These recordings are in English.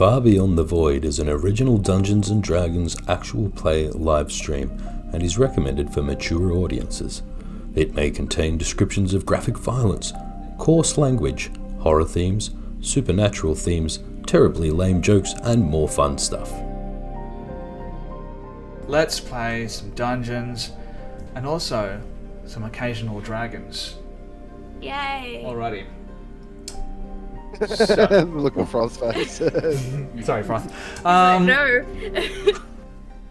Far Beyond the Void is an original Dungeons & Dragons actual play live stream and is recommended for mature audiences. It may contain descriptions of graphic violence, coarse language, horror themes, supernatural themes, terribly lame jokes, and more fun stuff. Let's play some dungeons and also some occasional dragons. Yay! Alrighty. Look at Frost's face. Sorry, Frost. No.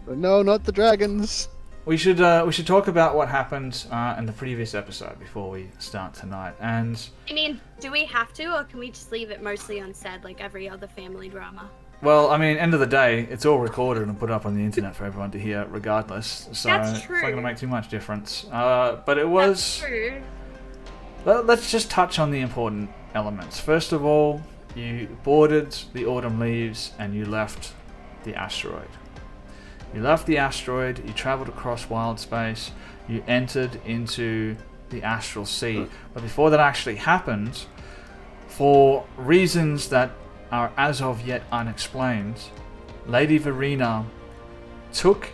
No, not the dragons. We should talk about what happened in the previous episode before we start tonight. And I mean, do we have to, or can we just leave it mostly unsaid like every other family drama? well, I mean, end of the day, it's all recorded and put up on the internet for everyone to hear, regardless. So That's it's true. not going to make too much difference. But it was. That's true. Let's just touch on the important elements. First of all, you boarded the autumn leaves and you left the asteroid. You left the asteroid, you travelled across wild space, you entered into the astral sea. But before that actually happened, for reasons that are as of yet unexplained, Lady Verena took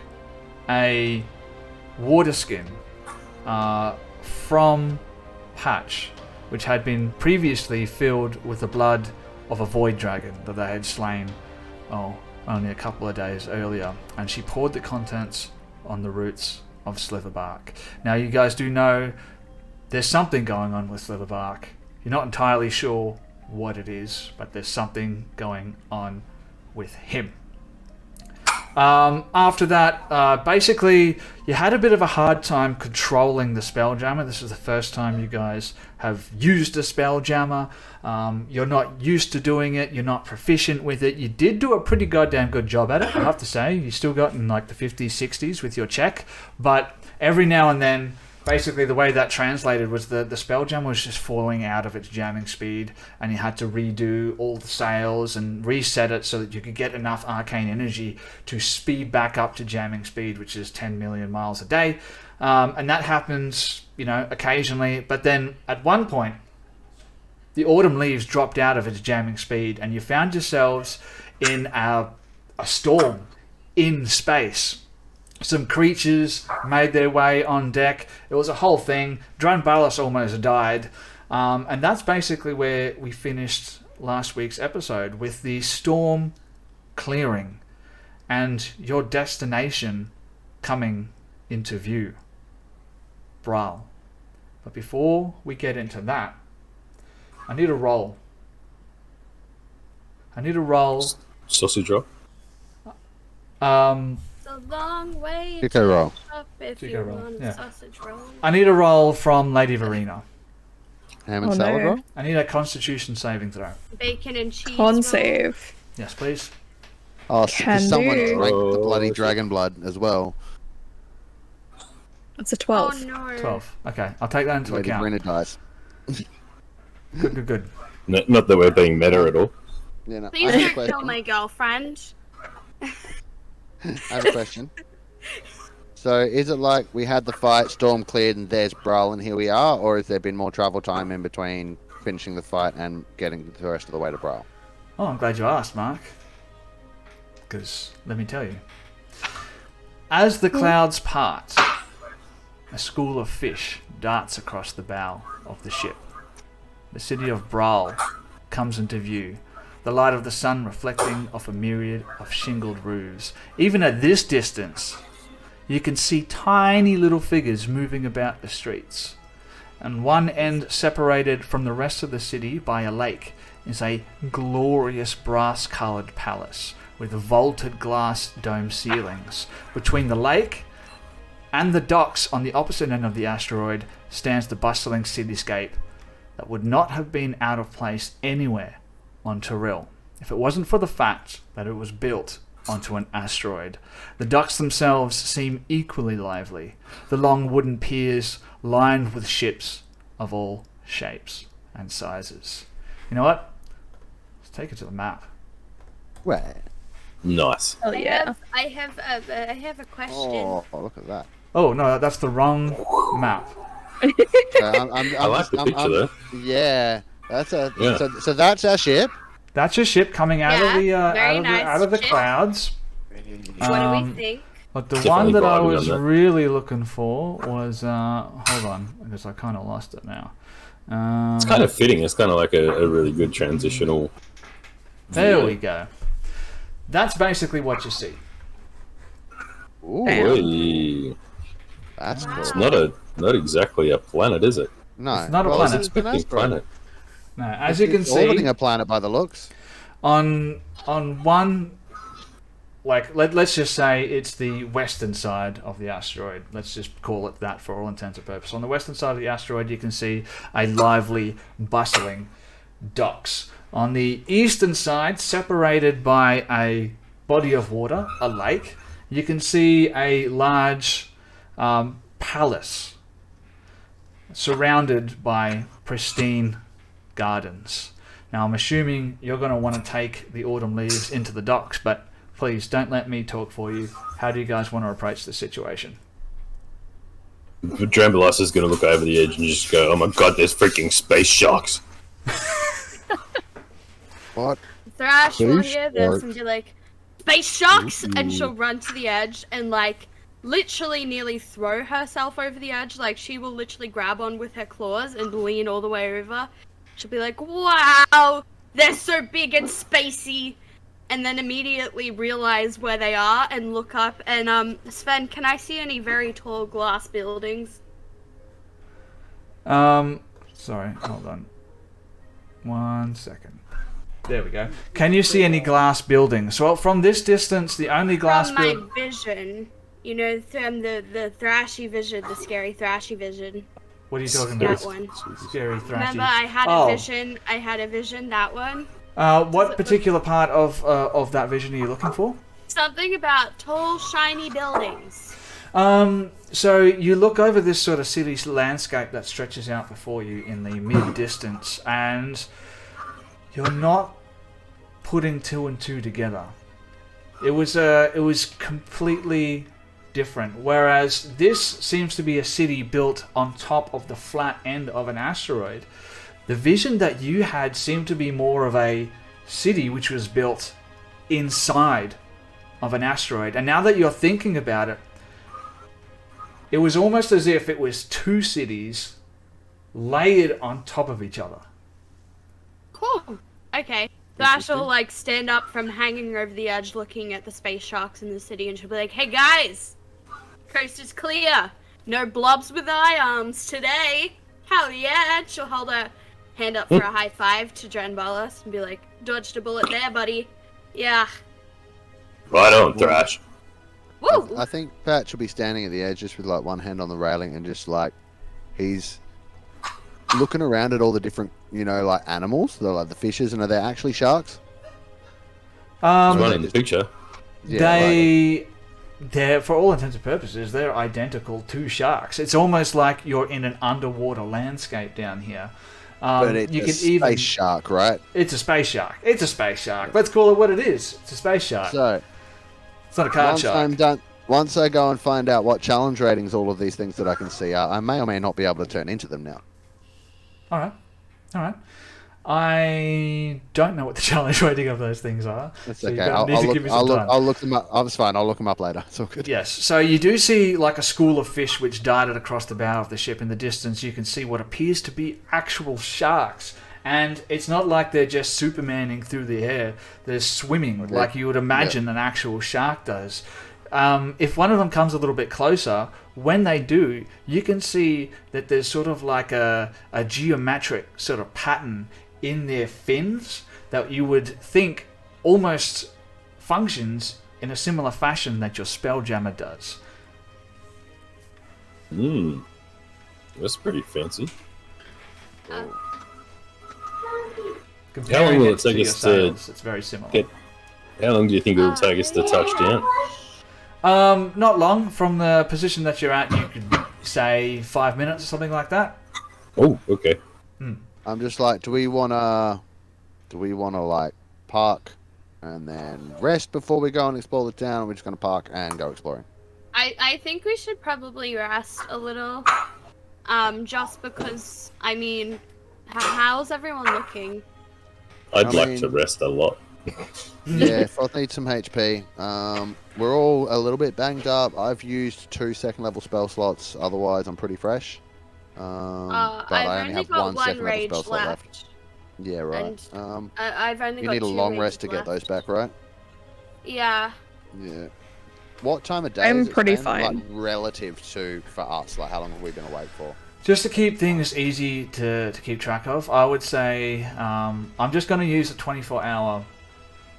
a water skin from Patch, which had been previously filled with the blood of a void dragon that they had slain only a couple of days earlier, and she poured the contents on the roots of Slitherbark. Now, you guys do know there's something going on with Slitherbark. You're not entirely sure what it is, but there's something going on with him. After that, basically, you had a bit of a hard time controlling the Spelljammer. This is the first time you guys have used a Spelljammer. You're not used to doing it. You're not proficient with it. You did do a pretty goddamn good job at it, I have to say. You still got in like the 50s, 60s with your check. But every now and then, basically the way that translated was the Spelljammer was just falling out of its jamming speed, and you had to redo all the sails and reset it so that you could get enough arcane energy to speed back up to jamming speed, which is 10 million miles a day. And that happens, occasionally. But then at one point, the autumn leaves dropped out of its jamming speed, and you found yourselves in a storm in space. Some creatures made their way on deck. It was a whole thing. Dranbalis almost died. And that's basically where we finished last week's episode, with the storm clearing and your destination coming into view. Bral. But before we get into that, I need a roll. Sausage roll? A long way Pico roll. up if Pico you roll, want yeah. a sausage roll. I need a roll from Lady Verena. Ham and salad roll? I need a Constitution saving throw. Bacon and cheese Con roll. save. Yes, please. Oh, Can someone do. drank the bloody dragon blood as well. It's a Oh 12. no. 12. Okay, I'll take that into Lady account. Verena dies. Good. Not that we're being meta at all. Yeah, no, Please I have a don't question. kill my girlfriend. I have a question. So, is it like we had the fight, storm cleared, and there's Bral, and here we are, or has there been more travel time in between finishing the fight and getting the rest of the way to Bral? Oh, I'm glad you asked, Mark. Because, let me tell you. As the clouds part, a school of fish darts across the bow of the ship. The city of Bral comes into view, the light of the sun reflecting off a myriad of shingled roofs. Even at this distance, you can see tiny little figures moving about the streets. And one end, separated from the rest of the city by a lake, is a glorious brass-coloured palace with vaulted glass dome ceilings. Between the lake and the docks on the opposite end of the asteroid stands the bustling cityscape that would not have been out of place anywhere on Tyrell if it wasn't for the fact that it was built onto an asteroid. The docks themselves seem equally lively, the long wooden piers lined with ships of all shapes and sizes. You know what? Let's take it to the map. Where? Nice. Oh yeah. I have a question. Oh, look at that. Oh no, that's the wrong map. So I like the picture there. Yeah, that's Yeah. So that's our ship. That's your ship coming out of the very nice out of the ship. clouds. What do we think? But the Definitely one that I vibing on was that. really looking for was hold on, because I kind of lost it now. It's kind of fitting. It's kind of like a really good transitional. There we go. That's basically what you see. Ooh, Oy. that's cool. It's not exactly a planet, is it? No, It's not a well, planet. It's an Big asteroid. planet. No, as you can It's orbiting see, a planet by the looks. on one, like let's just say it's the western side of the asteroid. Let's just call it that for all intents and purposes. On the western side of the asteroid, you can see a lively, bustling docks. On the eastern side, separated by a body of water, a lake, you can see a large palace surrounded by pristine gardens. Now, I'm assuming you're going to want to take the autumn leaves into the docks, but please don't let me talk for you. How do you guys want to approach the situation? Drambulas is going to look over the edge and just go, "Oh my god, there's freaking space sharks!" What? Thrash will Space hear this shark. and be like, space sharks! And she'll run to the edge and, like, literally nearly throw herself over the edge. Like, she will literally grab on with her claws and lean all the way over. She'll be like, wow, they're so big and spacey. And then immediately realize where they are and look up. And, Sven, can I see any very tall glass buildings? Sorry, hold on. 1 second. There we go. Can you see any glass buildings? Well, from this distance, the only glass From my building... vision, you know, from the thrashy vision, the scary thrashy vision. What are you talking That about? one. Scary, thrashy. Remember, I had a vision. I had a vision. That one. What particular part of that vision are you looking for? Something about tall, shiny buildings. So you look over this sort of city landscape that stretches out before you in the mid-distance, and you're not putting two and two together. It was completely different. Whereas this seems to be a city built on top of the flat end of an asteroid, the vision that you had seemed to be more of a city which was built inside of an asteroid. And now that you're thinking about it, it was almost as if it was two cities layered on top of each other. Cool. Okay. Thrash will, like, stand up from hanging over the edge looking at the space sharks in the city, and she'll be like, hey guys! Coast is clear! No blobs with eye arms today! Hell yeah! And she'll hold her hand up for a high five to Drenbalas and be like, dodged a bullet there, buddy. Yeah. Right on, Thrash. Woo! I think Pat should be standing at the edge just with like one hand on the railing and just like he's looking around at all the different, you know, like animals. They're like the fishes, and are they actually sharks? He's running the picture. They're, for all intents and purposes, they're identical to sharks. It's almost like you're in an underwater landscape down here. But it's you a can space shark, right? It's a space shark. It's a space shark. Let's call it what it is. It's a space shark. So It's not a card shark. Once I go and find out what challenge ratings all of these things that I can see are, I may or may not be able to turn into them now. All right. I don't know what the challenge rating of those things are. That's so okay. you're gonna need to give me some time. I'll look them up. Oh, it's fine. I'll look them up later. It's all good. Yes, so you do see like a school of fish which darted across the bow of the ship. In the distance, you can see what appears to be actual sharks. And it's not like they're just Supermaning through the air. They're swimming like you would imagine an actual shark does. If one of them comes a little bit closer, when they do, you can see that there's sort of like a geometric sort of pattern in their fins that you would think almost functions in a similar fashion that your Spelljammer does. That's pretty fancy. Comparing How long will it it take to us your to sails, it's very similar. How long do you think it will take us to touch down? Not long. From the position that you're at, you could say 5 minutes or something like that. Oh, okay. I'm just like, do we wanna like park and then rest before we go and explore the town? Or we're just gonna park and go exploring. I think we should probably rest a little. Just because, I mean, how's everyone looking? I'd like to rest a lot. Yeah, Froth needs some HP. We're all a little bit banged up. I've used 2 second-level spell slots. Otherwise, I'm pretty fresh. But I only have got 1 second-level spell slot left. left. Yeah, right. And I've only you got need a 2 long rage rest to get those back, right? Yeah. Yeah. What time of day I'm is it pretty then, fine. like, relative to, for us? Like, how long have we been awake for? Just to keep things easy to keep track of, I would say I'm just going to use a 24-hour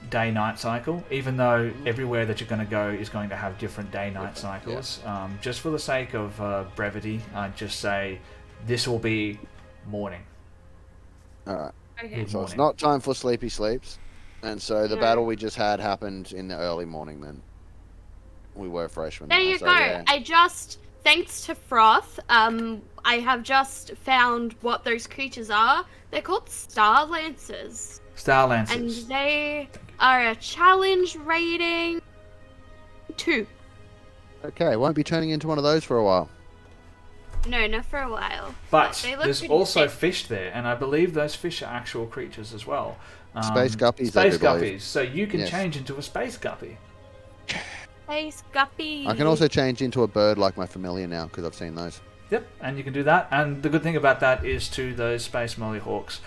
day-night cycle, even though everywhere that you're going to go is going to have different day-night cycles. Yeah. Just for the sake of brevity, I'd just say this will be morning. Alright. Okay. So it's not time for sleepy sleeps. And so the battle we just had happened in the early morning then. We were fresh when There you go. Yeah. I just, thanks to Froth, I have just found what those creatures are. They're called Star Lancers. Star And Lancers. they are a challenge rating 2. Okay, won't be turning into one of those for a while. No, not for a while. But they look there's pretty also sick. fish there, and I believe those fish are actual creatures as well. Space guppies, Space I do believe. guppies. So you can Yes. change into a space guppy. Space guppy. I can also change into a bird like my familiar now, because I've seen those. Yep, and you can do that. And the good thing about that is, too, those space mollyhawks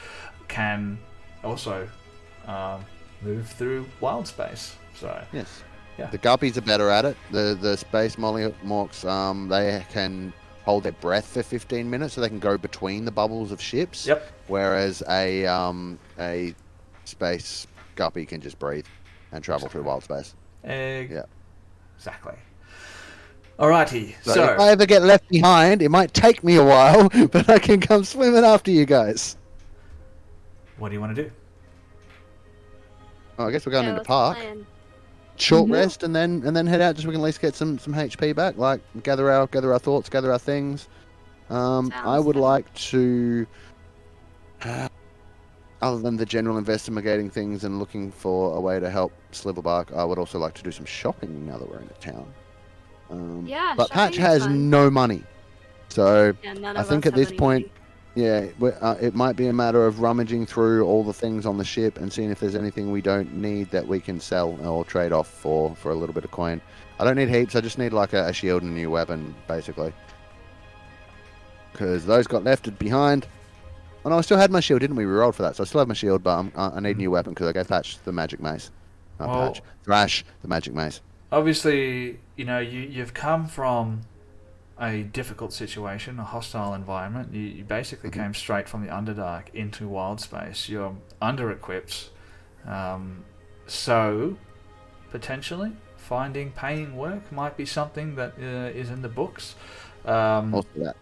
can also move through wild space. So Yes. Yeah. The guppies are better at it. The space mollymawks, they can hold their breath for 15 minutes, so they can go between the bubbles of ships. Yep. Whereas a space guppy can just breathe and travel through wild space. Yeah. Exactly. Alrighty, So if I ever get left behind, it might take me a while, but I can come swimming after you guys. what do you want to do? Oh, I guess we're going into what's the park. plan? Short rest and then head out just so we can at least get some HP back. Like gather our thoughts, gather our things. I would fun. like to, other than the general investigating things and looking for a way to help Sliverbark, I would also like to do some shopping now that we're in the town. Yeah, But Patch shopping is has fun. no money, so Yeah, none I of think us at have this any point, money. yeah, it might be a matter of rummaging through all the things on the ship and seeing if there's anything we don't need that we can sell or trade off for a little bit of coin. I don't need heaps, I just need like a shield and a new weapon, basically. Because those got left behind. Oh no, I still had my shield, didn't we? We rolled for that, so I still have my shield, but I need a new weapon because I gave Patch the magic mace. Not Well- Patch. Thrash, the magic mace. Obviously, you've come from a difficult situation, a hostile environment. You basically came straight from the Underdark into wild space. You're under-equipped. So, potentially, finding paying work might be something that is in the books. Also that.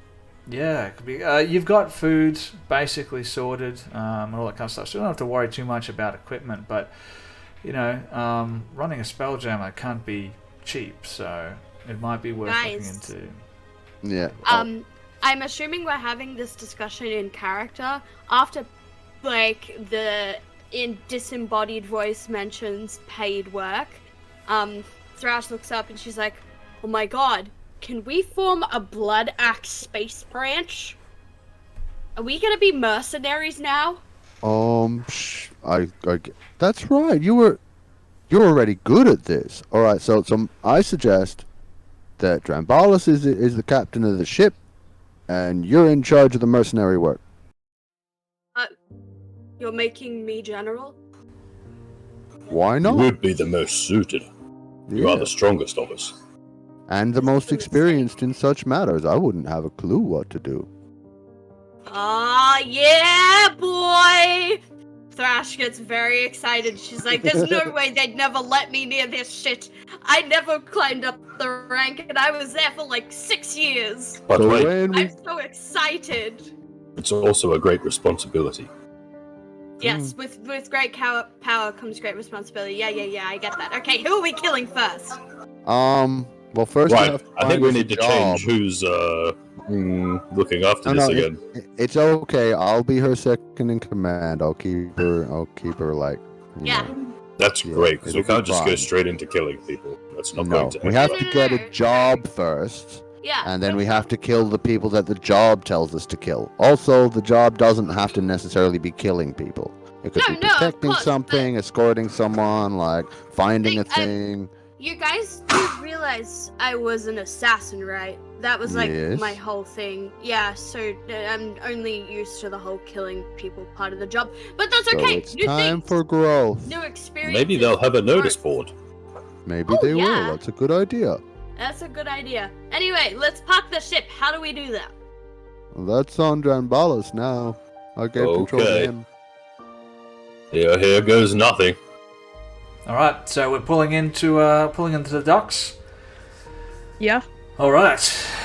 Yeah, it could be. You've got food basically sorted and all that kind of stuff. So you don't have to worry too much about equipment. But running a spelljammer can't be cheap, so it might be worth looking Guys. into. Yeah. I'm assuming we're having this discussion in character after, like, the disembodied voice mentions paid work. Thrash looks up and she's like, "Oh my god, can we form a Blood Axe space branch? Are we gonna be mercenaries now?" That's right. You're already good at this. All right. So I suggest that Drambalis is the captain of the ship, and you're in charge of the mercenary work. You're making me general? Why You not? would be the most suited. You are Yeah. the strongest of us. And the most experienced in such matters. I wouldn't have a clue what to do. Ah, yeah, boy! Thrash gets very excited. She's like, "There's no way they'd never let me near this shit. I never climbed up the rank, and I was there for like 6 years. But So wait, when we I'm so excited." it's also a great responsibility. Yes, with great power comes great responsibility. Yeah, I get that. Okay, who are we killing first? well, first we Right, have to I think find we us a need to job. change who's looking after this again. It's okay. I'll be her second in command. I'll keep her like. you Yeah. know. That's Yeah, great, because we it'll be can't just go fine. straight into killing people. That's not No, going to we end have well. to No, get no, a job first, Yeah. and then we have to kill the people that the job tells us to kill. Also, the job doesn't have to necessarily be killing people. It could be No, of protecting course, something, escorting someone, like finding a thing. You guys do realize I was an assassin, right? That was like Yes. my whole thing. Yeah, so I'm only used to the whole killing people part of the job. But that's So okay. it's New time things, for growth. new experience. Maybe they'll have a notice board. Maybe Oh, they will. yeah. That's a good idea. That's a good idea. Anyway, let's park the ship. How do we do that? Well, that's on Dranbalas now. I gave control to Okay. him. Here goes nothing. All right, so we're pulling into the docks. Yeah. All right,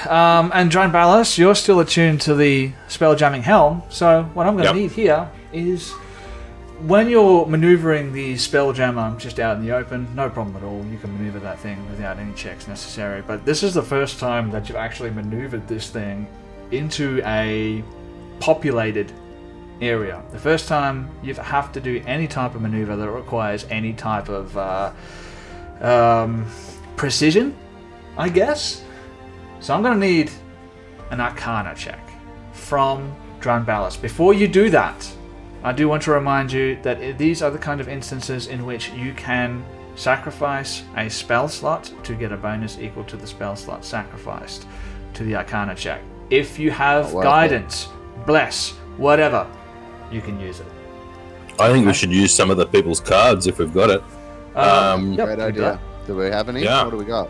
and John Ballas, you're still attuned to the spell-jamming helm. So what I'm going to Yep. need here is when you're maneuvering the spell-jammer just out in the open, no problem at all. You can maneuver that thing without any checks necessary. But this is the first time that you've actually maneuvered this thing into a populated area. The first time you have to do any type of maneuver that requires any type of precision, I guess. So I'm going to need an Arcana check from Dranbalas. Before you do that, I do want to remind you that these are the kind of instances in which you can sacrifice a spell slot to get a bonus equal to the spell slot sacrificed to the Arcana check. If you have Oh, wow. guidance, bless, whatever, you can use it. I think we should use some of the people's cards if we've got it. Yep, Great do idea. Do we have any? Yeah. What do we got?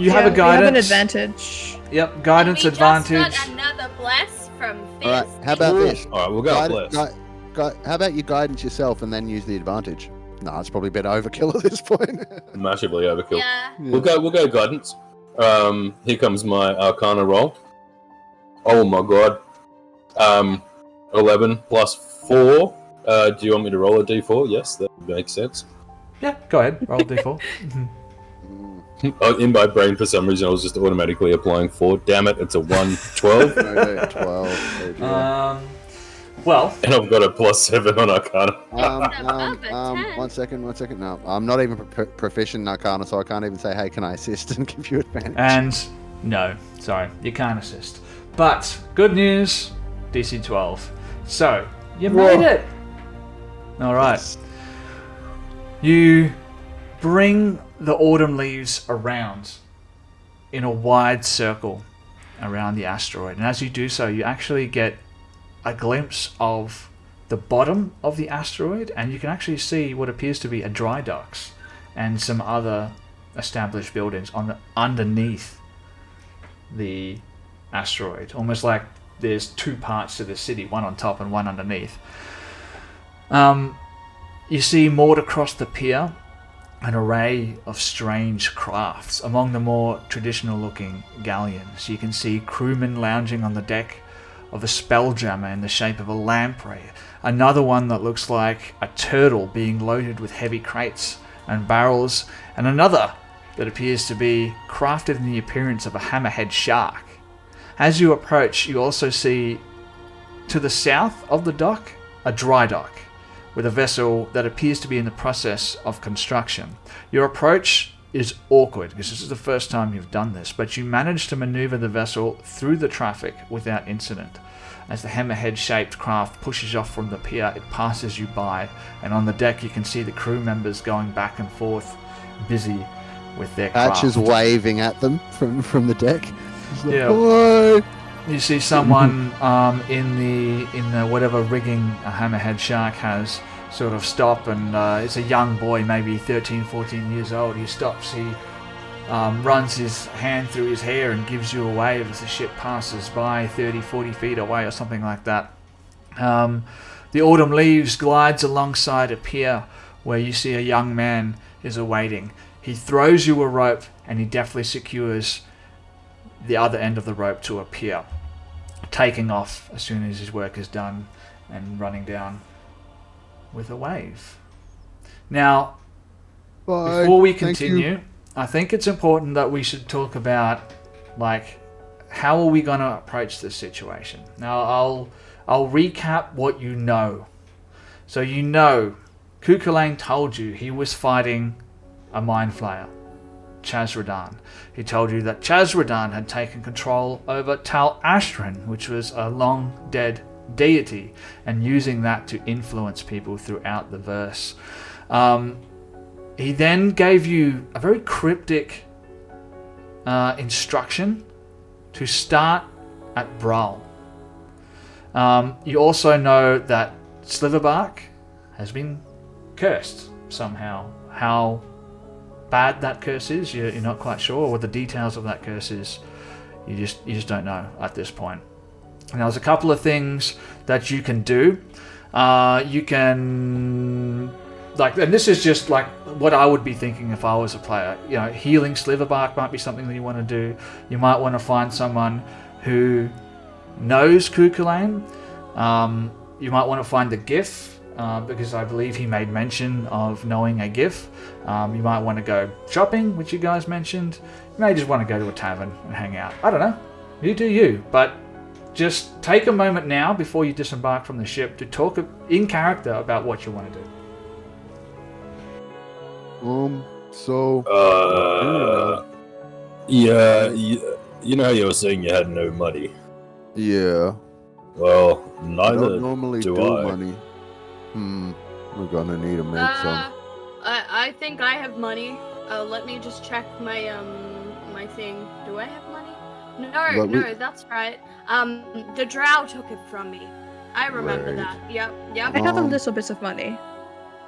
You have a guidance. We have an advantage. Yep, guidance we advantage. just got another bless from Fizz. All right. How about this? All right, we'll go bless. How about you guidance yourself and then use the advantage? No, it's probably a bit overkill at this point. Massively overkill. Yeah. We'll go guidance. Here comes my Arcana roll. Oh my god. 11 plus 4. Do you want me to roll a d4? Yes, that makes sense. Yeah, go ahead. Roll a d4. In my brain, for some reason, I was just automatically applying 4. Damn it, it's a 1, 12. Okay, 12. Oh, dear. Well, And I've got a plus 7 on Arcana. One second. No, I'm not even proficient in Arcana, so I can't even say, hey, can I assist and give you advantage? and no, sorry, you can't assist. But good news, DC 12. So you made it. All right. You bring the autumn leaves around in a wide circle around the asteroid, and as you do so, you actually get a glimpse of the bottom of the asteroid, and you can actually see what appears to be a dry docks and some other established buildings underneath the asteroid, almost like there's two parts to the city, one on top and one underneath. You see moored across the pier an array of strange crafts. Among the more traditional looking galleons, you can see crewmen lounging on the deck of a spelljammer in the shape of a lamprey, another one that looks like a turtle being loaded with heavy crates and barrels, and another that appears to be crafted in the appearance of a hammerhead shark. As you approach, you also see to the south of the dock a dry dock with a vessel that appears to be in the process of construction. Your approach is awkward because this is the first time you've done this, but you manage to maneuver the vessel through the traffic without incident. As the hammerhead-shaped craft pushes off from the pier, it passes you by, and on the deck you can see the crew members going back and forth, busy with their craft. Patch is waving at them from the deck. He's like, Yeah. "Boy." You see someone in the whatever rigging a hammerhead shark has sort of stop, and it's a young boy, maybe 13, 14 years old. He stops, he runs his hand through his hair and gives you a wave as the ship passes by 30, 40 feet away or something like that. The autumn leaves glides alongside a pier where you see a young man is awaiting. He throws you a rope and he deftly secures the other end of the rope to a pier, taking off as soon as his work is done and running down with a wave. Now, Bye. before we Thank you. continue, I think it's important that we should talk about, like, how are we going to approach this situation? Now, I'll recap what you know. So you know, Kukulane told you he was fighting a mind flayer, Chazradan. He told you that Chazradan had taken control over Tal Ashran, which was a long dead deity and using that to influence people throughout the verse. He then gave you a very cryptic instruction to start at Bral. You also know that Sliverbark has been cursed somehow. How bad that curse is, you're not quite sure. What the details of that curse is, you just don't know at this point. And there's a couple of things that you can do. You can, like, and this is just like what I would be thinking if I was a player. You know, healing Sliverbark might be something that you want to do. You might want to find someone who knows Cuchulainn. You might want to find the GIF, because I believe he made mention of knowing a GIF. You might want to go shopping, which you guys mentioned. You may just want to go to a tavern and hang out. I don't know. You do you. But just take a moment now before you disembark from the ship to talk in character about what you want to do. Yeah, you know how you were saying you had no money? Yeah. Well, I neither don't normally do do I. money. We're gonna need to make some. I think I have money. Let me just check my my thing. Do I have money? No, that's right. The drow took it from me. I remember that. Yep. I have a little bit of money.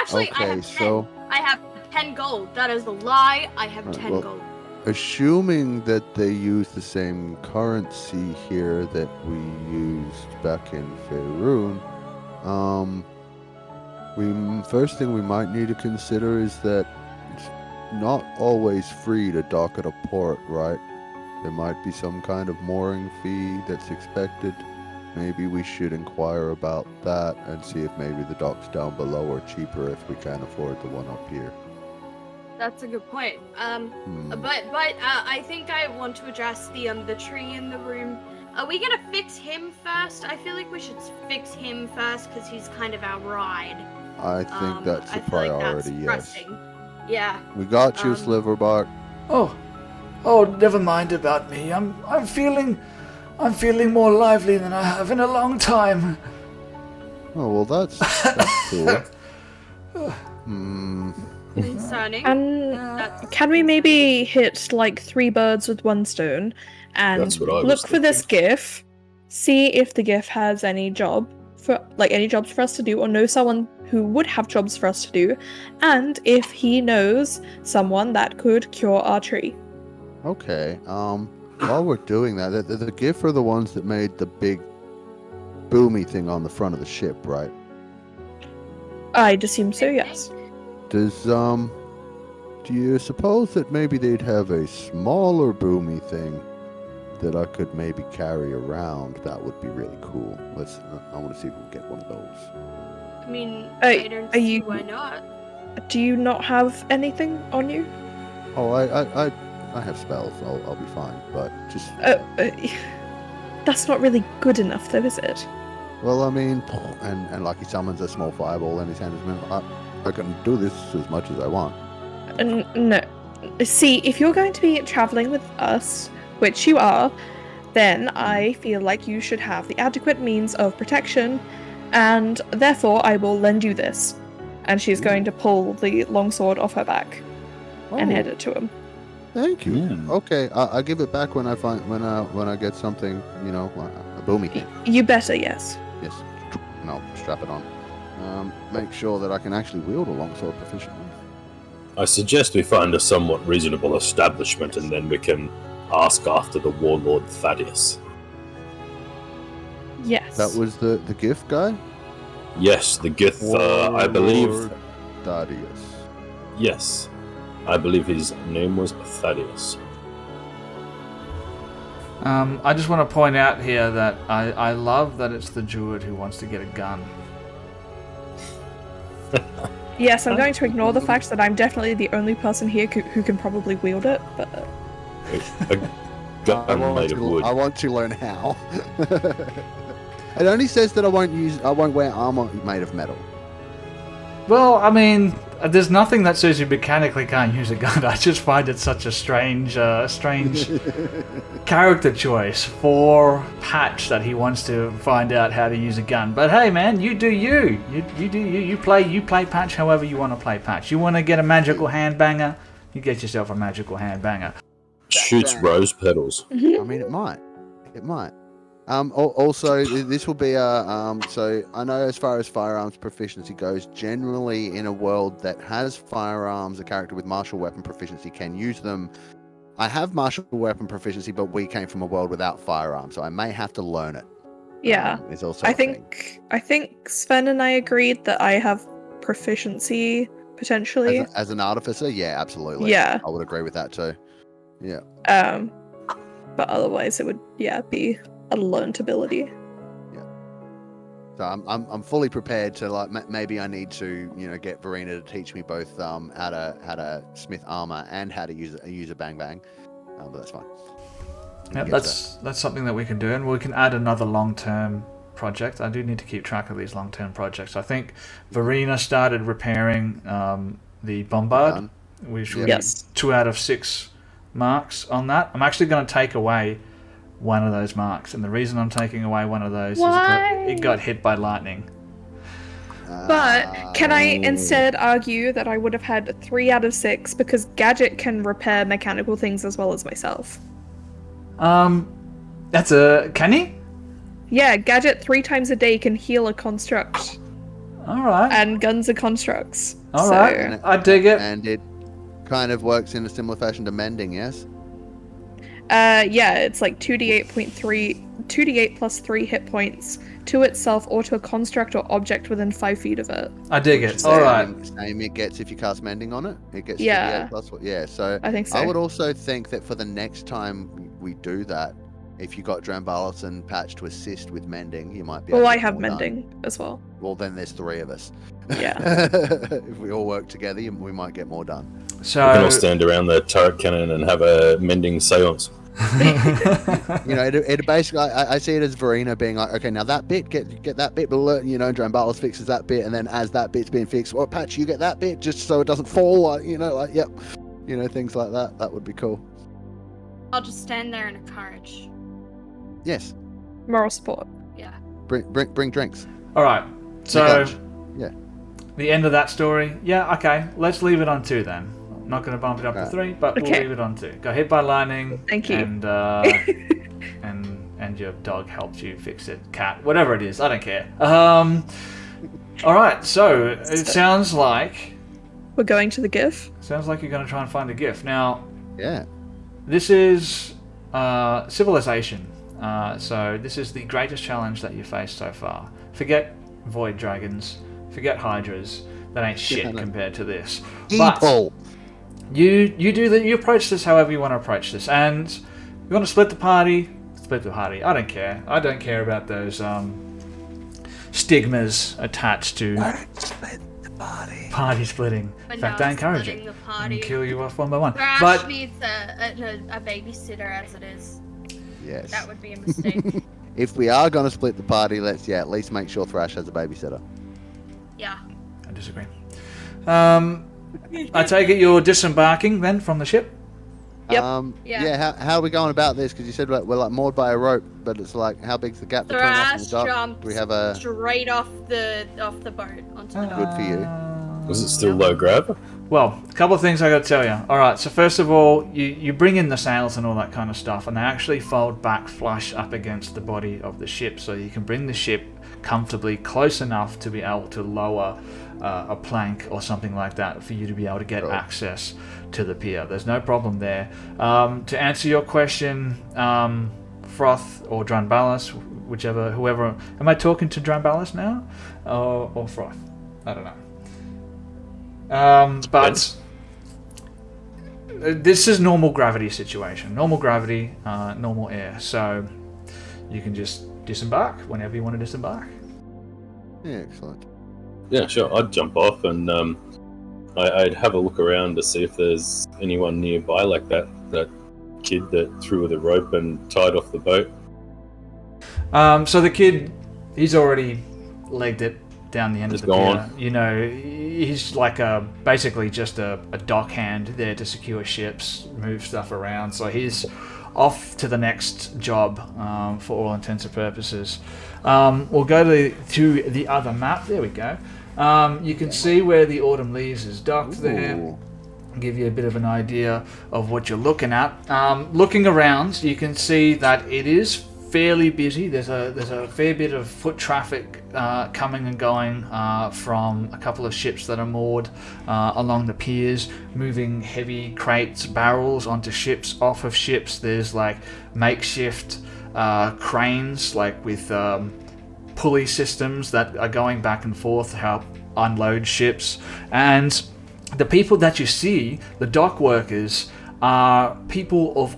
Actually, I have 10. I have 10 gold. That is a lie. I have 10 gold. Assuming that they use the same currency here that we used back in Faerun, first thing we might need to consider is that it's not always free to dock at a port, right? There might be some kind of mooring fee that's expected. Maybe we should inquire about that and see if maybe the docks down below are cheaper if we can't afford the one up here. That's a good point. But I think I want to address the tree in the room. Are we gonna fix him first? I feel like we should fix him first because he's kind of our ride. I think that's a priority, yes. Pressing. Yeah. We got you, Sliverbark. Oh, never mind about me. I'm feeling more lively than I have in a long time. Oh well, that's cool. Concerning. And can we maybe hit like 3 birds with 1 stone and look for this GIF, see if the GIF has any jobs for us to do, or know someone who would have jobs for us to do, and if he knows someone that could cure our tree. Okay. While we're doing that, the GIF are the ones that made the big boomy thing on the front of the ship, right? I'd assume so, yes. Do you suppose that maybe they'd have a smaller boomy thing that I could maybe carry around? That would be really cool. I want to see if we can get one of those. I mean, I don't see why not. Do you not have anything on you? Oh, I have spells. I'll be fine. But just. That's not really good enough, though, is it? Well, I mean, and like he summons a small fireball in his hand. I can do this as much as I want. No. See, if you're going to be traveling with us, which you are, then I feel like you should have the adequate means of protection, and therefore I will lend you this. And she's going to pull the longsword off her back and hand it to him. Thank you. Okay, I'll give it back when I get something, a boomy. You better, yes. Yes, and I'll strap it on. Make sure that I can actually wield a longsword proficiently. I suggest we find a somewhat reasonable establishment and then we can ask after the warlord Thaddeus. Yes. That was the gift guy? Yes, the Gith, I believe... Thaddeus. Yes, I believe his name was Thaddeus. I just want to point out here that I love that it's the Druid who wants to get a gun. Yes, I'm going to ignore the fact that I'm definitely the only person here who can probably wield it, but... A gun made of wood. I want to learn how. It only says that I won't wear armor made of metal. Well, I mean, there's nothing that says you mechanically can't use a gun. I just find it such a strange character choice for Patch that he wants to find out how to use a gun. But hey, man, you do you. You do you. You play Patch however you want to play Patch. You want to get a magical handbanger, you get yourself a magical handbanger. Shoots rose petals. I mean, it might. It might. Also, this will be so I know as far as firearms proficiency goes, generally in a world that has firearms, a character with martial weapon proficiency can use them. I have martial weapon proficiency, but we came from a world without firearms, so I may have to learn it. Yeah. It's also I think Sven and I agreed that I have proficiency potentially. As an artificer, yeah, absolutely. Yeah. I would agree with that too. Yeah. But otherwise it would be a learned ability. Yeah. So I'm fully prepared to, like, maybe I need to, get Verena to teach me both how to smith armor and how to use a bang bang. But that's fine. Yeah, that's something that we can do, and we can add another long-term project. I do need to keep track of these long-term projects. I think Verena started repairing the bombard, which will be 2 out of 6 marks on that. I'm actually going to take away one of those marks, and the reason I'm taking away one of those is it got hit by lightning. But can I instead argue that I would have had 3 out of 6 because Gadget can repair mechanical things as well as myself? Can he? Yeah, Gadget 3 times a day can heal a construct. Alright. And guns are constructs. Alright, I dig it. And it kind of works in a similar fashion to mending, yes? Yeah, it's like 2d8 plus 3 hit points to itself or to a construct or object within 5 feet of it. I dig it. Alright. Same it gets if you cast mending on it. It gets 2d8 plus 4. Yeah, so I think so. I would also think that for the next time we do that, if you got Drambalis and Patch to assist with mending, you might be able to I have mending as well. Well, then there's 3 of us. Yeah. If we all work together, we might get more done. So we can all stand around the turret cannon and have a mending seance. It basically, I see it as Verena being like, okay, now that bit, get that bit, but Drambalis fixes that bit, and then as that bit's being fixed, well, Patch, you get that bit just so it doesn't fall, yep, things like that. That would be cool. I'll just stand there and encourage. Yes. Moral support. Yeah. Bring drinks. All right. So, yeah. The end of that story. Yeah. Okay. Let's leave it on 2 then. I'm not going to bump it up to 3, but we'll leave it on 2. Got hit by lightning. Thank you. And and your dog helped you fix it. Cat, whatever it is, I don't care. All right. So it sounds like we're going to the GIF. Sounds like you're going to try and find a GIF now. Yeah. This is civilization. So this is the greatest challenge that you faced so far. Forget void dragons. Forget hydras. That ain't shit compared to this. People. But you approach this however you want to approach this, and you want to split the party. I don't care. I don't care about those stigmas attached to party splitting. But In fact, I encourage it. And kill you off one by one. Thrash But needs a babysitter as it is. Yes. That would be a mistake. If we are going to split the party, let's at least make sure Thrash has a babysitter. Yeah. I disagree. I take it you're disembarking then from the ship? Yep. Yeah. How are we going about this? Because you said we're like moored by a rope, but it's like, how big's the gap between us and the dock? Jumped Do we have a straight off the boat onto the good for you? Was it still low grab? Well, a couple of things I got to tell you. All right, so first of all, you bring in the sails and all that kind of stuff, and they actually fold back flush up against the body of the ship, so you can bring the ship comfortably close enough to be able to lower a plank or something like that for you to be able to get access to the pier. There's no problem there. To answer your question, Froth or Drambalis, whoever. Am I talking to Drambalis now, or Froth? I don't know. But this is normal gravity situation. Normal gravity, normal air. So you can just disembark whenever you want to disembark. Yeah, excellent. Yeah, sure. I'd jump off and I'd have a look around to see if there's anyone nearby, like that kid that threw the rope and tied off the boat. So the kid, he's already legged it down the end He's of the gone. pier. You know, he's like basically just a dockhand there to secure ships, move stuff around. So he's off to the next job for all intents and purposes. We'll go to the other map. There we go. You can see where the Autumn Leaves is docked there. Give you a bit of an idea of what you're looking at. Looking around, you can see that it is fairly busy. There's a fair bit of foot traffic coming and going from a couple of ships that are moored along the piers, moving heavy crates, barrels onto ships, off of ships. There's like makeshift cranes, like with pulley systems that are going back and forth to help unload ships. And the people that you see, the dock workers, are people of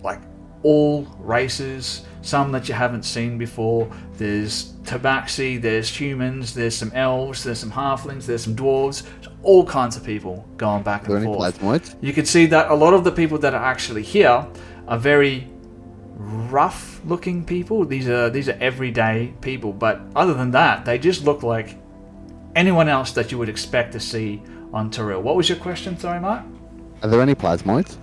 like all races, some that you haven't seen before. There's tabaxi, there's humans, there's some elves, there's some halflings, there's some dwarves, all kinds of people going back and forth. You can see that a lot of the people that are actually here are very rough looking people. These are everyday people, but other than that, they just look like anyone else that you would expect to see on Toril. What was your question? Sorry, Mark. Are there any plasmoids?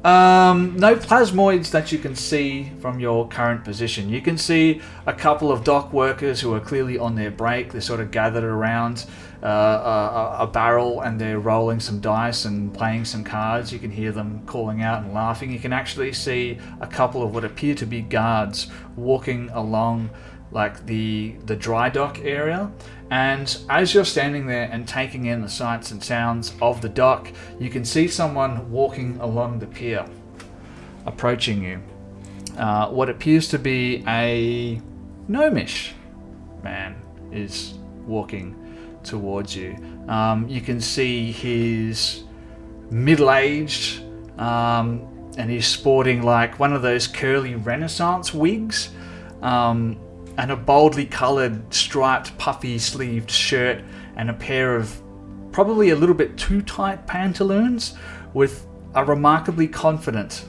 No plasmoids that you can see from your current position. You can see a couple of dock workers who are clearly on their break. They're sort of gathered around a barrel and they're rolling some dice and playing some cards. You can hear them calling out and laughing. You can actually see a couple of what appear to be guards walking along like the dry dock area. And as you're standing there and taking in the sights and sounds of the dock, you can see someone walking along the pier, approaching you. What appears to be a gnomish man is walking towards you. You can see he's middle-aged, and he's sporting like one of those curly Renaissance wigs, and a boldly coloured, striped, puffy-sleeved shirt, and a pair of probably a little bit too tight pantaloons with a remarkably confident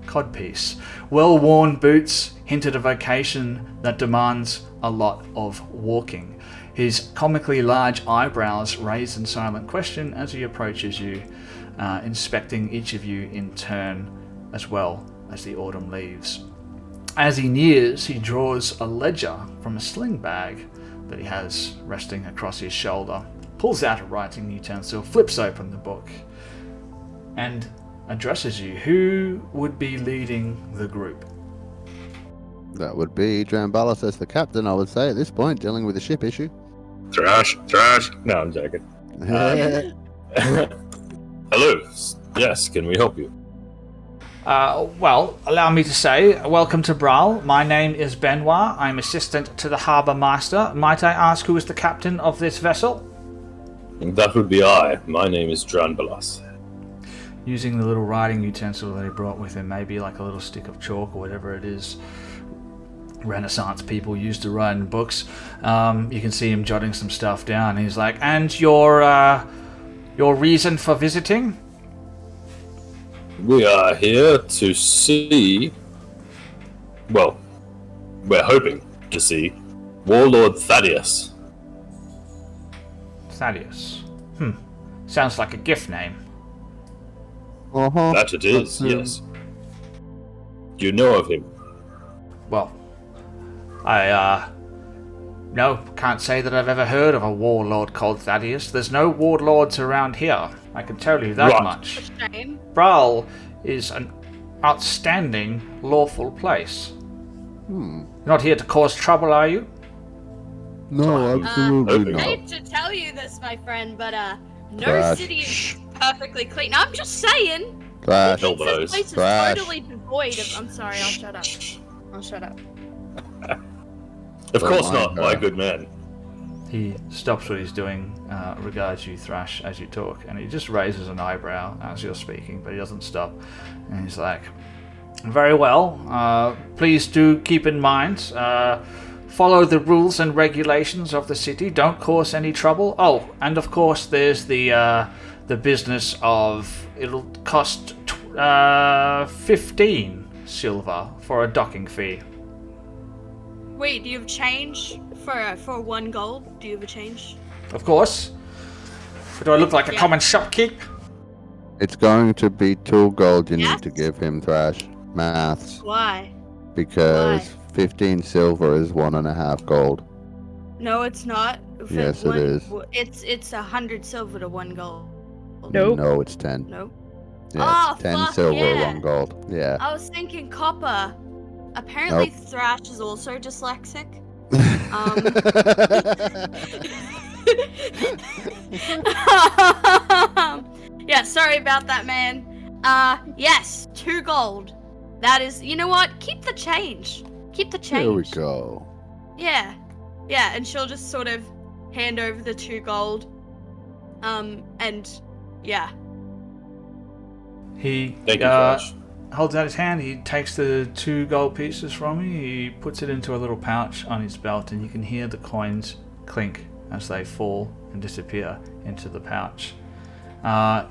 codpiece. Well-worn boots hint at a vocation that demands a lot of walking. His comically large eyebrows raise in silent question as he approaches you, inspecting each of you in turn, as well as the Autumn Leaves. As he nears, he draws a ledger from a sling bag that he has resting across his shoulder, pulls out a writing utensil, flips open the book, and addresses you. Who would be leading the group? That would be Drambalis as the captain, I would say, at this point, dealing with the ship issue. Thrash. No, I'm joking. Hello. Yes, can we help you? Well, allow me to say, welcome to Bral. My name is Benoit. I'm assistant to the harbour master. Might I ask who is the captain of this vessel? That would be I. My name is Drambalis. Using the little writing utensil that he brought with him, maybe like a little stick of chalk or whatever it is Renaissance people used to write in books. You can see him jotting some stuff down. He's like, and your reason for visiting? We are here to see... Well, we're hoping to see Warlord Thaddeus. Thaddeus. Sounds like a gift name. Uh-huh. That it is, yes. Do you know of him? Well, no, can't say that I've ever heard of a warlord called Thaddeus. There's no warlords around here. I can tell you that much. Shame. Bral is an outstanding, lawful place. You're not here to cause trouble, are you? No, absolutely I not. hate to tell you this, my friend, but no Thrash. city is perfectly clean. I'm just saying. Thrash. This place is Thrash. totally devoid of. I'm sorry. I'll shut up. Of Oh course my not, God. my good man. He stops what he's doing, regards you, Thrash, as you talk, and he just raises an eyebrow as you're speaking, but he doesn't stop. And he's like, very well, please do keep in mind, follow the rules and regulations of the city, don't cause any trouble. Oh, and of course there's the business of, it'll cost 15 silver for a docking fee. Wait, do you have change For 1 gold, do you have a change? Of course. Do I look like a common shopkeep? It's going to be 2 gold you need to give him, Thrash. Maths. Why? Because 15 silver is 1.5 gold. No, it's not. Yes, it is. It's 100 silver to 1 gold. Nope. No, it's 10. Nope. Yeah, it's 10 silver, 1 gold. Yeah. I was thinking copper. Apparently, Thrash is also dyslexic. Yeah, sorry about that, man. Yes, 2 gold. That is, you know what? Keep the change. Keep the change. Here we go. Yeah. Yeah, and she'll just sort of hand over the 2 gold. And yeah. He Thank you, Thrash. holds out his hand. He takes the 2 gold pieces from me. He puts it into a little pouch on his belt, and you can hear the coins clink as they fall and disappear into the pouch.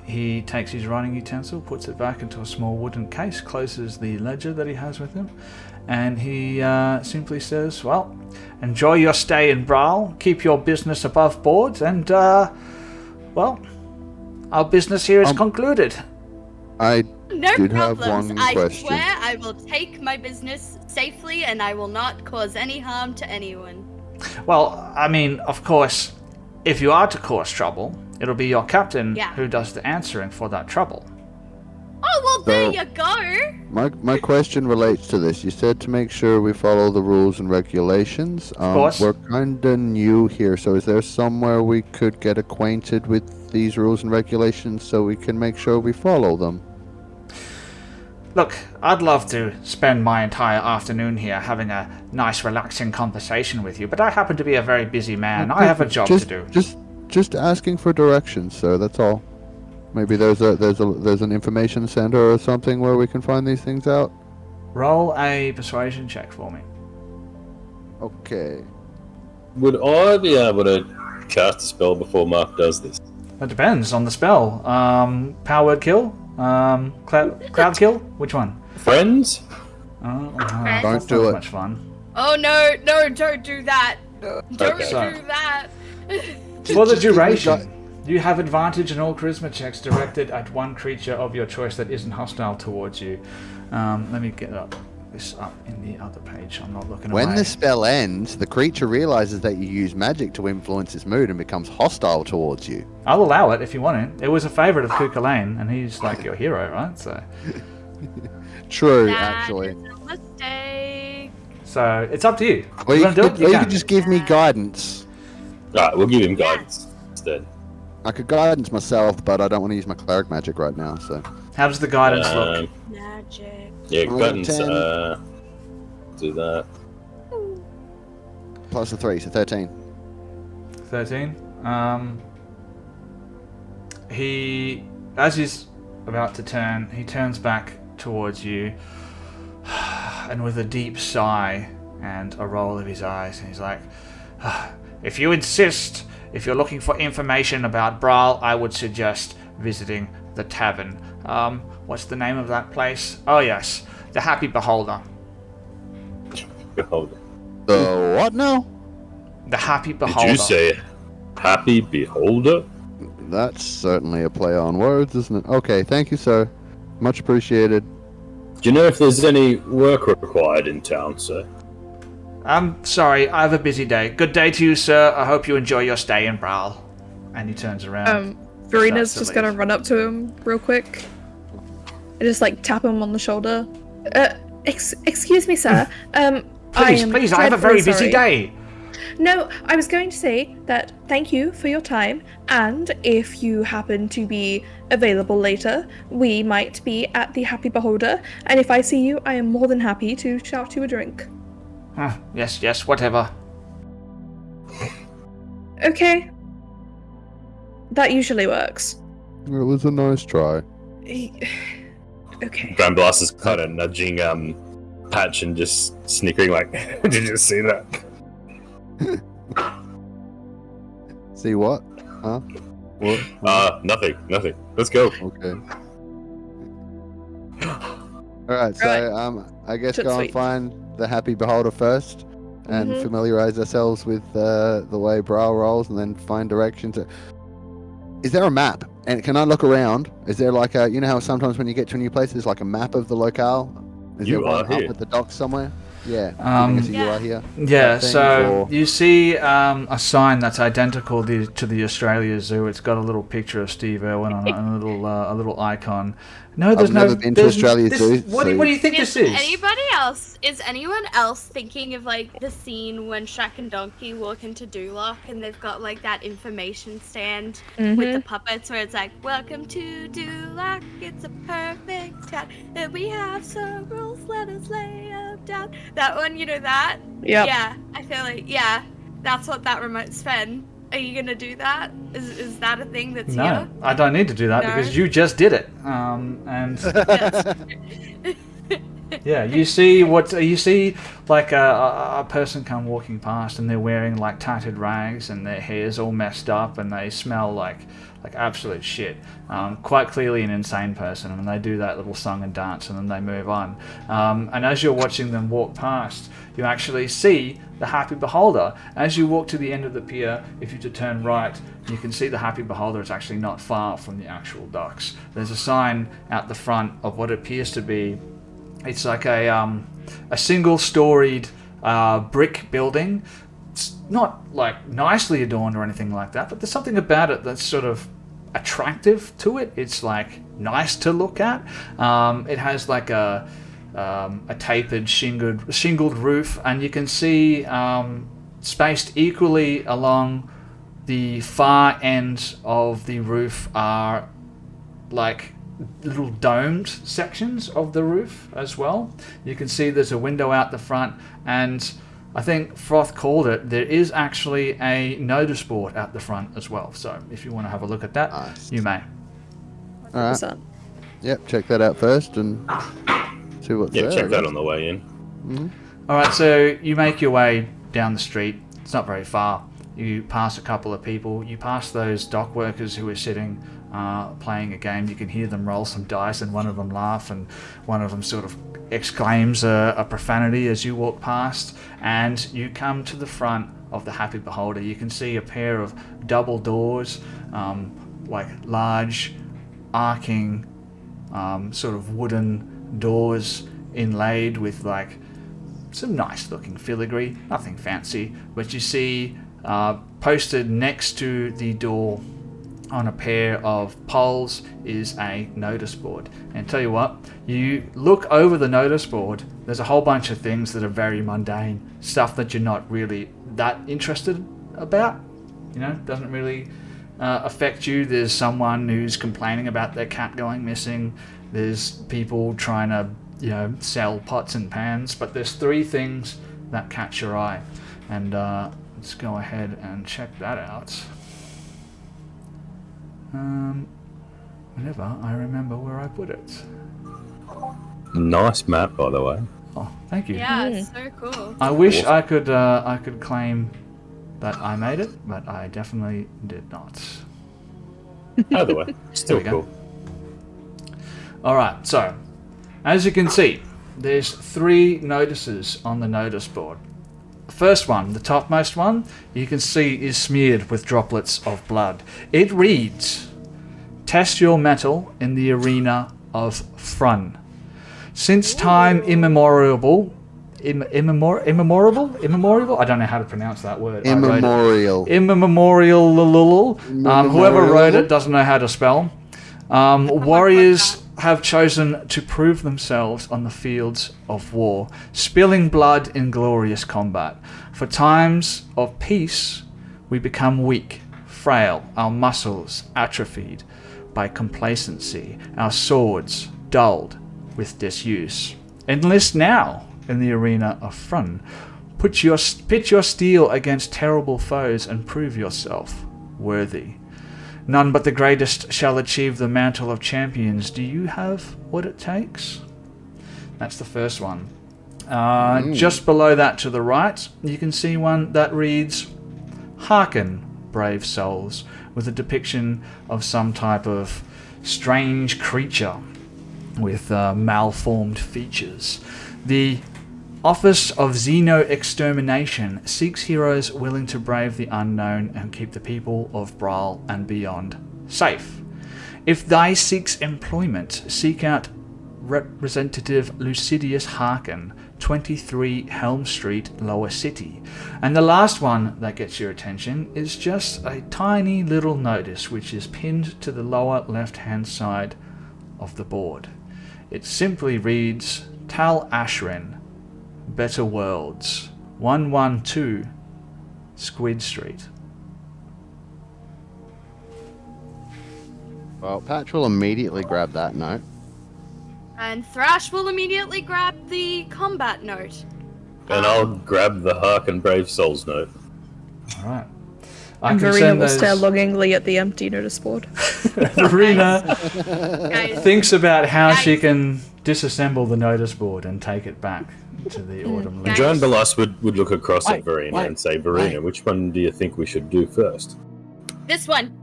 He takes his writing utensil, puts it back into a small wooden case, closes the ledger that he has with him, and he simply says, well, enjoy your stay in Bral, keep your business above board, and, well, our business here is concluded. I No did have problems. one I question. swear I will take my business safely and I will not cause any harm to anyone. Well, I mean, of course, if you are to cause trouble, it'll be your captain who does the answering for that trouble. Oh, well, there you go. My question relates to this. You said to make sure we follow the rules and regulations. Of course. We're kind of new here, so is there somewhere we could get acquainted with these rules and regulations so we can make sure we follow them? Look, I'd love to spend my entire afternoon here having a nice, relaxing conversation with you, but I happen to be a very busy man. I have a job to do. Just asking for directions, sir. That's all. Maybe there's an information center or something where we can find these things out. Roll a persuasion check for me. Okay. Would I be able to cast a spell before Mark does this? That depends on the spell. Power word kill? Cloud kill? Which one? Friends? Don't do it. Much fun. Oh, no, don't do that. Don't do that. For the duration, you have advantage in all charisma checks directed at one creature of your choice that isn't hostile towards you. Let me get this up in the other page. I'm not looking away. When the spell ends, the creature realizes that you use magic to influence its mood and becomes hostile towards you. I'll allow it if you want it. It was a favourite of Kukulane, and he's like your hero, right? So. True, That actually. is a mistake. So it's up to you. Or You you want to do it? You can. could just give me guidance. Alright, we'll give him guidance instead. I could guidance myself, but I don't want to use my cleric magic right now, so... How does the guidance look? Magic. Yeah, Roll guidance, 10. do that. Plus a 3, so 13. 13. He, as he's about to turn, he turns back towards you, and with a deep sigh and a roll of his eyes, he's like, if you insist, if you're looking for information about Bral, I would suggest visiting the tavern. What's the name of that place? Oh yes, the Happy Beholder. Beholder. The what now? The Happy Beholder. Did you say Happy Beholder? That's certainly a play on words, isn't it? Okay, thank you, sir. Much appreciated. Do you know if there's any work required in town, sir? I'm sorry, I have a busy day. Good day to you, sir. I hope you enjoy your stay in Bral. And he turns around. Verena's starts just to gonna leave. run up to him real quick. And just like tap him on the shoulder. Excuse me, sir. Please, I have a very busy day. No, I was going to say that thank you for your time, and if you happen to be available later, we might be at the Happy Beholder, and if I see you, I am more than happy to shout you a drink. Yes, whatever. Okay. That usually works. It was a nice try. Okay. Grand Blast is kind of nudging Patch and just snickering like, did you just see that? See what? Huh? What? Nothing. Let's go. Okay. Alright, so, I guess Short go and sweet. find the Happy Beholder first. and familiarize ourselves with the way Bral rolls, and then find directions. Is there a map? And can I look around? Is there like a, you know how sometimes when you get to a new place, there's like a map of the locale? Is there one up at the docks somewhere? Yeah. You are here. Yeah, so you see a sign that's identical to the Australia Zoo. It's got a little picture of Steve Irwin on it and a little icon. No, there's never been to Australia Zoo. What do you think this is? Is anyone else thinking of like the scene when Shaq and Donkey walk into Duloc and they've got like that information stand with the puppets where it's like, welcome to Duloc, it's a perfect town, and we have some rules, let us lay them down. That one, you know that? Yep. Yeah, I feel like, that's what that remote's been. Are you gonna do that? Is that a thing that's here? No, I don't need to do that because you just did it. And yeah, you see like a person come walking past and they're wearing like tattered rags and their hair's all messed up and they smell like absolute shit. Quite clearly an insane person, and they do that little song and dance and then they move on. And as you're watching them walk past, you actually see the Happy Beholder. As you walk to the end of the pier, if you turn right, you can see the Happy Beholder. It's actually not far from the actual docks. There's a sign out the front of what appears to be, it's like a single-storied brick building. It's not like nicely adorned or anything like that, but there's something about it that's sort of attractive to it. It's like nice to look at. It has like a tapered shingled roof, and you can see spaced equally along the far end of the roof are like little domed sections of the roof as well. You can see there's a window out the front, and I think Froth called it, there is actually a notice board out the front as well. So if you want to have a look at that, you may. All right. Yep, check that out first and see what's there. Yeah, check that on the way in. All right, so you make your way down the street. It's not very far. You pass a couple of people. You pass those dock workers who are sitting playing a game. You can hear them roll some dice, and one of them laugh, and one of them sort of exclaims a profanity as you walk past, and you come to the front of the Happy Beholder. You can see a pair of double doors, like large, arcing, sort of wooden doors inlaid with like some nice looking filigree, nothing fancy, but you see posted next to the door on a pair of poles is a notice board. And tell you what, you look over the notice board, there's a whole bunch of things that are very mundane, stuff that you're not really that interested about, you know, doesn't really affect you. There's someone who's complaining about their cat going missing, there's people trying to, you know, sell pots and pans, but there's three things that catch your eye, and let's go ahead and check that out. Whenever I remember where I put it. Nice map, by the way. Oh, thank you. Yeah, it's so cool. I wish I could claim that I made it, but I definitely did not. Either way, still cool. Alright, so, as you can see, there's three notices on the notice board. The first one, the topmost one, you can see is smeared with droplets of blood. It reads, "Test your mettle in the arena of Frun. Since time immemorial, I don't know how to pronounce that word. Immemorial. Whoever wrote it doesn't know how to spell. Warriors have chosen to prove themselves on the fields of war, spilling blood in glorious combat. For times of peace, we become weak, frail, our muscles atrophied by complacency, our swords dulled with disuse. Enlist now in the arena of Frun. Pitch your steel against terrible foes and prove yourself worthy. None but the greatest shall achieve the mantle of champions. Do you have what it takes?" That's the first one. Just below that to the right, you can see one that reads, "Hearken, brave souls," with a depiction of some type of strange creature with malformed features. The Office of Xeno Extermination seeks heroes willing to brave the unknown and keep the people of Bral and beyond safe. If thy seeks employment, seek out Representative Lucidius Harkin, 23 Helm Street, Lower City. And the last one that gets your attention is just a tiny little notice which is pinned to the lower left-hand side of the board. It simply reads, Tal Ashrin, Better Worlds, 112 Squid Street. Well, Patch will immediately grab that note. And Thrash will immediately grab the combat note. And I'll grab the Hark and Brave Souls note. Alright. And Verena will stare longingly at the empty notice board. Verena Guys, thinks about how she can disassemble the notice board and take it back to the Autumn League. Joan Balas would look across at Verena and say, Verena, which one do you think we should do first? This one.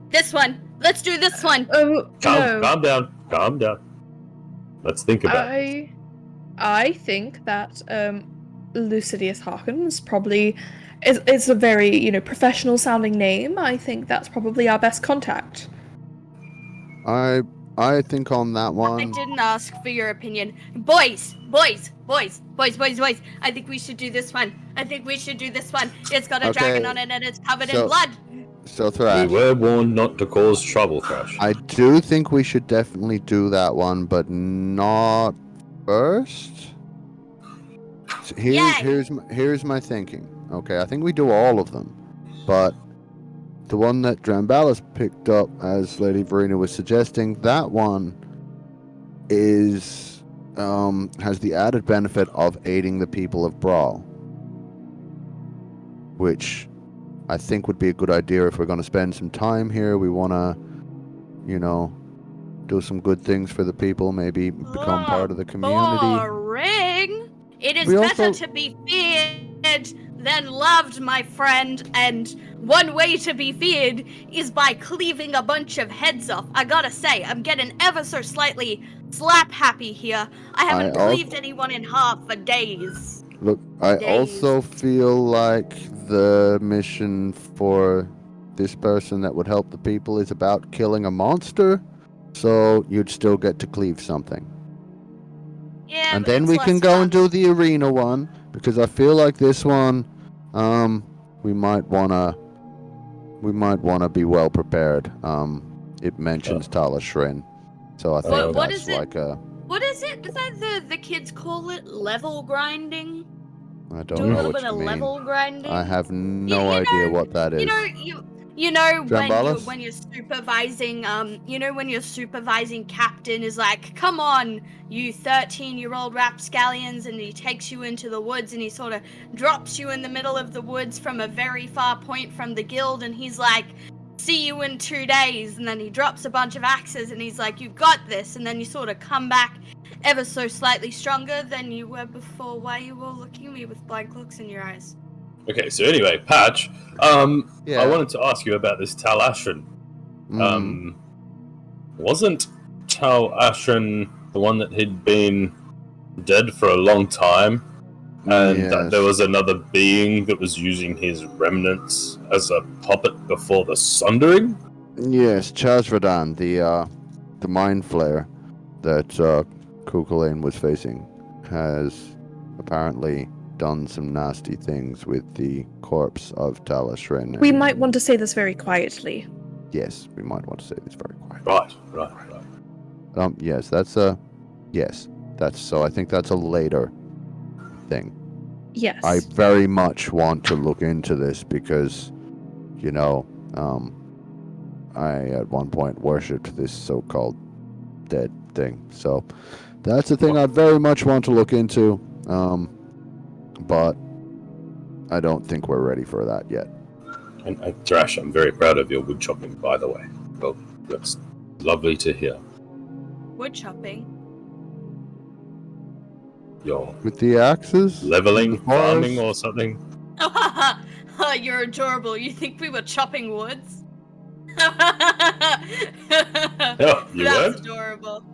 Let's do this one. Calm down. Let's think about it. I think that Lucidius Harkin is probably is a very professional sounding name. I think that's probably our best contact. I think on that one. I didn't ask for your opinion. Boys. I think we should do this one. It's got a dragon on it and it's covered in blood. So Thrash. We were warned not to cause trouble, Thrash. I do think we should definitely do that one, but not first. So here's my thinking. Okay, I think we do all of them, but the one that Drambalis picked up, as Lady Verena was suggesting, that one is has the added benefit of aiding the people of Bral, which I think would be a good idea if we're going to spend some time here. We want to, do some good things for the people, maybe become part of the community. Boring. It is better to be feared than loved, my friend, and one way to be feared is by cleaving a bunch of heads off. I gotta say, I'm getting ever so slightly slap happy here. I haven't cleaved anyone in half for days. Look, I also feel like the mission for this person that would help the people is about killing a monster, so you'd still get to cleave something. Yeah, and then we can go and do the arena one, because I feel like this one, we might wanna be well prepared. It mentions Tal Ashrin, so I think that's like a. What is it? Is that the kids call it level grinding? I don't know what you mean. Level grinding? I have no idea what that is. When you're supervising, when your supervising captain is like, come on, you 13-year-old rapscallions, and he takes you into the woods and he sort of drops you in the middle of the woods from a very far point from the guild, and he's like, see you in 2 days, and then he drops a bunch of axes and he's like, you've got this, and then you sort of come back ever so slightly stronger than you were before. Why are you all looking at me with blank looks in your eyes? Okay, so anyway, Patch, I wanted to ask you about this Tal Ashrin. Wasn't Tal Ashrin the one that had been dead for a long time? And that there was another being that was using his remnants as a puppet before the Sundering? Yes, Chazradan, the mind flayer that Kukulane was facing, has apparently done some nasty things with the corpse of Tal Ashrin. We might want to say this very quietly. Yes, we might want to say this very quietly. Right. Yes, so I think that's a later thing. Yes. I very much want to look into this because, I at one point worshipped this so-called dead thing. So that's a thing I'd very much want to look into. But I don't think we're ready for that yet. And Thrash, I'm very proud of your wood chopping, by the way. Well, that's lovely to hear. Wood chopping? Your with the axes? Leveling, farming, or something? Oh, you're adorable. You think we were chopping woods? Oh, you That's weren't? Adorable.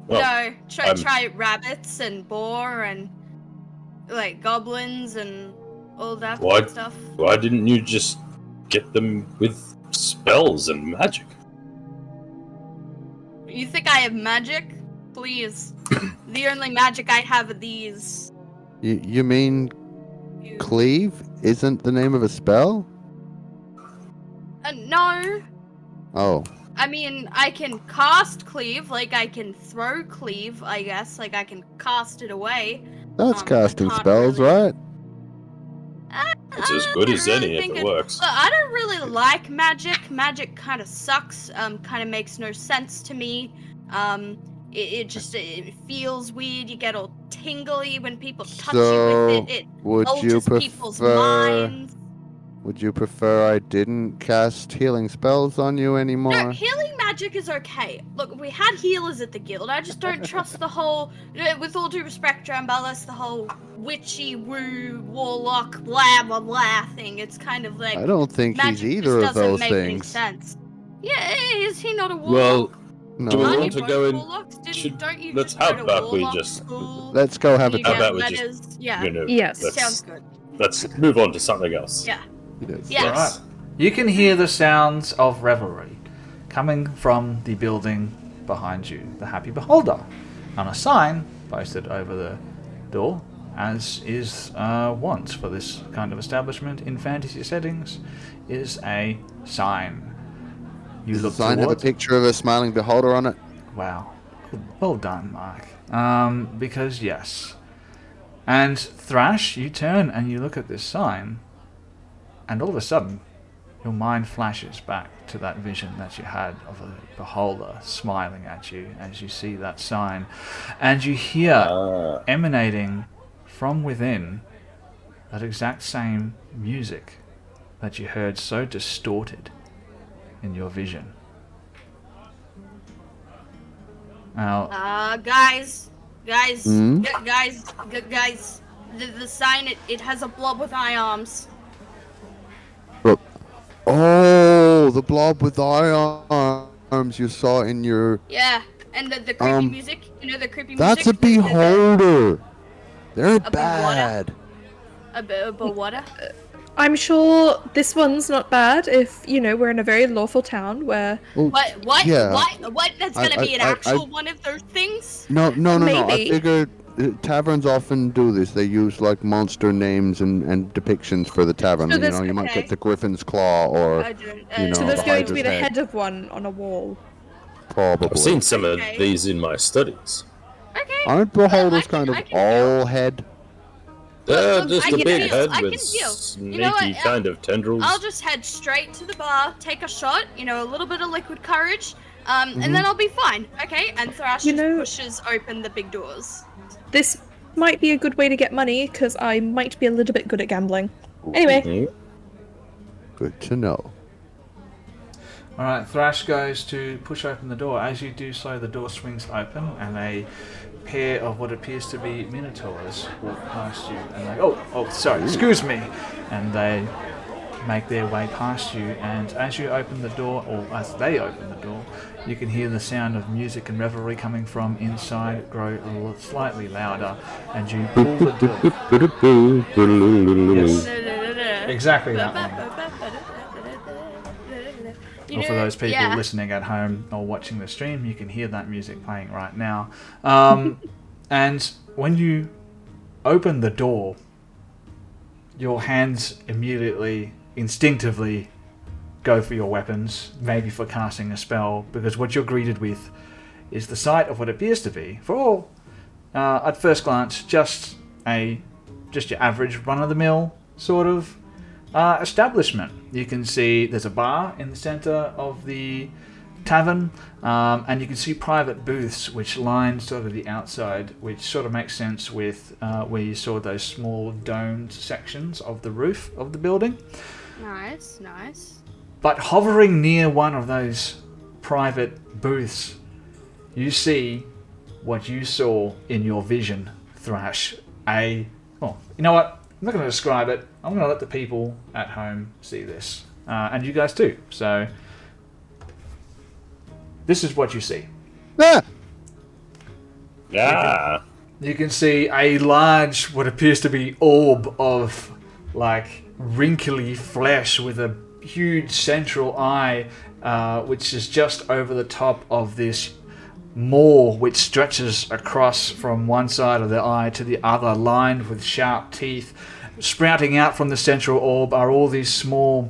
Well, no, try rabbits and boar and like goblins and all that stuff. Why didn't you just get them with spells and magic? You think I have magic? Please. The only magic I have are these. You mean cleave isn't the name of a spell? No. Oh. I mean, I can cast cleave, like I can throw cleave, I guess. Like I can cast it away. That's casting can't spells, really- right? It's as good as any if it works. Look, I don't really like magic. Magic kind of sucks. Kind of makes no sense to me. It feels weird. You get all tingly when people touch you with it. It alters people's minds. Would you prefer I didn't cast healing spells on you anymore? No, healing magic is okay. Look, we had healers at the guild. I just don't trust the whole, with all due respect, Drambalis, the whole witchy, woo, warlock, blah, blah, blah thing. It's kind of like... I don't think he's either of those things. Any sense. Yeah, is he not a warlock? Well, no. do we Aren't want you to both go in? warlocks? Don't you Let's just go have to that. We warlock just school? Let's go have a You get How about we letters? just, Yeah. Yes. Sounds good. Let's move on to something else. Yeah. Yes. Yes. Alright. You can hear the sounds of revelry coming from the building behind you, the Happy Beholder, on a sign posted over the door, as is wont for this kind of establishment in fantasy settings, is a sign. You Does the look sign have a towards... picture of a smiling beholder on it? Wow. Well done, Mark. Because yes. And Thrash, you turn and you look at this sign, and all of a sudden, your mind flashes back to that vision that you had of a beholder smiling at you as you see that sign. And you hear emanating from within that exact same music that you heard so distorted in your vision. Now, Guys, Hmm? guys, the sign, it has a blob with eye arms. Oh, the blob with eye arms you saw in your... Yeah, and the creepy music, the creepy That's music. a beholder. They're A bad. A water. I'm sure this one's not bad if, we're in a very lawful town where... What? Yeah. What? That's gonna be an actual one of those things? No. I Maybe. figured taverns often do this. They use like monster names and depictions for the tavern. So there's- you might okay. get the Griffin's Claw or I don't. So there's the going to be Hydra's the head. head of one on a wall. Probably. I've seen some of Okay. these in my studies. Okay. Aren't beholders kind of I can all head? Look, Just I a can big feel, head I with can feel. snaky You know what? kind of tendrils. I'll just head straight to the bar, take a shot, a little bit of liquid courage, and then I'll be fine. Okay? And Thrash just pushes open the big doors. This might be a good way to get money, because I might be a little bit good at gambling. Anyway, Mhm. Good to know. Alright, Thrash goes to push open the door. As you do so, the door swings open and a pair of what appears to be minotaurs walk past you and they, sorry, excuse me, and they make their way past you, and as you open the door, or as they open the door, you can hear the sound of music and revelry coming from inside grow slightly louder, and you pull the door. Yes, exactly that one. Or for those people listening at home or watching the stream, you can hear that music playing right now. And when you open the door, your hands immediately, instinctively go for your weapons, maybe for casting a spell, because what you're greeted with is the sight of what appears to be, for all, at first glance, just your average run-of-the-mill sort of establishment. You can see there's a bar in the center of the tavern, and you can see private booths which line sort of the outside, which sort of makes sense with where you saw those small domed sections of the roof of the building. Nice. But hovering near one of those private booths, you see what you saw in your vision, Thrash. You know what? I'm not going to describe it. I'm going to let the people at home see this. And you guys too. So, this is what you see. Ah! Yeah. You can see a large, what appears to be orb of, like, wrinkly flesh with a huge central eye, which is just over the top of this maw, which stretches across from one side of the eye to the other, lined with sharp teeth. Sprouting out from the central orb are all these small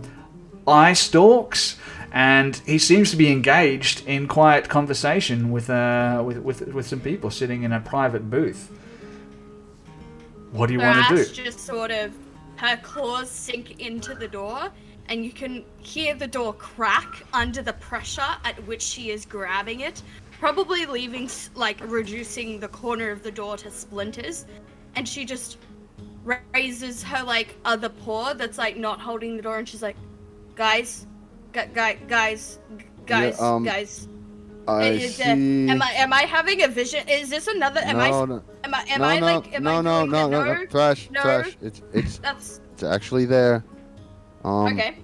eye stalks, and he seems to be engaged in quiet conversation with some people sitting in a private booth. What do you want to do? Just sort of, her claws sink into the door, and you can hear the door crack under the pressure at which she is grabbing it, probably leaving, like, reducing the corner of the door to splinters, and she just raises her, like, other paw that's, like, not holding the door, and she's like, guys. I see. Am I having a vision? Is this another? No. Thrash. It's actually there. Okay.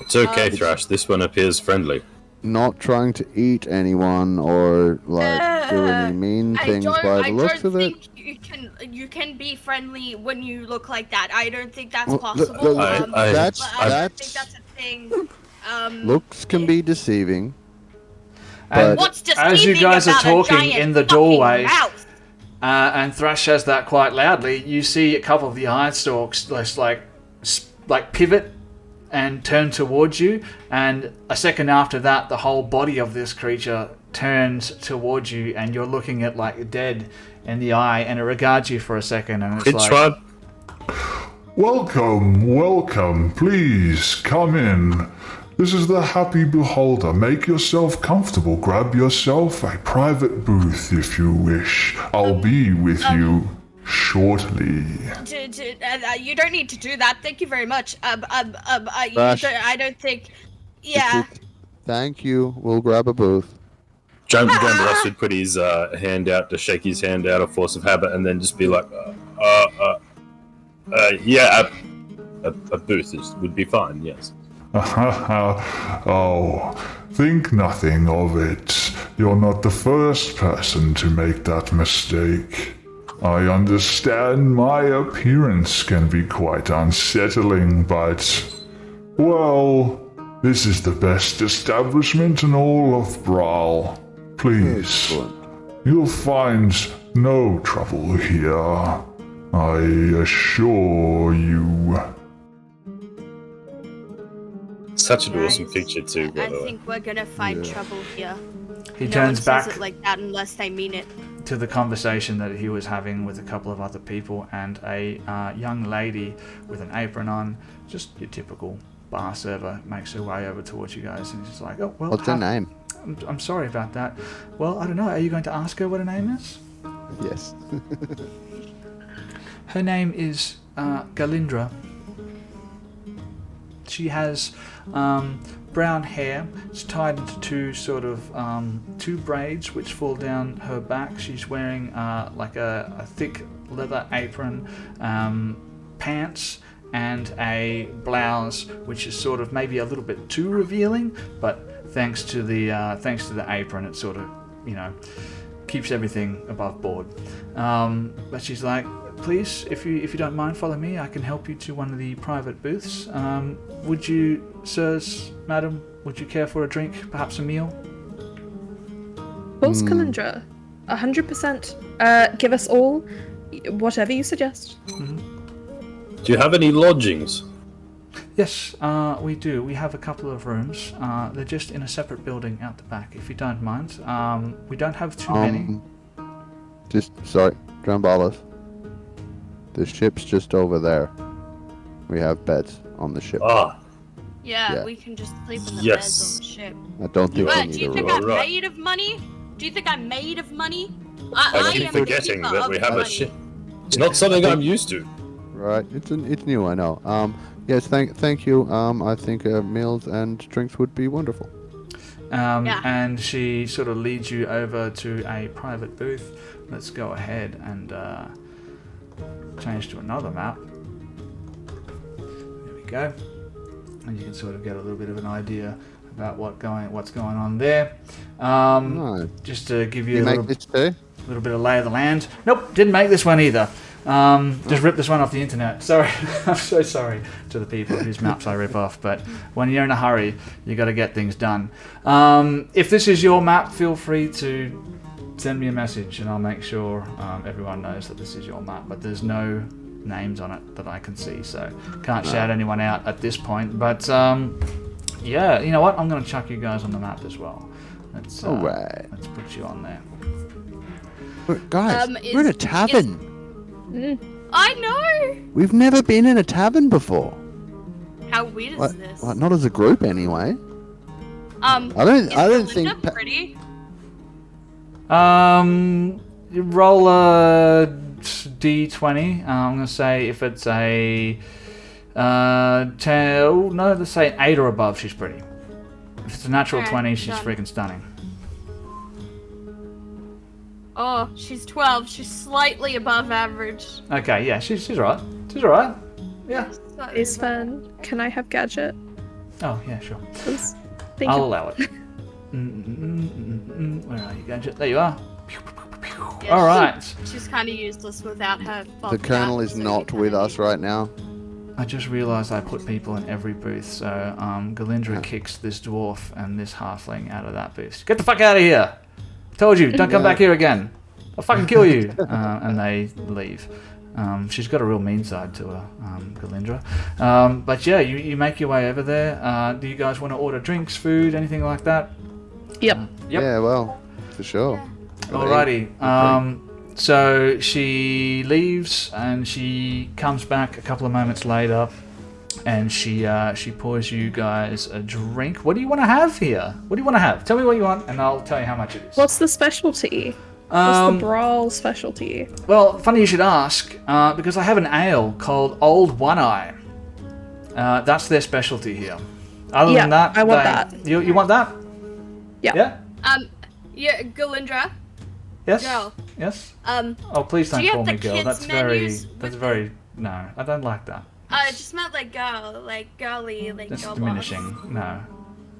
It's okay, Thrash. This one appears friendly. Not trying to eat anyone or like do any mean things by the looks of it. You can be friendly when you look like that. I don't think that's possible. That's I don't think that's a thing. Looks can be deceiving. And what's deceiving as you guys are about talking in the doorway, and Thrash says that quite loudly, you see a couple of the eye stalks just like pivot and turn towards you, and a second after that, the whole body of this creature turns towards you, and you're looking at like dead in the eye, and it regards you for a second, and it's like, Welcome, please come in. This is the Happy Beholder. Make yourself comfortable. Grab yourself a private booth if you wish. I'll be with you shortly. You don't need to do that. Thank you very much. I don't think. Yeah. Thank you. We'll grab a booth. Jambalas would put his hand out to shake his hand out of force of habit, and then just be like, yeah, a booth would be fine. Yes. Oh, think nothing of it. You're not the first person to make that mistake. I understand my appearance can be quite unsettling, but, well, this is the best establishment in all of Bral. Please, you'll find no trouble here. I assure you. Such an awesome picture too, by the way. I think we're gonna find trouble here. He turns back says it like that unless they mean it. To the conversation that he was having with a couple of other people, and a young lady with an apron on, just your typical bar server, makes her way over towards you guys, and she's like, "Oh, well, what's her name?" I'm sorry about that. Well, I don't know. Are you going to ask her what her name is? Yes. Her name is Galindra. She has brown hair. It's tied into two braids which fall down her back. She's wearing like a thick leather apron, pants, and a blouse, which is sort of maybe a little bit too revealing, but thanks to the apron, it sort of, keeps everything above board. But she's like, please, if you don't mind, follow me. I can help you to one of the private booths. Would you, sirs, madam, would you care for a drink, perhaps a meal? Boss Kalindra, 100%. Give us all whatever you suggest. Mm-hmm. Do you have any lodgings? Yes, we do. We have a couple of rooms. They're just in a separate building out the back, if you don't mind. We don't have too many. Sorry, Drambalas. The ship's just over there. We have beds on the ship. Yeah, we can just sleep in the beds on the ship. I don't think we need do you think I'm made of money? Do you think I'm made of money? I keep forgetting that we have a ship. It's not something I'm used to. Right, it's new, I know. Yes, thank you. I think meals and drinks would be wonderful. And she sort of leads you over to a private booth. Let's go ahead and change to another map. There we go. And you can sort of get a little bit of an idea about what's going on there. Nice. Just to give you make this too? little bit of lay of the land. Nope, didn't make this one either. Just ripped this one off the internet. Sorry, I'm so sorry to the people whose maps I rip off, but when you're in a hurry, you got to get things done. If this is your map, feel free to send me a message and I'll make sure everyone knows that this is your map, but there's no names on it that I can see, so can't shout anyone out at this point. But yeah, you know what? I'm going to chuck you guys on the map as well. Let's put you on there. Guys, we're in a tavern. I know! We've never been in a tavern before. How weird is this? Like, not as a group, anyway. I don't think. Pretty? You roll a d20. I'm gonna say if it's a 10. Oh, no, let's say an 8 or above. She's pretty. If it's a natural 20, she's freaking stunning. Oh, she's 12. She's slightly above average. Okay, yeah, she's alright. She's alright. Yeah. It's fun. Can I have gadget? Oh, yeah, sure. Please. I'll allow it. Where are you, gadget? There you are. Yeah, alright. She's kind of useless without her. The Colonel is not with us right now. I just realised I put people in every booth, so Galindra kicks this dwarf and this halfling out of that booth. Get the fuck out of here! Told you, don't come back here again. I'll fucking kill you. And they leave. She's got a real mean side to her, Galindra. But yeah, you make your way over there. Do you guys want to order drinks, food, anything like that? Yep. Yep. Yeah, well, for sure. Alrighty. So she leaves and she comes back a couple of moments later and she pours you guys a drink. What do you want to have here? What do you want to have? Tell me what you want and I'll tell you how much it is. What's the specialty? What's the Bral specialty? Well, funny you should ask, because I have an ale called Old One Eye. That's their specialty here. Other than that, I want that. You want that? Yeah. Yeah? Yeah, Galindra. Yes? Girl. Yes? Oh, please don't call me girl. That's very... No, I don't like that. It just meant like girl, like girly, like That's girl diminishing. boss.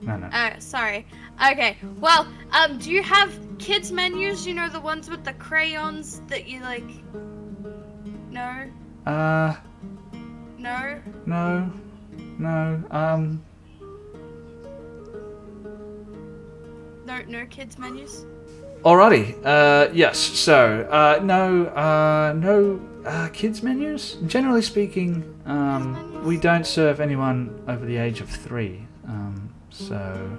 No. Sorry. Okay. Well, do you have kids menus? You know, the ones with the crayons that you like? No. No. No. No kids menus. Alrighty. Yes. So, no kids menus. Generally speaking, we don't serve anyone over the age of 3. So,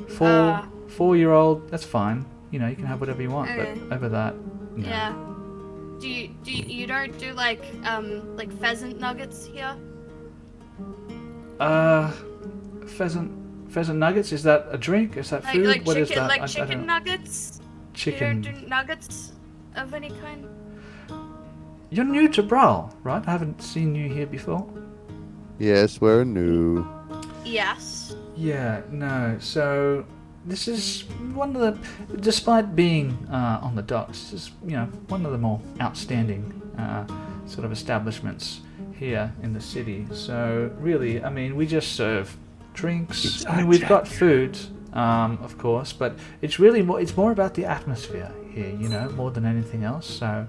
4-year-old, that's fine. You know, you can have whatever you want, but over that, no. Yeah. Do you don't do like pheasant nuggets here? Pheasant nuggets? Is that a drink? Is that food? Like what chicken, is that? like chicken nuggets? Chicken. You don't do nuggets of any kind? You're new to Bral, right? I haven't seen you here before. Yes, we're new. Yes. Yeah, no. So this is one of the, despite being on the docks, this is one of the more outstanding sort of establishments here in the city. So really, I mean, we just serve drinks. I mean, we've got food, of course, but it's really more about the atmosphere here, more than anything else. So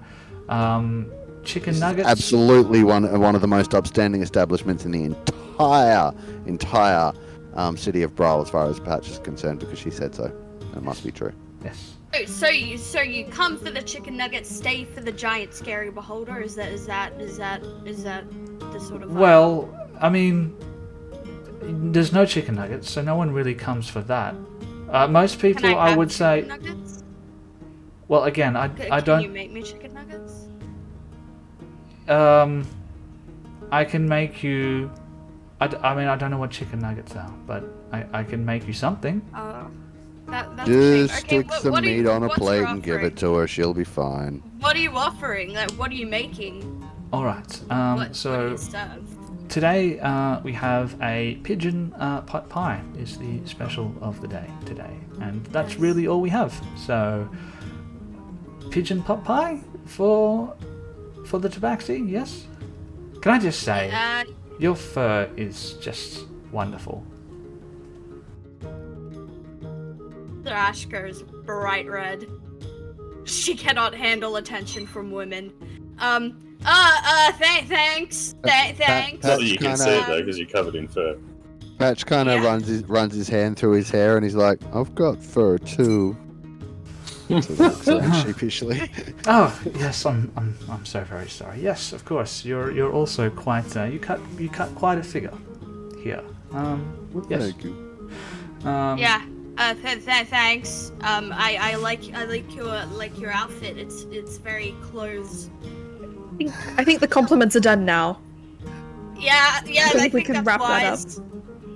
chicken nuggets. Absolutely one of the most upstanding establishments in the entire city of Bral, as far as Patch is concerned, because she said so. That must be true. Yes. Oh, so you come for the chicken nuggets, stay for the giant scary beholder? Is that the sort of vibe? Well, I mean, there's no chicken nuggets, so no one really comes for that. Most people, I would say. Nuggets? Well, again, I don't. Can you make me chicken nuggets? I can make you. I mean, I don't know what chicken nuggets are, but I can make you something. That's Just okay, stick some meat on a plate and give it to her. She'll be fine. What are you offering? Like, what are you making? All right. What do So you serve? today we have a pigeon pot pie. Is the special of the day today, and that's really all we have. So pigeon pot pie for the tabaxi. Yes. Can I just say? Your fur is just wonderful. Thrash goes bright red. She cannot handle attention from women. Thanks. Thanks. Not that you can see it though, because you're covered in fur. Patch kind of runs his hand through his hair, and he's like, "I've got fur too." So looks like sheepishly. Oh yes, I'm so very sorry. Yes, of course. You're also quite. You cut quite a figure here. Yes. Thank you. Yeah. Thanks. I like your outfit. It's very clothes. I think the compliments are done now. Yeah. I think we can wrap that up.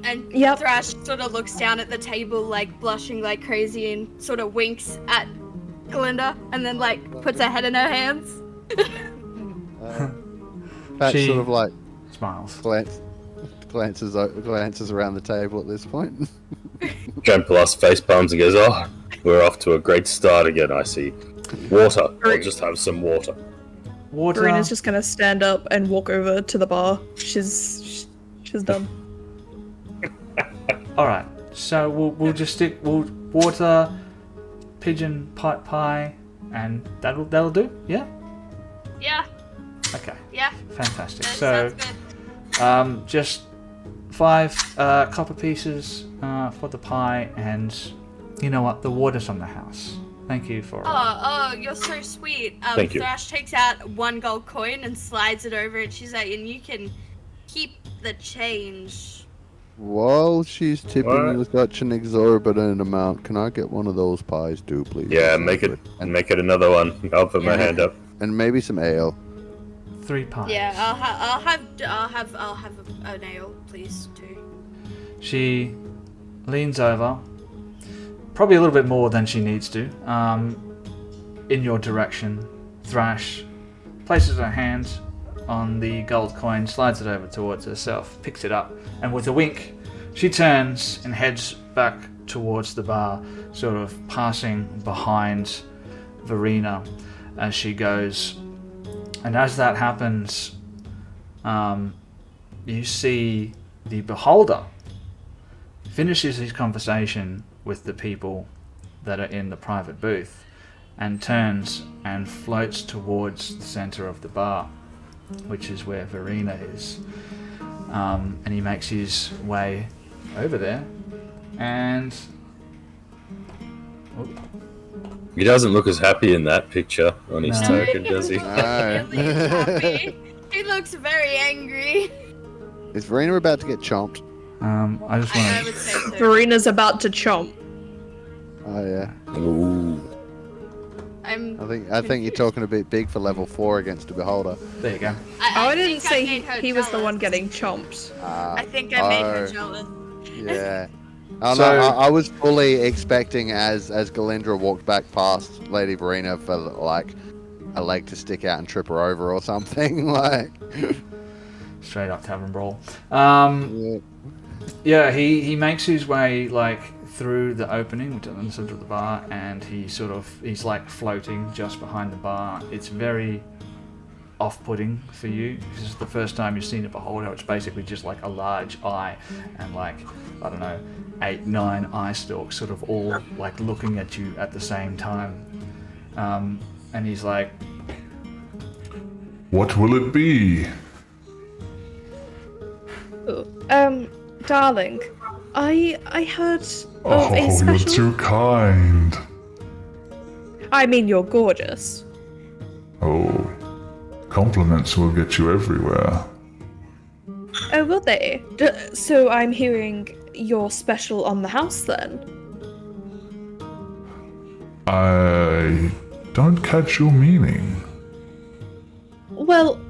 And Yep. Thrash sort of looks down at the table, like blushing like crazy, and sort of winks at Glinda, and then like puts her head in her hands. Patch She sort of like smiles. glances around the table at this point. Jampolas face palms and goes, "Oh, we're off to a great start again. I see. Water. I'll just have some water." Water. Verena's just gonna stand up and walk over to the bar. She's done. All right. So we'll just stick. We'll water, pigeon pie, and that'll do. Yeah. Yeah. Okay. Yeah. Fantastic. That So sounds good. just 5 copper pieces for the pie, and you know what? The water's on the house. Thank you for. Oh, you're so sweet. Thank you. Thrash takes out 1 gold coin and slides it over, and she's like, "And you can keep the change." While she's tipping What? you such an exorbitant amount, can I get one of those pies too, please? Yeah, make it another one. I'll put my hand up. And maybe some ale. 3 pies. Yeah, I'll have a nail, please, too. She leans over, probably a little bit more than she needs to, in your direction. Thrash places her hand on the gold coin, slides it over towards herself, picks it up, and with a wink, she turns and heads back towards the bar, sort of passing behind Verena as she goes. And as that happens, you see the beholder finishes his conversation with the people that are in the private booth and turns and floats towards the center of the bar, which is where Verena is. And he makes his way over there, and He doesn't look as happy in that picture on his No. token, does he? No. Really is happy. He looks very angry. Is Verena about to get chomped? I just I want would say so. Verena's about to chomp. Oh yeah. Ooh. I think you're talking a bit big for level 4 against a beholder. there you go. I didn't think I say made her he was the jealous. one getting chomped. I think I made her Oh. jealous. Yeah. Oh, So- no, I was fully expecting as Galindra walked back past Lady Verena for like a leg to stick out and trip her over or something. Like, Straight up tavern brawl. yeah. Yeah, he makes his way like through the opening, which is in the center of the bar, and he's like floating just behind the bar. It's very off-putting for you. This is the first time you've seen a beholder. It's basically just like a large eye and like, I don't know, 8, 9 eye stalks sort of all like looking at you at the same time. And he's like, What will it be? Darling, I heard of Oh, a you're special. too kind. I mean, you're gorgeous. Oh, compliments will get you everywhere. Oh, will they? So I'm hearing you're special on the house then? I don't catch your meaning. Well,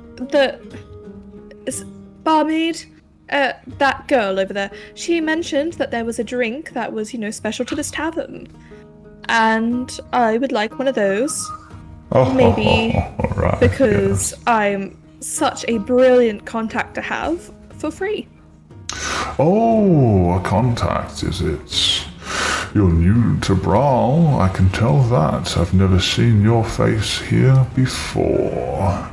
barmaid, that girl over there, she mentioned that there was a drink that was, special to this tavern. And I would like one of those. Oh, Maybe right, because yes. I'm such a brilliant contact to have for free. Oh, a contact, is it? You're new to Bral, I can tell that. I've never seen your face here before.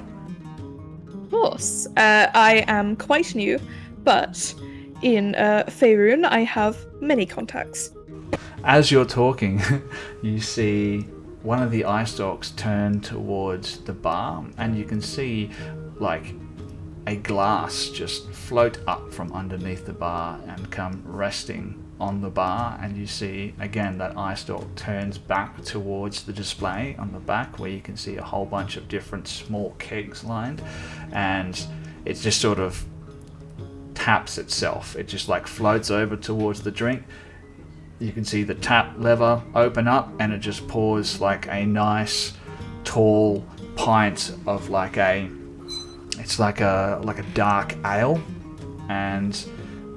Of course, I am quite new, but in Faerun I have many contacts. as you're talking, you see one of the eye stalks turn towards the bar, and you can see like a glass just float up from underneath the bar and come resting on the bar, and you see again that eye stalk turns back towards the display on the back where you can see a whole bunch of different small kegs lined, and it just sort of taps itself. It just like floats over towards the drink. You can see the tap lever open up, and it just pours like a nice tall pint of like a dark ale, and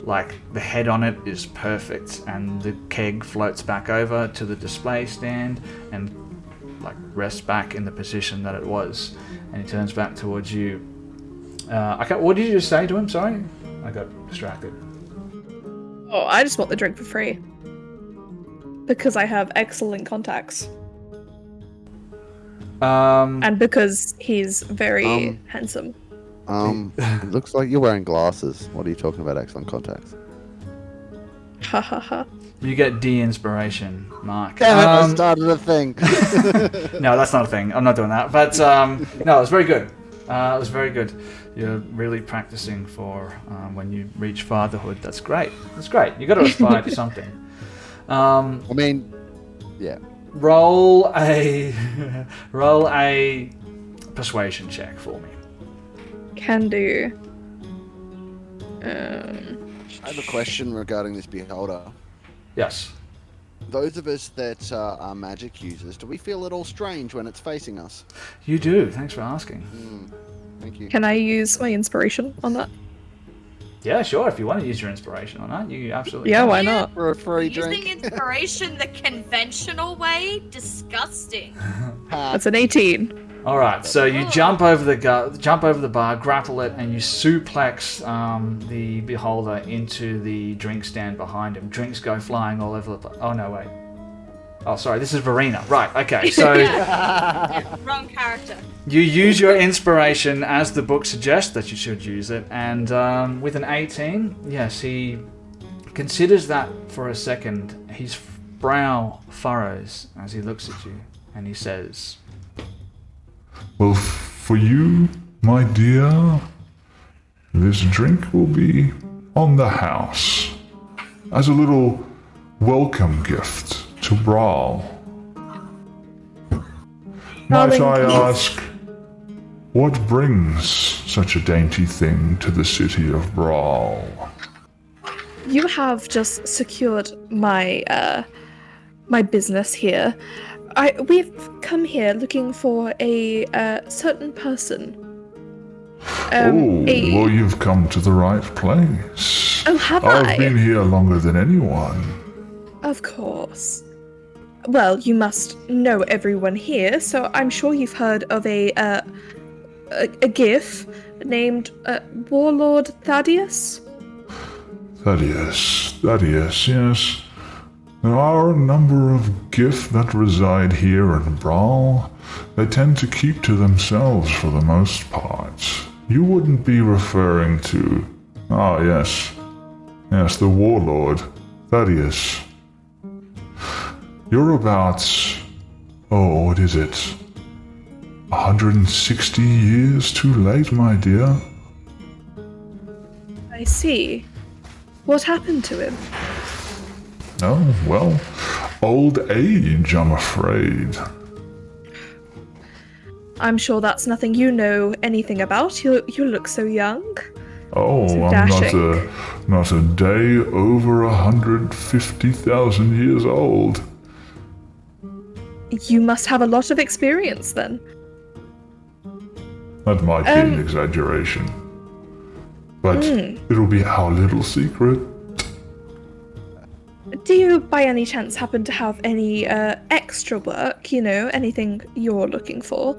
like the head on it is perfect, and the keg floats back over to the display stand and like rests back in the position that it was, and he turns back towards you. What did you just say to him? Sorry, I got distracted. Oh, I just want the drink for free because I have excellent contacts, and because he's very handsome. It looks like you're wearing glasses. What are you talking about, excellent contacts? Ha ha ha. You get de-inspiration, Mark. Damn it, I started a thing. No, that's not a thing. I'm not doing that. But no, it was very good. It was very good. You're really practicing for when you reach fatherhood. That's great. That's great. You got to aspire to something. I mean, yeah. Roll a persuasion check for me. Can do. I have a question regarding this beholder. Yes. Those of us that are magic users, do we feel at all strange when it's facing us? You do. Thanks for asking. Thank you. Can I use my inspiration on that? Yeah, sure. If you want to use your inspiration on that, you absolutely Yeah, can. why not? For a free drink. Using inspiration the conventional way? Disgusting. That's an 18. All right, so you jump over the bar, grapple it, and you suplex the beholder into the drink stand behind him. Drinks go flying all over the place. Oh no, wait. Oh, sorry, this is Verena. Right, okay, so Wrong character. you use your inspiration as the book suggests that you should use it, and with an 18, yes, he considers that for a second. His brow furrows as he looks at you, and he says, Well, for you, my dear, this drink will be on the house as a little welcome gift to Bral. Might I ask, what brings such a dainty thing to the city of Bral? You have just secured my my business here. We've come here looking for a certain person. Well, you've come to the right place. Oh, have I? I've been here longer than anyone. Of course. Well, you must know everyone here, so I'm sure you've heard of a GIF named Warlord Thaddeus. Thaddeus, yes. There are a number of GIF that reside here in Bral. They tend to keep to themselves for the most part. You wouldn't be referring to... yes, the Warlord, Thaddeus. You're about... what is it? 160 years too late, my dear. I see. What happened to him? Oh, well, old age, I'm afraid. I'm sure that's nothing you know anything about. You look so young. Oh, so I'm not a day over 150,000 years old. You must have a lot of experience then. That might be an exaggeration. But it'll be our little secret. Do you, by any chance, happen to have any extra work? Anything you're looking for?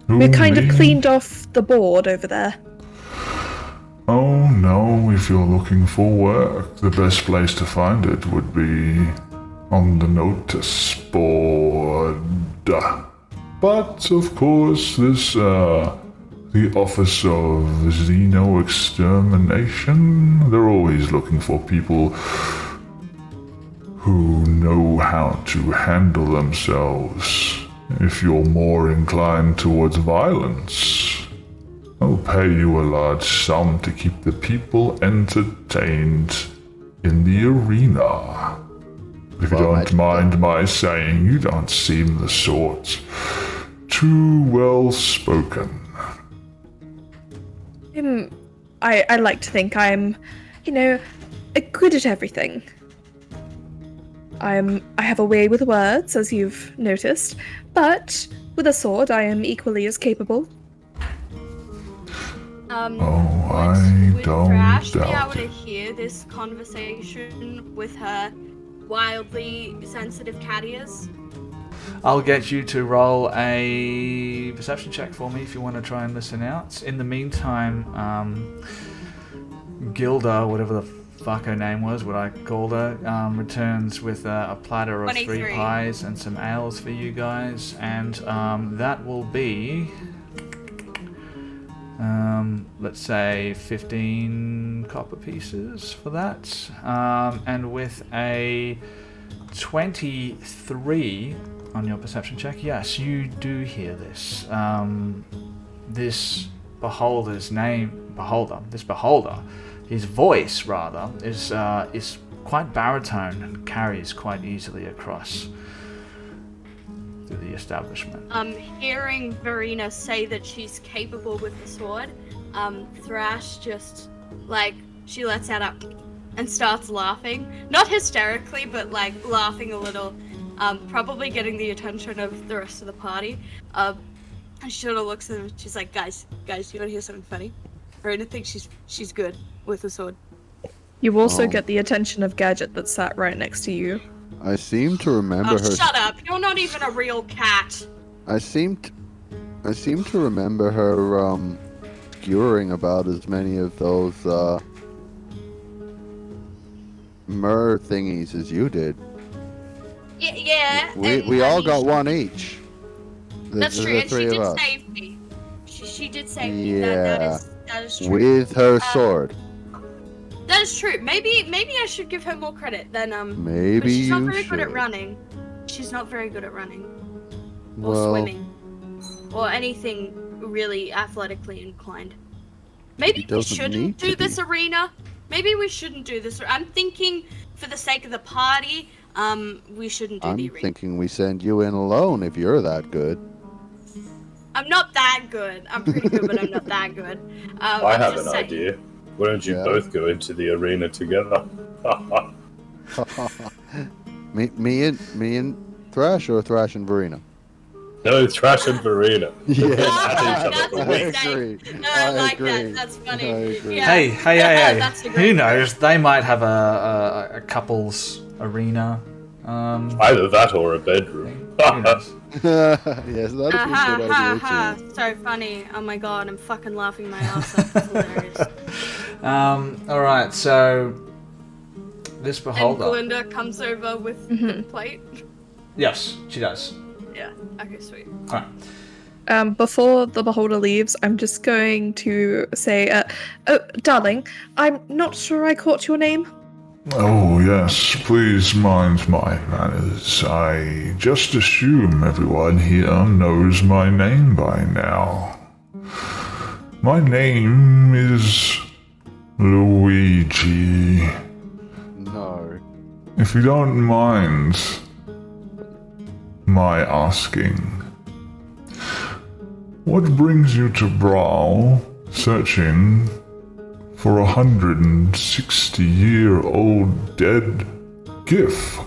We're kind of cleaned off the board over there. Oh no, if you're looking for work, the best place to find it would be on the notice board. But, of course, this, the Office of Xeno Extermination, they're always looking for people who know how to handle themselves. If you're more inclined towards violence, I'll pay you a large sum to keep the people entertained in the arena. If you don't mind my saying, you don't seem the sort too well spoken. I like to think I'm, good at everything. I have a way with words, as you've noticed, but with a sword I am equally as capable. I don't Thrash doubt be able to it. hear this conversation with her wildly sensitive cat ears? I'll get you to roll a perception check for me if you want to try and listen out. In the meantime, Gilda, whatever the fuck her name was, what I called her, returns with a platter of 23. 3 pies and some ales for you guys, and that will be, let's say, 15 copper pieces for that, and with a 23 on your perception check, yes, you do hear this. This beholder, his voice rather, is quite baritone and carries quite easily across through the establishment. Hearing Verena say that she's capable with the sword, Thrash just, she lets out and starts laughing. Not hysterically, but, laughing a little. Probably getting the attention of the rest of the party. And she sort of looks at them, she's like, guys, you wanna hear something funny? Verena thinks she's good with the sword. You also get the attention of Gadget that sat right next to you. I seem to remember her. Shut up! You're not even a real cat. I seem to remember her skewering about as many of those myrrh thingies as you did. Yeah. We all got one each. That's true, and she did save me. She did save me. That is true. With her sword. That is true. Maybe I should give her more credit than Maybe but she's not very should. good at running. She's not very good at running. Or Well, swimming. Or anything really athletically inclined. Maybe we shouldn't do this arena. Maybe we shouldn't do this. I'm thinking for the sake of the party, we shouldn't do the arena. I'm thinking we send you in alone if you're that good. I'm not that good. I'm pretty good, but I'm not that good. I have an idea. Why don't you both go into the arena together? me and Thrash, or Thrash and Verena? No, Thrash and Verena. I like that. That's funny. Yeah. Hey. That's a Who great knows? They might have a couple's arena. Either that or a bedroom. Who knows? Yes, that'd be a good idea too. So funny. Oh my god, I'm fucking laughing my ass off. It's hilarious. Alright, so this beholder. And Glinda comes over with the plate. Yes, she does. Yeah. Okay, sweet. Alright. Before the beholder leaves, I'm just going to say, oh, darling, I'm not sure I caught your name. Oh, yes, please mind my manners. I just assume everyone here knows my name by now. My name is Luigi. No. If you don't mind my asking, what brings you to Bral searching for 160-year-old dead GIF?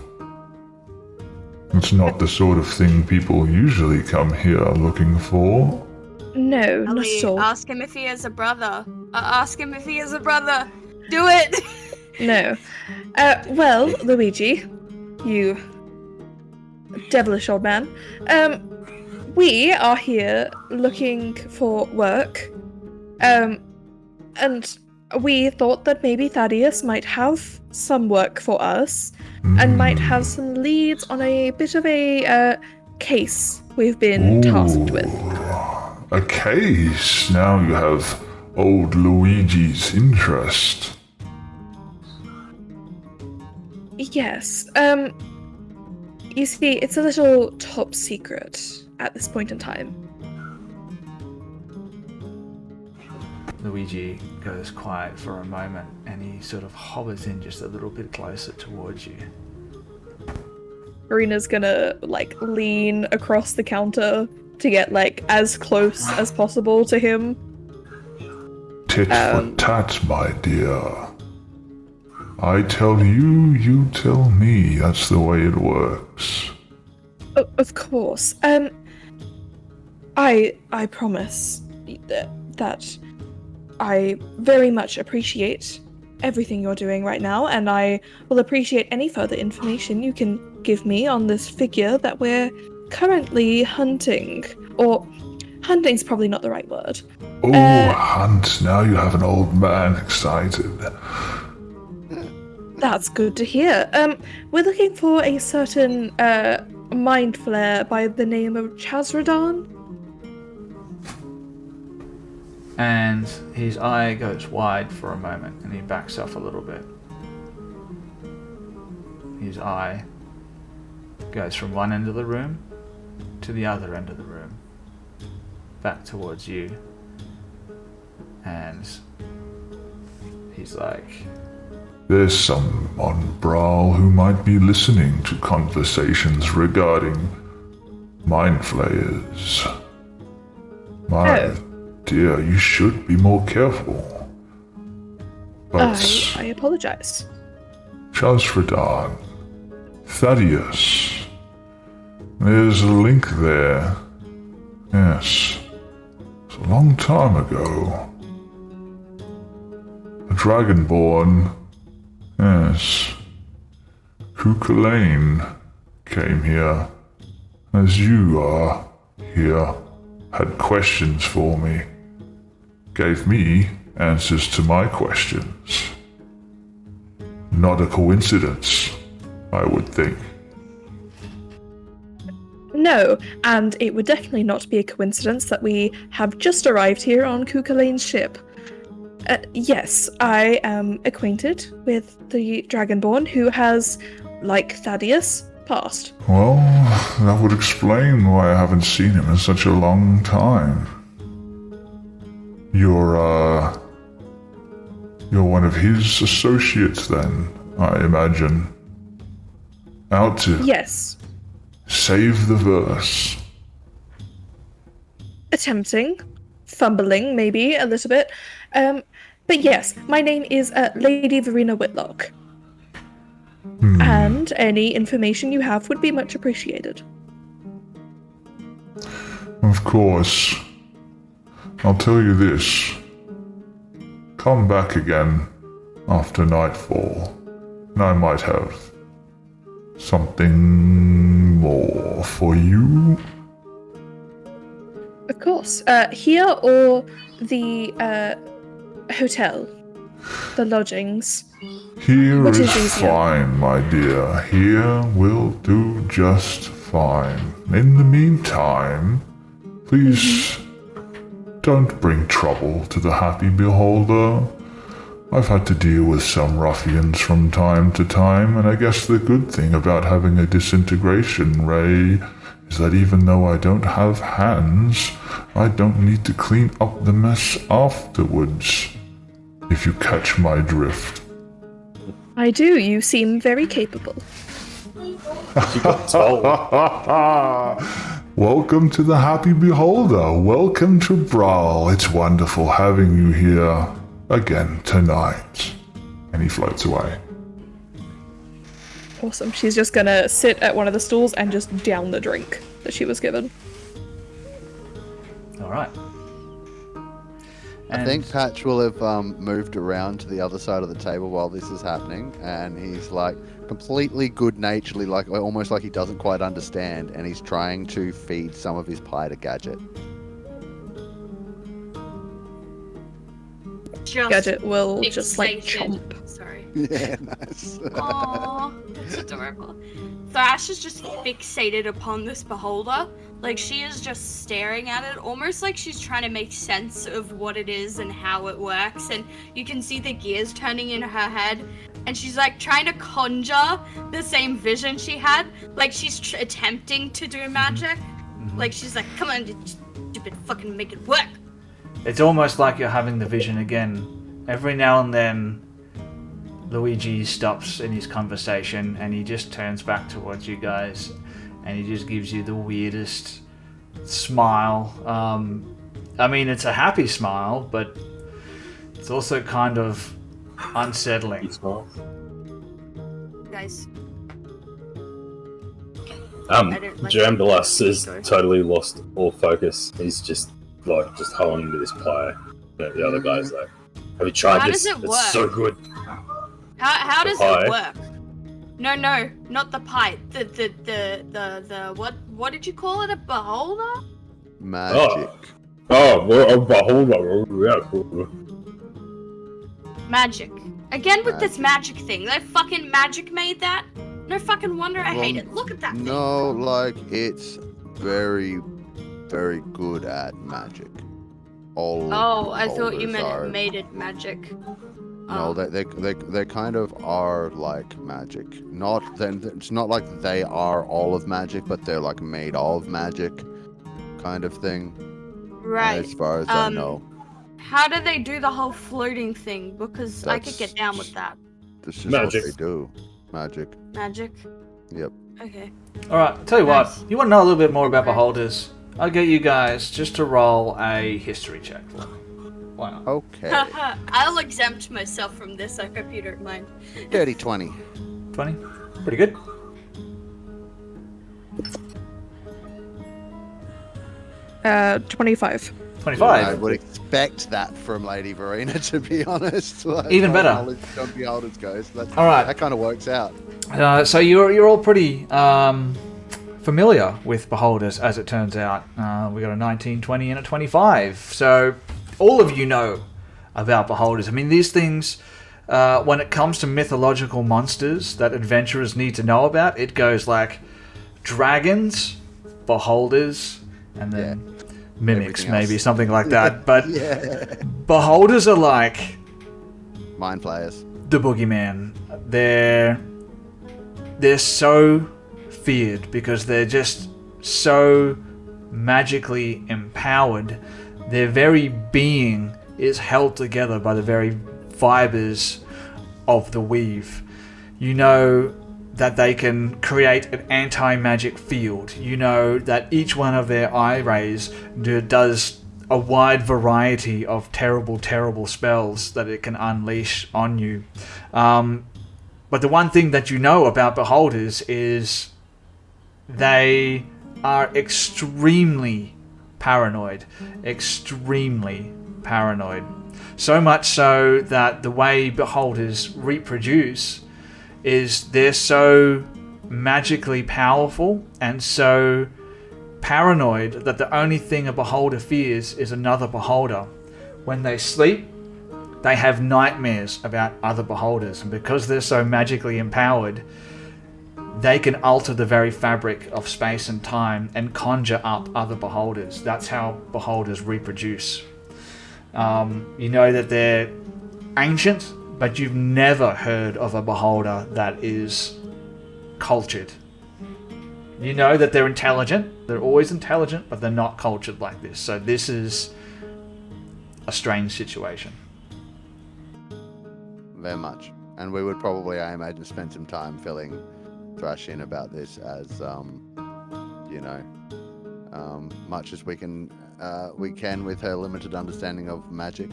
It's not the sort of thing people usually come here looking for. No, not at all. Ask him if he has a brother. Do it! No. Well, Luigi, you devilish old man, we are here looking for work, and we thought that maybe Thaddeus might have some work for us, and might have some leads on a bit of a case we've been tasked with. A case? Now you have old Luigi's interest. Yes. You see, it's a little top secret at this point in time. Luigi goes quiet for a moment and he sort of hovers in just a little bit closer towards you. Marina's gonna, lean across the counter to get, as close as possible to him. Tit for tat, my dear. I tell you, you tell me. That's the way it works. Of course. I promise that I very much appreciate everything you're doing right now, and I will appreciate any further information you can give me on this figure that we're currently hunting. Or, hunting's probably not the right word. Hunt. Now you have an old man excited. That's good to hear. We're looking for a certain, mind flare by the name of Chazradan. And his eye goes wide for a moment and he backs off a little bit. His eye goes from one end of the room to the other end of the room, back towards you. And he's like, there's someone, Bral, who might be listening to conversations regarding mind flayers. My dear, you should be more careful. But I apologize. Chazradan, Thaddeus, there's a link there. Yes, it's a long time ago. A dragonborn, yes, Cuchulainn came here, as you are here, had questions for me, gave me answers to my questions. Not a coincidence, I would think. No, and it would definitely not be a coincidence that we have just arrived here on Cuchulainn's ship. Yes, I am acquainted with the Dragonborn who has, like Thaddeus, passed. Well, that would explain why I haven't seen him in such a long time. You're one of his associates then, I imagine. Out to Yes. save the verse. Attempting. Fumbling, maybe, a little bit. But yes, my name is Lady Verena Whitlock. And any information you have would be much appreciated. Of course. I'll tell you this. Come back again after nightfall, and I might have something more for you. Of course. Here or the hotel? The lodgings? Here Which is is easier? fine, my dear. Here will do just fine. In the meantime, please don't bring trouble to the happy beholder. I've had to deal with some ruffians from time to time, and I guess the good thing about having a disintegration ray is that even though I don't have hands, I don't need to clean up the mess afterwards, if you catch my drift. I do. You seem very capable. She got told. Welcome to the Happy Beholder. Welcome to Bral. It's wonderful having you here again tonight. And he floats away. Awesome. She's just gonna sit at one of the stools and just down the drink that she was given. all right. I think Patch will have moved around to the other side of the table while this is happening, and he's like completely good-naturedly, like almost like he doesn't quite understand, and he's trying to feed some of his pie to Gadget. Gadget will just chomp. Sorry. Yeah, nice. Aww, that's adorable. Thrash is just fixated upon this beholder. Like, she is just staring at it, almost like she's trying to make sense of what it is and how it works. And you can see the gears turning in her head. and she's like trying to conjure the same vision she had. Like she's attempting to do magic. Like she's like, come on, you stupid, fucking make it work. It's almost like you're having the vision again. Every now and then, Luigi stops in his conversation and he just turns back towards you guys and he just gives you the weirdest smile. I mean, it's a happy smile, but it's also kind of unsettling. Guys. Jamdalas is totally lost all focus. He's just holding into this pie. The other guy's like, have you tried this? Does it work? It's so good. How does it work? No, not the pie. The what did you call it? A beholder? Magic. A beholder. Magic. Again with this magic thing. That fucking magic made that? No fucking wonder I hate it. Look at that thing. No, like, it's very, very good at magic. I thought you meant it made it magic. No, they kind of are like magic. It's not like they are all of magic, but they're like made of magic, kind of thing. Right. As far as I know. How do they do the whole floating thing? Because I could get down with that. This is magic. What they do. Magic. Magic. Yep. Okay. All right. Tell you what. You want to know a little bit more about beholders? I'll get you guys just to roll a history check. Why not? Okay. I'll exempt myself from this. I hope you don't mind. Dirty 20. 20? Pretty good. Uh, 25. 25. I would expect that from Lady Verena, to be honest. Like, even better. Don't beholders goes. All right. That kind of works out. So you're all pretty familiar with beholders, as it turns out. We got a 19, 20, and a 25. So all of you know about beholders. I mean, these things, when it comes to mythological monsters that adventurers need to know about, it goes like dragons, beholders, and then mimics, maybe something like that. But beholders are like mind players. The boogeyman. They're so feared because they're just so magically empowered. Their very being is held together by the very fibers of the weave. You know that they can create an anti-magic field. You know that each one of their eye rays does a wide variety of terrible, terrible spells that it can unleash on you. But the one thing that you know about beholders is they are extremely paranoid. Extremely paranoid. So much so that the way beholders reproduce is they're so magically powerful and so paranoid that the only thing a beholder fears is another beholder. When they sleep, they have nightmares about other beholders, and because they're so magically empowered, they can alter the very fabric of space and time and conjure up other beholders. That's how beholders reproduce. You know that they're ancient, but you've never heard of a beholder that is cultured. You know that they're intelligent. They're always intelligent, but they're not cultured like this. So this is a strange situation. Very much. And we would probably, I imagine, spend some time filling Thrash in about this as, much as we can with her limited understanding of magic.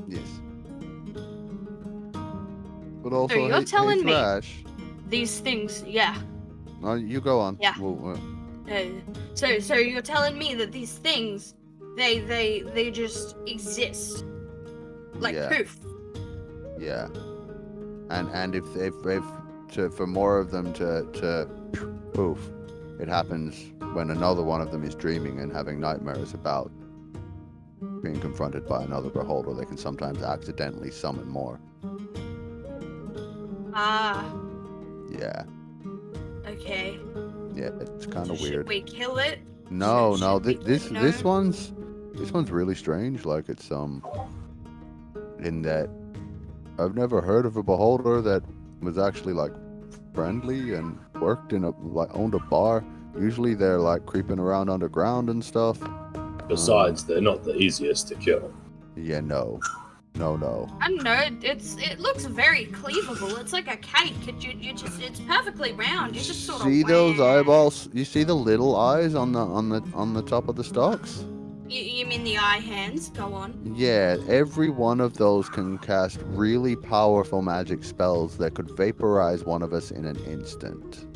Yes. But also, so you're telling me these things, yeah. No, you go on. Yeah. So you're telling me that these things, they just exist, like poof. Yeah. And if for more of them to poof, it happens when another one of them is dreaming and having nightmares about being confronted by another beholder. They can sometimes accidentally summon more. Ah. Yeah. Okay. Yeah, it's kind of weird. Should we kill it? No. This one's really strange. Like it's in that I've never heard of a beholder that was actually like friendly and worked in owned a bar. Usually they're like creeping around underground and stuff. Besides, they're not the easiest to kill. Yeah, no. I don't know. It looks very cleavable. It's like a cake. It's perfectly round. You just sort of see those eyeballs? You see the little eyes on the top of the stalks? You mean the eye hands? Go on. Yeah, every one of those can cast really powerful magic spells that could vaporize one of us in an instant.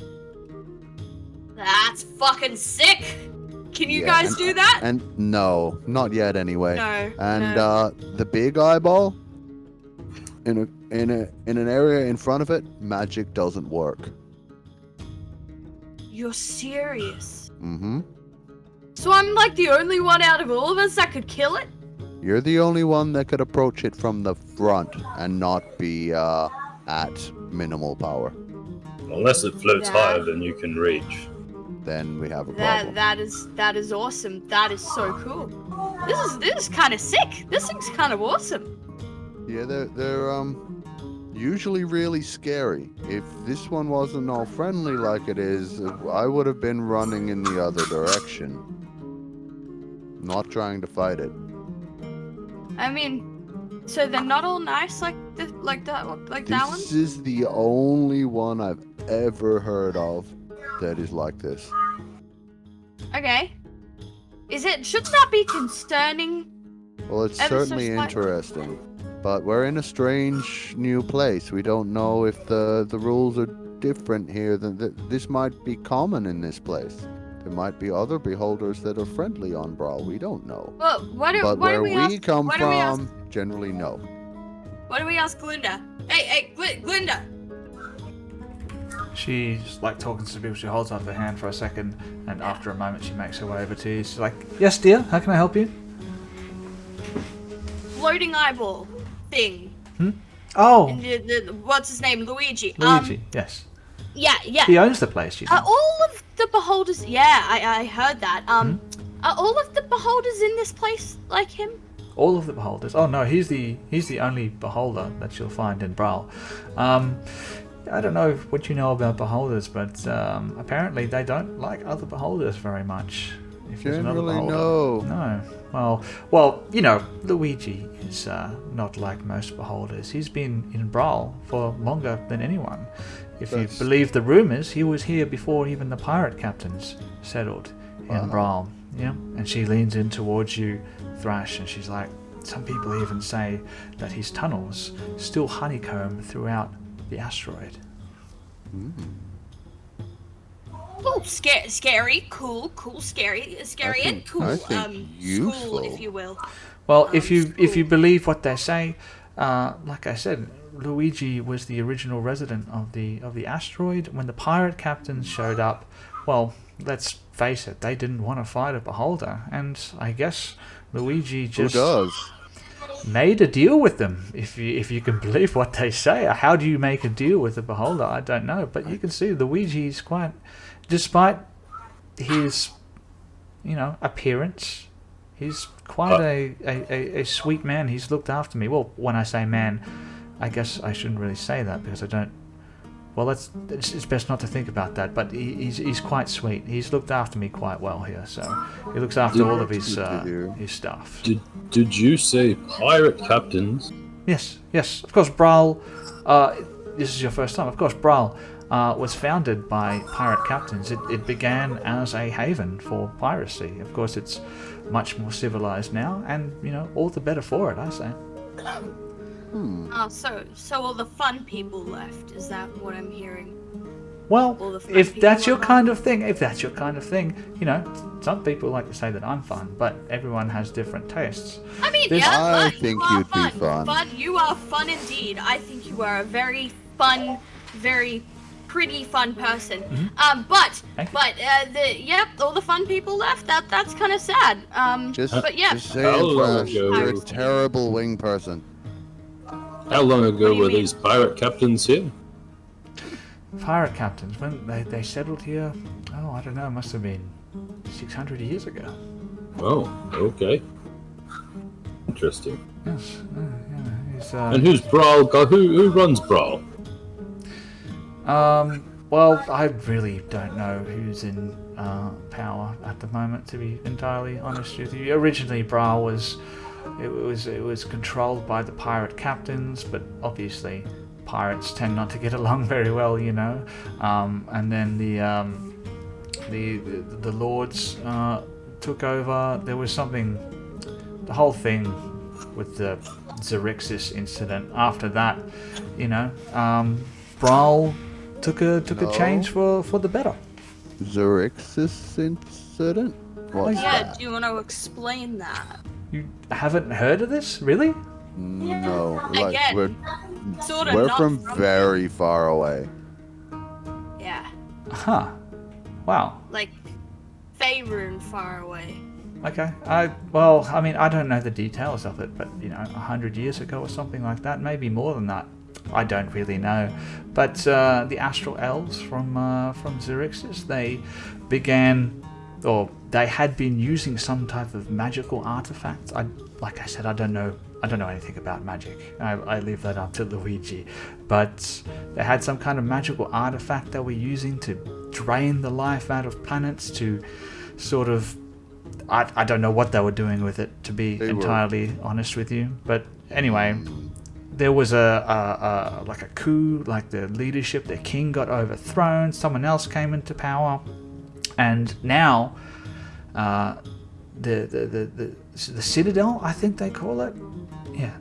That's fucking sick. Can you guys do that? And no, not yet anyway. No. And the big eyeball in an area in front of it, magic doesn't work. You're serious? Mm-hmm. So I'm like the only one out of all of us that could kill it? You're the only one that could approach it from the front and not be at minimal power. Unless it floats higher than you can reach. Then we have a problem. That is awesome. That is so cool. This is kind of sick. This thing's kind of awesome. Yeah, they're usually really scary. If this one wasn't all friendly like it is, I would have been running in the other direction, not trying to fight it. I mean, so they're not all nice like that one? This is the only one I've ever heard of that is like this. Okay. Shouldn't that be concerning? Well, it's certainly interesting. But we're in a strange new place. We don't know if the rules are different here. This might be common in this place. There might be other beholders that are friendly on Bral. We don't know. Well, where we come from, generally no. What do we ask Glinda? Hey, Glinda! She's like talking to people. She holds up her hand for a second, and after a moment, she makes her way over to you. She's like, "Yes, dear. How can I help you?" Floating eyeball thing. Oh. And what's his name? Luigi. Luigi. Yes. Yeah. He owns the place. You know. Are all of the beholders? Yeah, I heard that. Are all of the beholders in this place like him? All of the beholders? Oh no, he's the only beholder that you'll find in Bral. I don't know what you know about beholders, but apparently they don't like other beholders very much. If there's another beholder. No. Well, you know, Luigi is not like most beholders. He's been in Bral for longer than anyone. If you believe the rumors, he was here before even the pirate captains settled in Bral. Yeah. And she leans in towards you, Thrash, and she's like, some people even say that his tunnels still honeycomb throughout the asteroid. Oh, scary, cool, scary, and cool. School, if you will. Well, if you believe what they say, like I said, Luigi was the original resident of the asteroid. When the pirate captains showed up, well, let's face it, they didn't want to fight a beholder, and I guess Luigi just made a deal with them, if you can believe what they say. How do you make a deal with a beholder? I don't know, but you can see Luigi's quite, despite his, appearance, he's quite a sweet man. He's looked after me. Well, when I say man, I guess I shouldn't really say that because I don't. Well, it's best not to think about that. But he's quite sweet. He's looked after me quite well here, so he looks after all of his stuff. Did you say pirate captains? Yes. Of course, Bral. This is your first time. Of course, Bral was founded by pirate captains. It began as a haven for piracy. Of course, it's much more civilized now, and all the better for it, I say. Oh, so all the fun people left. Is that what I'm hearing? Well, if that's your kind of thing, some people like to say that I'm fun, but everyone has different tastes. I mean, I think you'd be fun. You are fun indeed. I think you are a very fun, very pretty fun person. Mm-hmm. But all the fun people left. That's kind of sad. Just say it, Thrash. You're a terrible wing person. How long ago were these pirate captains here? Pirate captains, when they settled here, I don't know, must have been 600 years ago. Oh, okay. Interesting. Yes, And who's Bral? Who runs Bral? Well, I really don't know who's in power at the moment, to be entirely honest with you. Originally, Bral was controlled by the pirate captains, but obviously pirates tend not to get along very well, you know. And then the lords took over. There was the whole thing with the Xerxes incident. After that, you know, Bral took a change for the better. Xerxes incident? What's that? Do you want to explain that? You haven't heard of this, really? No, like Again, we're from very far away. Yeah. Huh. Wow. Like Faerun far away. Okay. I mean, I don't know the details of it, but you know, 100 years ago or something like that, maybe more than that. I don't really know, but the astral elves from Xerxes, they had been using some type of magical artifact. Like I said, I don't know anything about magic. I leave that up to Luigi, but they had some kind of magical artifact they were using to drain the life out of planets. To sort of, I don't know what they were doing with it, to be entirely honest with you. But anyway. There was a coup, like the leadership, the king got overthrown, someone else came into power, and now the Citadel, I think they call it,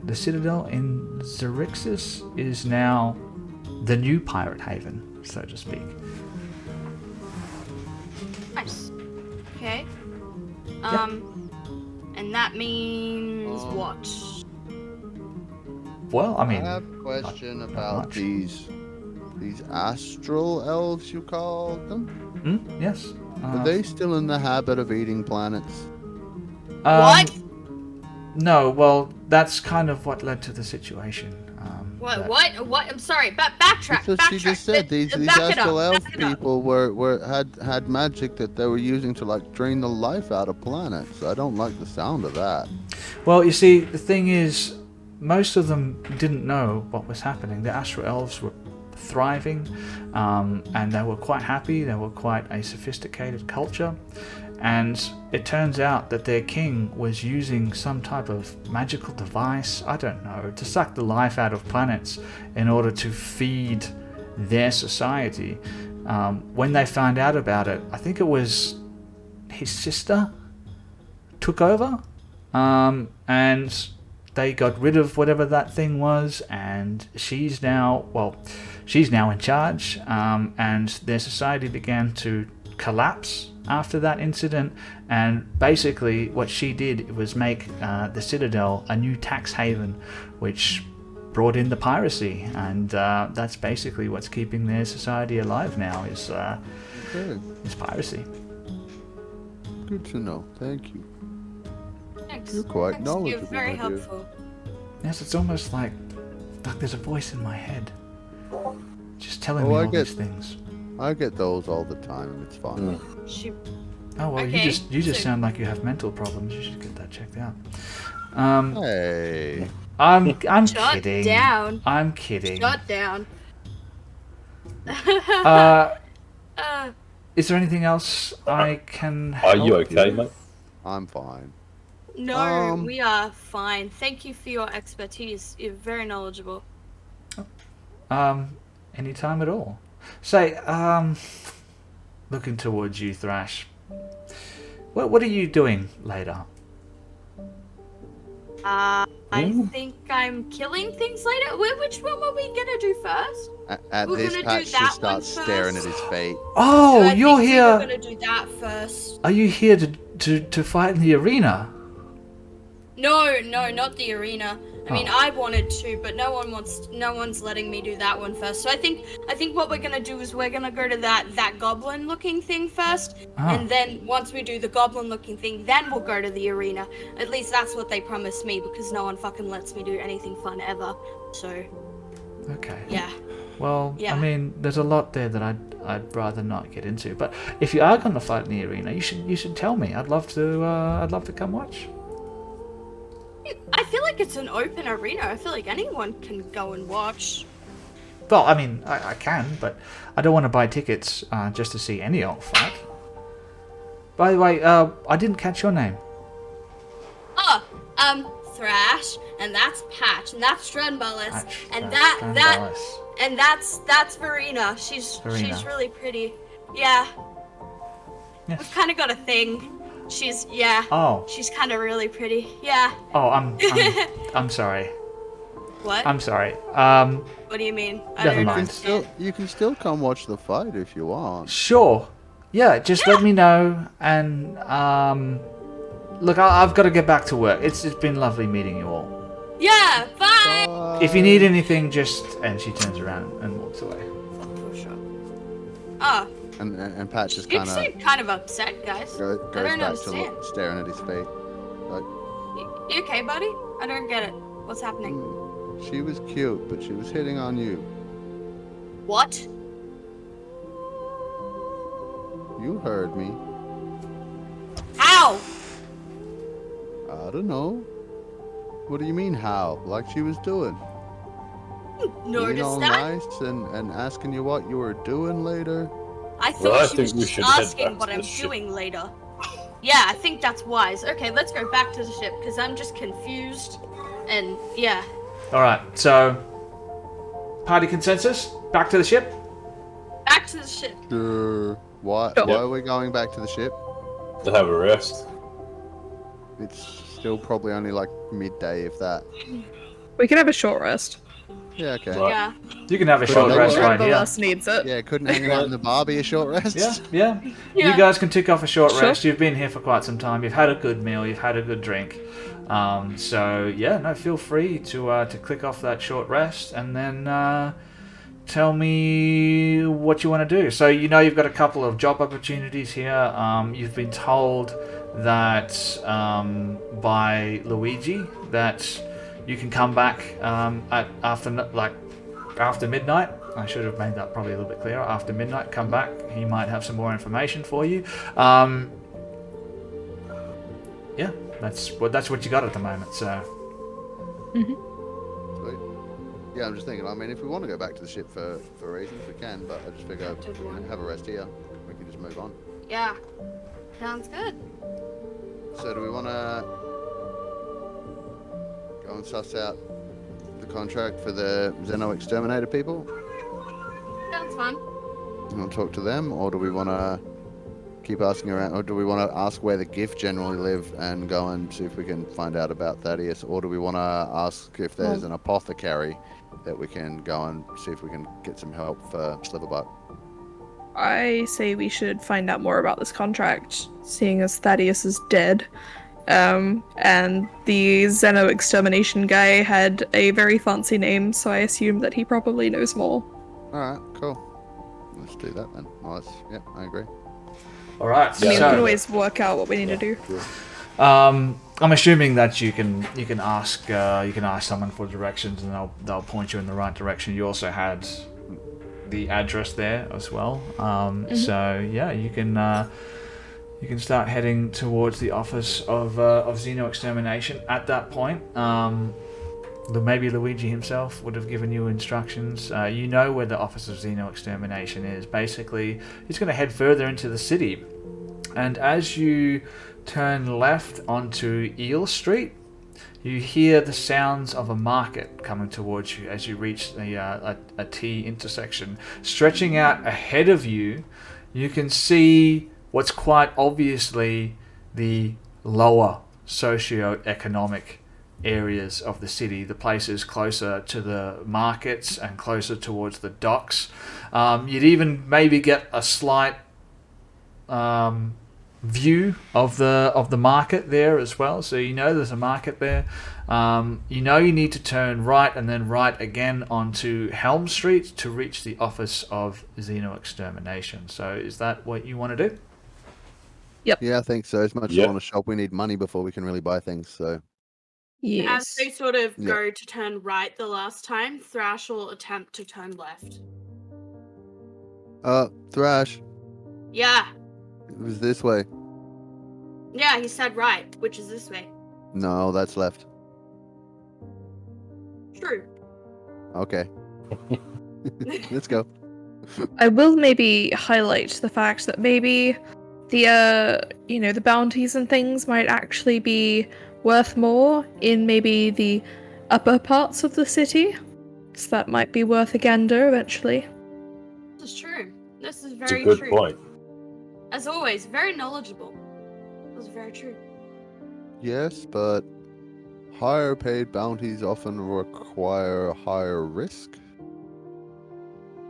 the Citadel in Xerxes is now the new pirate haven, so to speak. Nice. Okay. And that means what? Well, I mean, I have a question about these astral elves, you call them? Yes. Are they still in the habit of eating planets? What? No, well, that's kind of what led to the situation. What? I'm sorry, backtrack. That's what she just said. These astral elf people had magic that they were using to like drain the life out of planets. I don't like the sound of that. Well, you see, the thing is, most of them didn't know what was happening. The astral elves were thriving, and they were quite happy. They were quite a sophisticated culture, and it turns out that their king was using some type of magical device, I don't know, to suck the life out of planets in order to feed their society. When they found out about it, I think it was his sister took over, and they got rid of whatever that thing was, and she's now in charge, and their society began to collapse after that incident. And basically what she did was make the Citadel a new tax haven, which brought in the piracy, and that's basically what's keeping their society alive now is piracy. Good to know. Thank you. Thanks. You're quite knowledgeable. You're very helpful. Yes, it's almost like there's a voice in my head just telling me all these things. I get those all the time, and it's fun. Oh well, okay, you just sound like you have mental problems. You should get that checked out. Hey. I'm Shut kidding. Down. I'm kidding. Shut down. Is there anything else I can help Are you okay, mate? I'm fine. No, we are fine. Thank you for your expertise. You're very knowledgeable. Anytime at all. Say, looking towards you, Thrash. What are you doing later? I think I'm killing things later. Which one were we gonna do first? At this, Patch just starts staring at his feet. Oh, so you're here. We're gonna do that first. Are you here to fight in the arena? No, not the arena. I mean, I wanted to, but no one's letting me do that one first. So I think what we're gonna do is we're gonna go to that goblin-looking thing first, and then once we do the goblin-looking thing, then we'll go to the arena. At least that's what they promised me, because no one fucking lets me do anything fun ever. So. Okay. Yeah. Well, yeah. I mean, there's a lot there that I'd rather not get into. But if you are gonna fight in the arena, you should tell me. I'd love to come watch. I feel like like it's an open arena. I feel like anyone can go and watch. Well, I mean, I can, but I don't want to buy tickets just to see any old fight. By the way, I didn't catch your name. Oh, Thrash, and that's Patch, and that's Strunballis, and that's Verena. She's really pretty. Yeah. Yes. We've kind of got a thing. She's kind of really pretty. Yeah. Oh, I'm sorry. What? I'm sorry. What do you mean? Never mind. You can still come watch the fight if you want. Sure. Yeah, just let me know. And look, I've got to get back to work. It's been lovely meeting you all. Yeah. Bye. If you need anything, and she turns around and walks away. For sure. Oh. And Patch is You seem kind of upset, guys. goes I don't back understand. to staring at his feet. Like, You okay, buddy? I don't get it. What's happening? she was cute, but she was hitting on you. What? You heard me. How? I don't know. What do you mean how? Like she was doing? Being all Noticed nice and asking you what you were doing later. I thought she was we just should head asking back what to I'm the ship. doing later. Yeah, I think that's wise. Okay, let's go back to the ship, because I'm just confused. And, yeah. Alright, so... Party consensus? Back to the ship? Back to the ship. Sure. Why are we going back to the ship? To have a rest. It's still probably only like midday, if that. We can have a short rest. Yeah, okay. Right. Yeah. You can have a short rest right here. Nonetheless needs it. Yeah, couldn't hang out in the bar be a short rest? Yeah. Yeah. You guys can tick off a short Sure. rest. You've been here for quite some time. You've had a good meal. You've had a good drink. Feel free to click off that short rest and then tell me what you want to do. So you've got a couple of job opportunities here. You've been told that by Luigi that you can come back after midnight. I should have made that probably a little bit clearer. After midnight, come back. He might have some more information for you. That's what you got at the moment. So. Sweet. Yeah, I'm just thinking, I mean, if we want to go back to the ship for reasons, we can, but I just figure, have a rest here. We can just move on. Yeah. Sounds good. So do we want to go and suss out the contract for the Xeno Exterminator people? Sounds fun. You want to talk to them, or do we want to keep asking around, or do we want to ask where the GIF generally live and go and see if we can find out about Thaddeus, or do we want to ask if there's an apothecary that we can go and see if we can get some help for Sliverbuck? I say we should find out more about this contract, seeing as Thaddeus is dead. And the Xeno extermination guy had a very fancy name, so I assume that he probably knows more. Alright, cool. Let's do that then. Well, I agree. All right. I mean, we can always work out what we need to do. I'm assuming that you can ask someone for directions, and they'll point you in the right direction. You also had the address there as well. So yeah, you can start heading towards the office of Xeno Extermination. At that point, maybe Luigi himself would have given you instructions. You know where the office of Xeno Extermination is. Basically, he's going to head further into the city, and as you turn left onto Eel Street, you hear the sounds of a market coming towards you as you reach a T intersection. Stretching out ahead of you, you can see what's quite obviously the lower socio-economic areas of the city, the places closer to the markets and closer towards the docks. You'd even maybe get a slight view of the market there as well, so there's a market there. You need to turn right and then right again onto Helm Street to reach the office of Xeno Extermination. So is that what you want to do? Yep. Yeah, I think so. As much as I want to shop, we need money before we can really buy things, so... Yes. As they sort of go to turn right the last time, Thrash will attempt to turn left. Thrash. Yeah. It was this way. Yeah, he said right, which is this way. No, that's left. True. Okay. Let's go. I will maybe highlight the fact that maybe the bounties and things might actually be worth more in maybe the upper parts of the city. So that might be worth a gander eventually. This is true. This is It's a very good true. point. As always, very knowledgeable. This is very true. Yes, but higher paid bounties often require higher risk.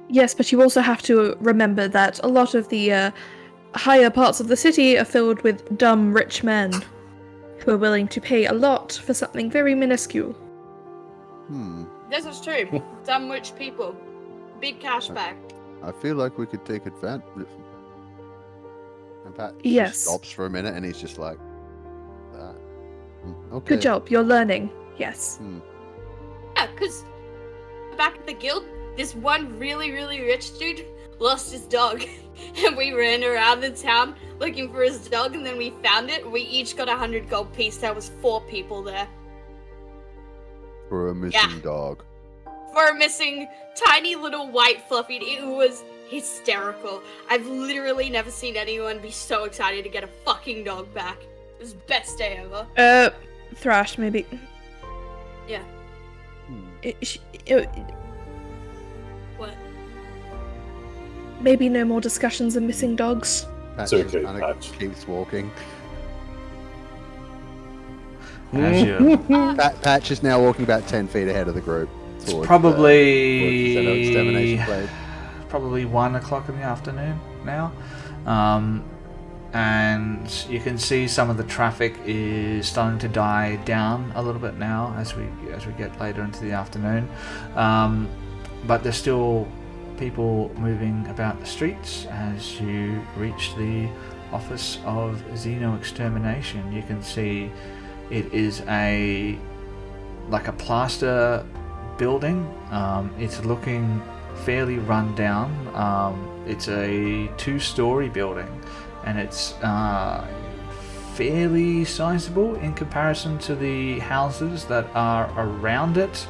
Yes, but you also have to remember that a lot of the higher parts of the city are filled with dumb rich men who are willing to pay a lot for something very minuscule. This is true. Dumb rich people. Big cashback. I feel like we could take advantage. And Pat Yes. just stops for a minute and he's just like, that. Okay. Good job, you're learning. Yes. Yeah, because back at the guild, this one really, really rich dude lost his dog. And we ran around the town looking for his dog, and then we found it. We each got 100 gold piece. There was 4 people there. For a missing dog. For a missing tiny little white fluffy. It was hysterical. I've literally never seen anyone be so excited to get a fucking dog back. It was the best day ever. Thrash, maybe. Yeah. What? Maybe no more discussions of missing dogs. Patch It's okay, kind of Patch. keeps walking. As you Patch is now walking about 10 feet ahead of the group. Towards probably the extermination blade. probably 1 o'clock in the afternoon now, and you can see some of the traffic is starting to die down a little bit now as we get later into the afternoon, but there's still people moving about the streets as you reach the office of Xeno Extermination. You can see it is like a plaster building. It's looking fairly run down. It's a 2-story building, and it's fairly sizable in comparison to the houses that are around it.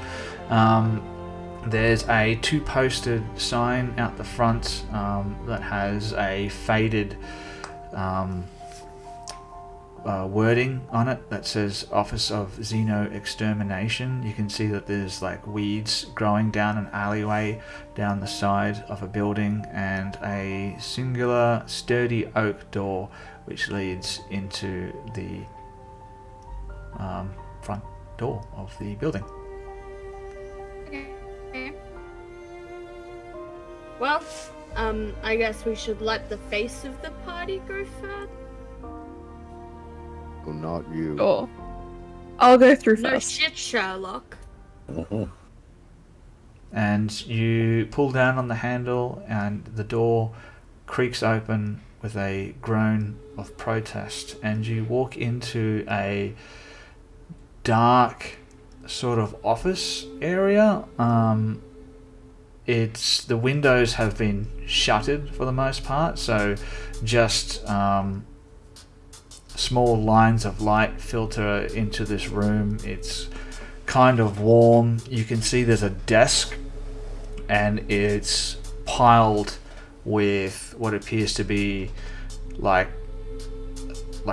There's a 2-posted sign out the front that has a faded wording on it that says Office of Xeno Extermination. You can see that there's like weeds growing down an alleyway down the side of a building, and a singular sturdy oak door which leads into the front door of the building. Okay. Well, I guess we should let the face of the party go first. Oh, not you. Sure. I'll go through No first. shit, Sherlock. And you pull down on the handle, and the door creaks open with a groan of protest, and you walk into a dark sort of office area. It's the windows have been shuttered for the most part, so just small lines of light filter into this room. It's kind of warm. You can see there's a desk, and it's piled with what appears to be like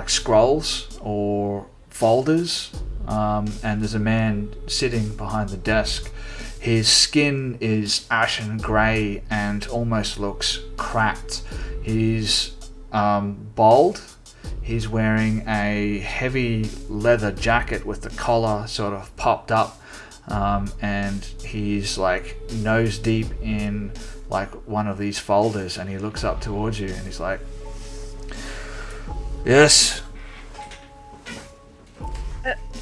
scrolls or folders, and there's a man sitting behind the desk. His skin is ashen grey and almost looks cracked. He's bald. He's wearing a heavy leather jacket with the collar sort of popped up, and he's like nose deep in like one of these folders, and he looks up towards you and he's like, "Yes."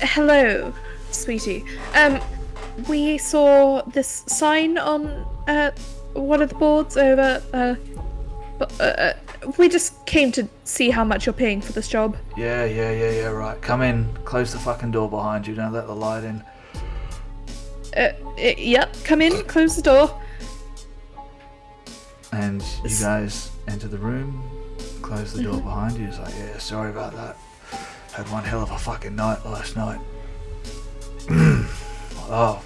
Hello, sweetie. We saw this sign on one of the boards over. We just came to see how much you're paying for this job. Yeah, right. Come in. Close the fucking door behind you. Don't let the light in. Yep, come in, close the door. And you guys enter the room, close the door behind you. It's like, yeah, sorry about that. Had one hell of a fucking night last night. Oh,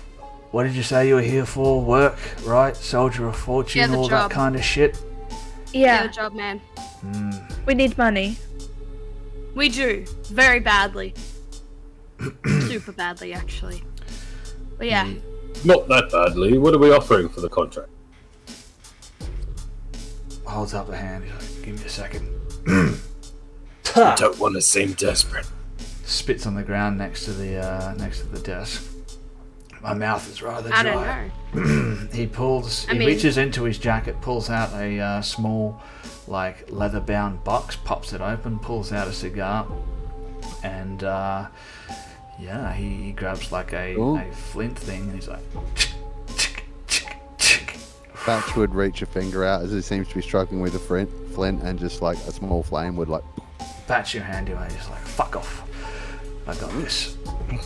what did you say you were here for? Work, right? Soldier of fortune, all that kind of shit? Yeah, the job, man. We need money. We do. Very badly. Super badly, actually. But yeah. Not that badly. What are we offering for the contract? Holds up a hand. He's like, give me a second. I don't want to seem desperate. Spits on the ground next to the desk. My mouth is rather dry. I don't know. He reaches into his jacket, pulls out a small, like, leather-bound box, pops it open, pulls out a cigar, and he grabs like a flint thing, and he's like, Batch would reach a finger out as he seems to be struggling with a flint, and just like a small flame would like patch your hand away. He's like, fuck off. I got this.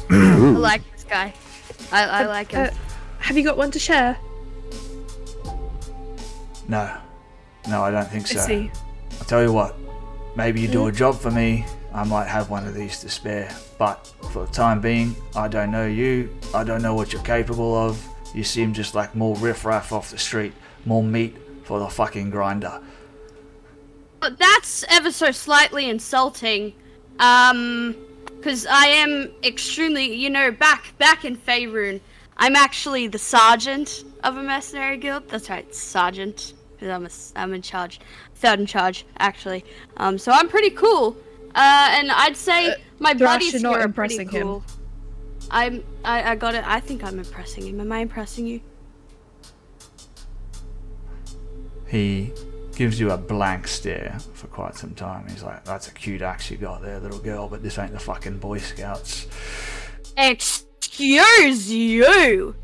I like this guy. I like him. Have you got one to share? No, I don't think so. I see. I'll tell you what, maybe you do a job for me, I might have one of these to spare, but for the time being, I don't know you, I don't know what you're capable of. You seem just like more riffraff off the street, more meat for the fucking grinder. But that's ever so slightly insulting, because I am extremely, back in Faerun, I'm actually the sergeant of a mercenary guild. That's right, sergeant, because I'm in charge, third in charge, actually. So I'm pretty cool, and I'd say my buddies here are pretty cool. Him. I got it. I think I'm impressing him. Am I impressing you? He gives you a blank stare for quite some time. He's like, that's a cute axe you got there, little girl, but this ain't the fucking Boy Scouts. Excuse you!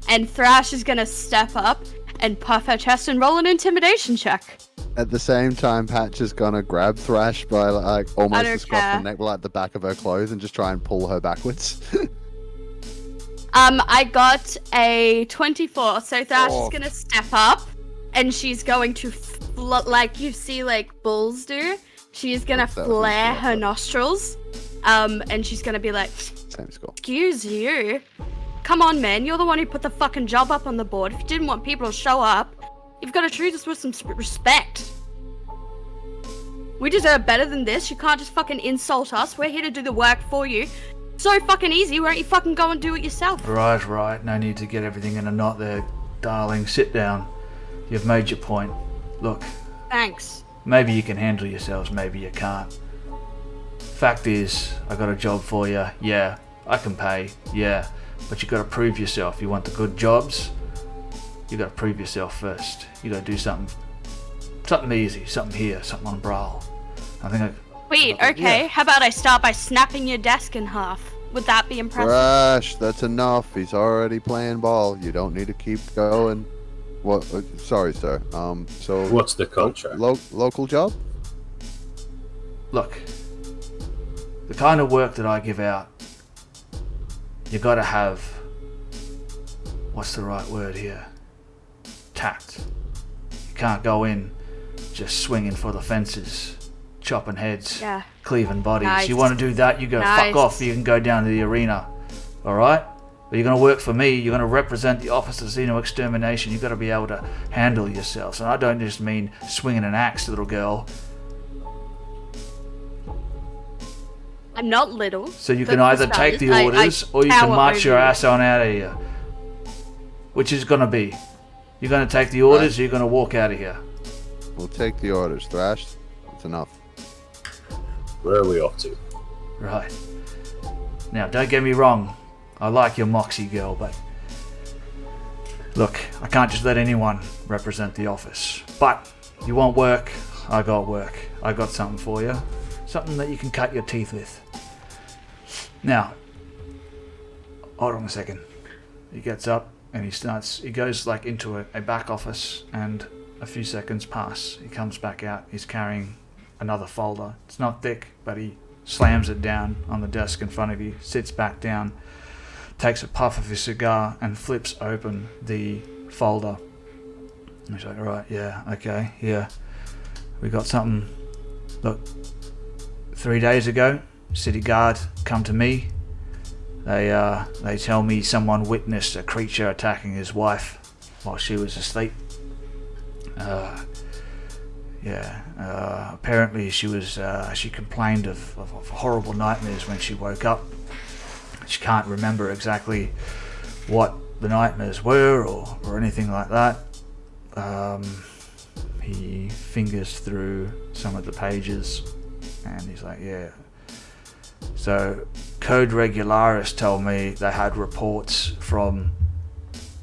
And Thrash is gonna step up and puff her chest and roll an intimidation check. At the same time, Patch is gonna grab Thrash by like almost the scruff of the neck, like the back of her clothes, and just try and pull her backwards. I got a 24, so Thrash is gonna step up, and she's going to, like you see like bulls do, she's gonna flare her nostrils, and she's gonna be like, same score. Excuse you? Come on, man, you're the one who put the fucking job up on the board. If you didn't want people to show up, you've got to treat us with some respect. We deserve better than this. You can't just fucking insult us. We're here to do the work for you. So fucking easy, why don't you fucking go and do it yourself? Right. No need to get everything in a knot there, darling. Sit down. You've made your point. Look. Thanks. Maybe you can handle yourselves, maybe you can't. Fact is, I got a job for you. Yeah, I can pay. Yeah, but you got to prove yourself. You want the good jobs? You got to prove yourself first. You got to do something easy, something here, something on Bral. Wait, okay. Yeah. How about I start by snapping your desk in half? Would that be impressive? Thrash, that's enough. He's already playing ball. You don't need to keep going. What? Sorry, sir. So what's the contract? Local job? Look, the kind of work that I give out, you got to have. What's the right word here? Tact. You can't go in just swinging for the fences, chopping heads, cleaving bodies. Nice. You want to do that, you go fuck off. You can go down to the arena, all right? But you're going to work for me. You're going to represent the Office of Xeno Extermination. You've got to be able to handle yourselves. And I don't just mean swinging an axe, little girl. I'm not little. So you can either take the orders or you can march your ass on out of here. Which is going to be? You're going to take the orders or you're going to walk out of here? We'll take the orders, Thrash. That's enough. Where are we off to? Right. Now, don't get me wrong. I like your moxie, girl, but look, I can't just let anyone represent the office. But you want work? I got work. I got something for you. Something that you can cut your teeth with. Now, hold on a second. He gets up and he goes like into a back office, and a few seconds pass. He comes back out. He's carrying another folder. It's not thick, but he slams it down on the desk in front of you, sits back down, takes a puff of his cigar and flips open the folder. And he's like, right, yeah, okay, yeah. We got something. Look, 3 days ago, city guard come to me. They tell me someone witnessed a creature attacking his wife while she was asleep. Apparently she complained of horrible nightmares when she woke up. She can't remember exactly what the nightmares were or anything like that. He fingers through some of the pages and he's like, yeah. So Code Regularis told me they had reports from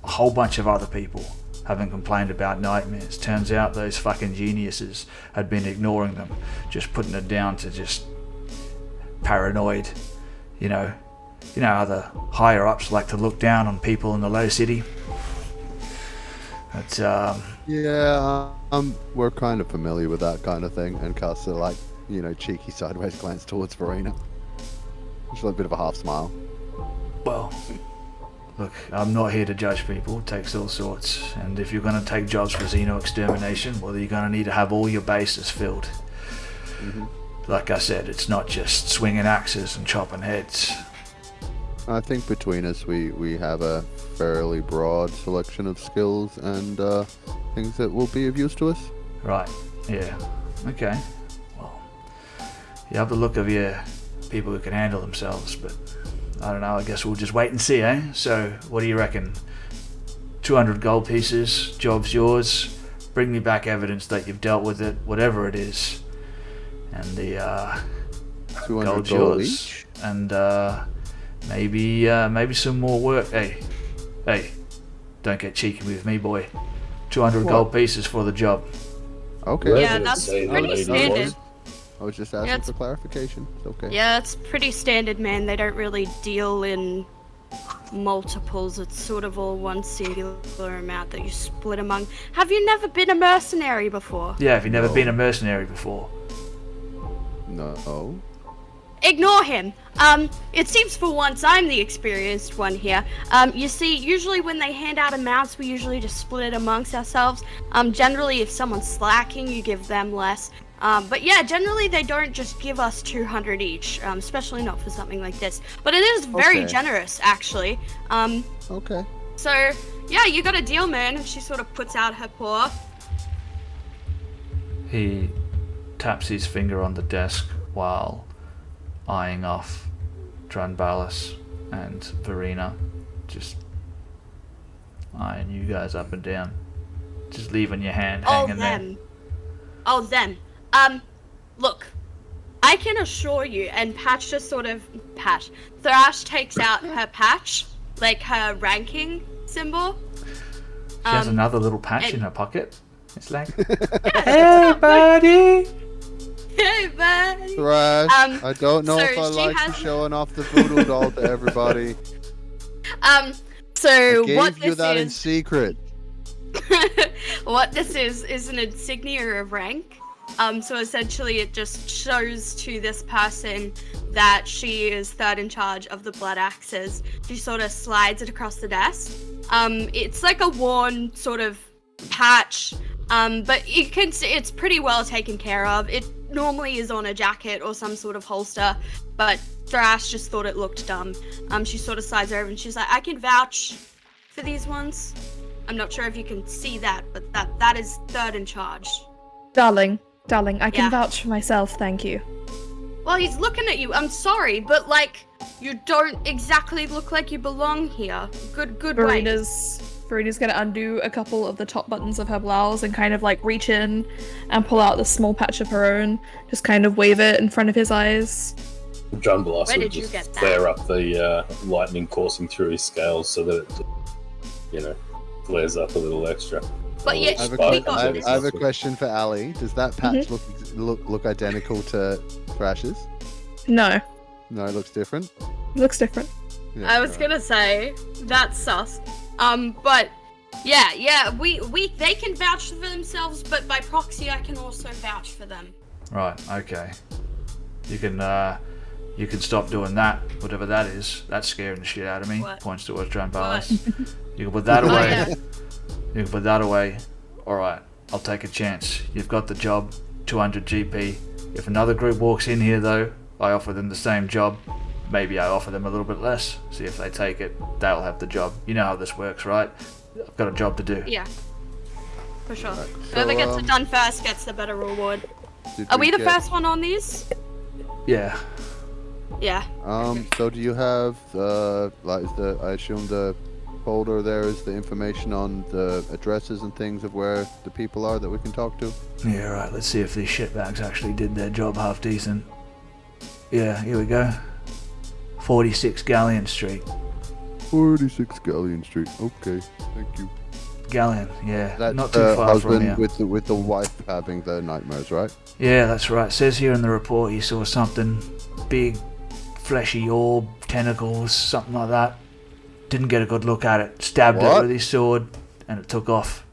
a whole bunch of other people having complained about nightmares. Turns out those fucking geniuses had been ignoring them, just putting it down to just paranoid. You know how the higher ups like to look down on people in the low city. But we're kind of familiar with that kind of thing, and casts a cheeky sideways glance towards Verena. Just a bit of a half smile. Well, look, I'm not here to judge people. It takes all sorts. And if you're going to take jobs for xeno extermination, well, you're going to need to have all your bases filled. Mm-hmm. Like I said, it's not just swinging axes and chopping heads. I think between us, we have a fairly broad selection of skills and things that will be of use to us. Right, yeah. Okay. Well, you have the look of your people who can handle themselves, but I don't know, I guess we'll just wait and see, eh? So, what do you reckon? 200 gold pieces, job's yours. Bring me back evidence that you've dealt with it, whatever it is. And the 200 gold's gold yours. each? And maybe some more work. Hey, don't get cheeky with me, boy. 200 gold pieces for the job. Okay. Yeah, that's pretty standard. I was just asking for clarification. It's okay. Yeah, it's pretty standard, man. They don't really deal in multiples. It's sort of all one singular amount that you split among. Have you never been a mercenary before? Yeah, have you never been a mercenary before? No. Ignore him. It seems for once I'm the experienced one here. You see, usually when they hand out amounts, we usually just split it amongst ourselves. Generally, if someone's slacking, you give them less. But yeah, generally they don't just give us 200 each, especially not for something like this. But it is very generous, actually. Okay. So, yeah, you got a deal, man. And she sort of puts out her paw. He taps his finger on the desk while eyeing off Drunbalis and Verena, just eyeing you guys up and down, just leaving your hand hanging there. Oh, them. Look, I can assure you, and Thrash takes out her patch, like her ranking symbol. She has another little patch in her pocket. It's like, hey, buddy! Hey, buddy! Thrash, I don't know if I like you showing off the voodoo doll to everybody. So I what gave you that in secret. What this is an insignia of rank. So essentially it just shows to this person that she is third in charge of the blood axes. She sort of slides it across the desk. It's like a worn sort of patch, but you can see it's pretty well taken care of. It normally is on a jacket or some sort of holster, but Thrash just thought it looked dumb. She sort of slides over and she's like, I can vouch for these ones. I'm not sure if you can see that, but that is third in charge. Darling, I can vouch for myself, thank you. Well, he's looking at you. I'm sorry, but you don't exactly look like you belong here. Good Verena's gonna undo a couple of the top buttons of her blouse and kind of reach in and pull out the small patch of her own, just kind of wave it in front of his eyes. Drunbalis would just flare up the lightning coursing through his scales so that it flares up a little extra. But yeah, I have a question for Ali. Does that patch look identical to Thrash's? No. No, it looks different? It looks different. Yeah, I was gonna say, that's sus. But yeah, they can vouch for themselves, but by proxy I can also vouch for them. Right, okay. You can stop doing that, whatever that is. That's scaring the shit out of me. What? Points towards Drunbalis. You can put that away. Yeah. You can put that away. Alright, I'll take a chance. You've got the job, 200 GP. If another group walks in here though, I offer them the same job, maybe I offer them a little bit less, see if they take it. They'll have the job. You know how this works, right? I've got a job to do. Yeah, for sure. Right, Whoever gets it done first gets the better reward. Are we the first one on these? Yeah. Yeah. So do you have like I assume the folder there is the information on the addresses and things of where the people are that we can talk to? Yeah, right. Let's see if these shitbags actually did their job half decent. Yeah, here we go. 46 Galleon Street. 46 Galleon Street. Okay, thank you. Galleon, yeah, That's not too far from here. With the wife having the nightmares, right? Yeah, that's right. It says here in the report he saw something big, fleshy orb, tentacles, something like that. Didn't get a good look at it. Stabbed it with his sword, and it took off.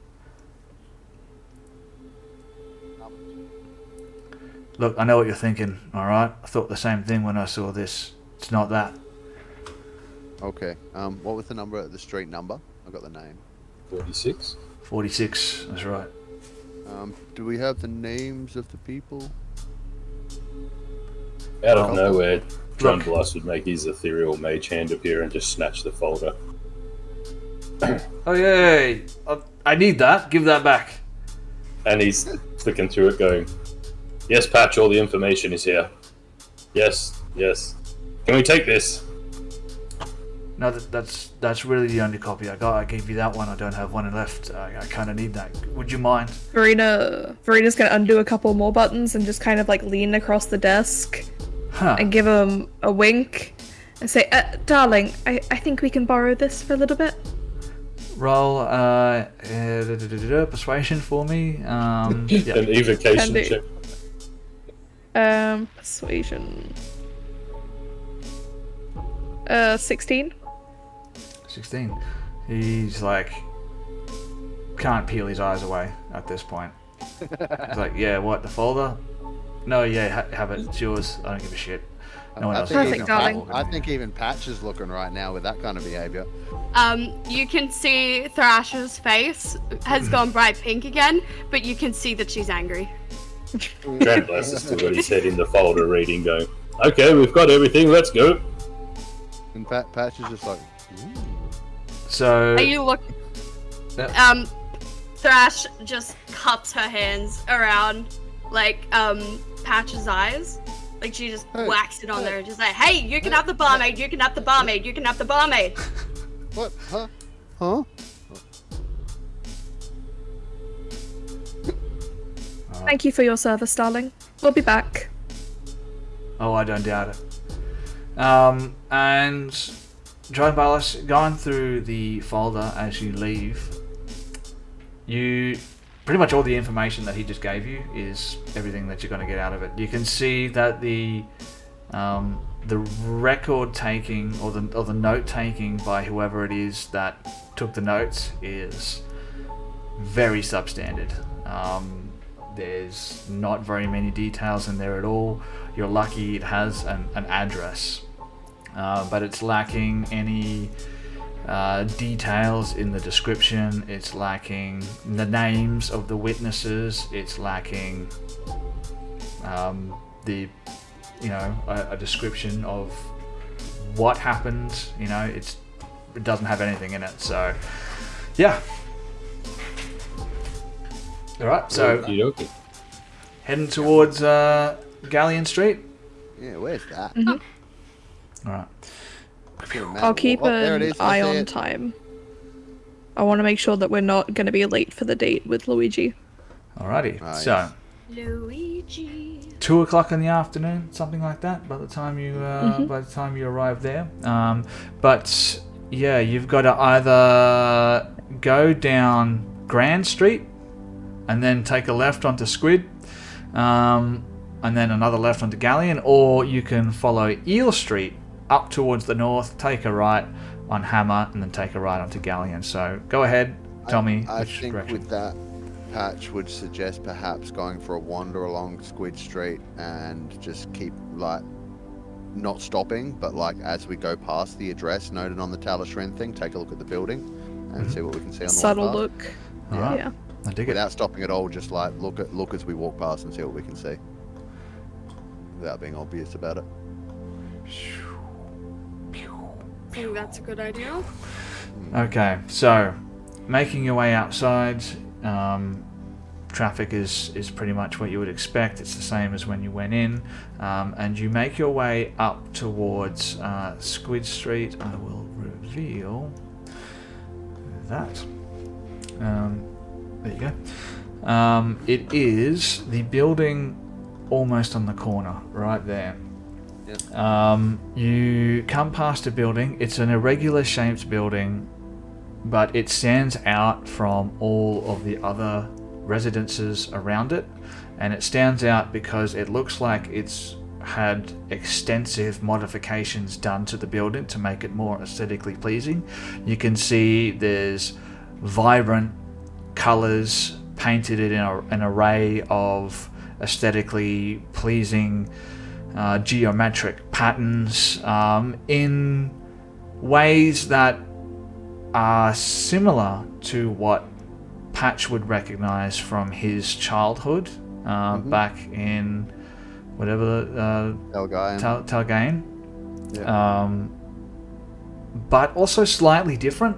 Look, I know what you're thinking, alright? I thought the same thing when I saw this. It's not that. Okay. What was the number? The street number? I got the name. 46? 46, that's right. Do we have the names of the people? Out of nowhere, John Bloss would make his ethereal mage hand appear and just snatch the folder. Oh, yeah, I need that. Give that back. And he's flicking through it going, yes, Patch, all the information is here. Yes, yes. Can we take this? No, that's really the only copy I got. I gave you that one. I don't have one left. I kind of need that. Would you mind? Verina's gonna undo a couple more buttons and just kind of like lean across the desk and give him a wink and say, darling, I think we can borrow this for a little bit. Roll persuasion for me. Yeah. An evocation check. Persuasion. 16. 16. He's like, can't peel his eyes away at this point. He's like, yeah, what, the folder? No, yeah, have it. It's yours. I don't give a shit. No one else. Perfect, darling. I think even Patch is looking right now with that kind of behavior. You can see Thrash's face has gone bright pink again, but you can see that she's angry. Grand Blast has still got his head in the folder reading going, okay, we've got everything, let's go. And Patch is just like, ooh. So... Are you look? Yeah. Thrash just cups her hands around, like, Patch's eyes. Like, she just whacks it on there and just like, hey, you can have the barmaid, you can have the barmaid, you can have the barmaid. What? Huh? Thank you for your service, darling. We'll be back. Oh, I don't doubt it. And John Ballas, going through the folder as you leave, you pretty much all the information that he just gave you is everything that you're going to get out of it. You can see that the record taking or the note taking by whoever it is that took the notes is very substandard. There's not very many details in there at all. You're lucky it has an address, but it's lacking any details in the description. It's lacking the names of the witnesses. It's lacking a description of what happened. It doesn't have anything in it. So, yeah. All right. So, heading towards Galleon Street. Yeah, where's that? Mm-hmm. All right. I'll keep an eye on time. I want to make sure that we're not going to be late for the date with Luigi. Alrighty. So, Luigi. 2 o'clock in the afternoon, something like that. By the time you arrive there, but yeah, you've got to either go down Grand Street and then take a left onto Squid, and then another left onto Galleon, or you can follow Eel Street up towards the north, take a right on Hammer, and then take a right onto Galleon. So go ahead, tell me which direction. I think with that, Patch would suggest perhaps going for a wander along Squid Street and just keep, like, not stopping, but like as we go past the address noted on the Talishrin thing, take a look at the building and see what we can see on the subtle way past. look. Right. Yeah. I dig it. Without stopping at all, just like look as we walk past and see what we can see. Without being obvious about it. think that's a good idea. Okay, so making your way outside, traffic is pretty much what you would expect. It's the same as when you went in, and you make your way up towards Squid Street. I will reveal that. There you go. It is the building almost on the corner, right there. You come past a building. It's an irregular shaped building, but it stands out from all of the other residences around it, and it stands out because it looks like it's had extensive modifications done to the building to make it more aesthetically pleasing. You can see there's vibrant colors painted in an array of aesthetically pleasing geometric patterns in ways that are similar to what Patch would recognize from his childhood back in whatever Talgain. Yeah. But also slightly different.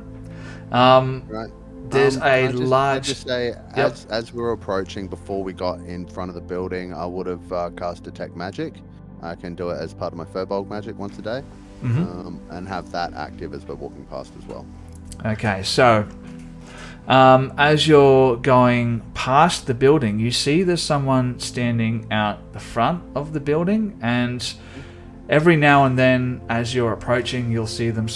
Right. There's a large. I just say, as we were approaching, before we got in front of the building, I would have cast Detect Magic. I can do it as part of my Furbolg magic once a day, and have that active as we're walking past as well. Okay, so as you're going past the building, you see there's someone standing out the front of the building, and every now and then, as you're approaching, you'll see them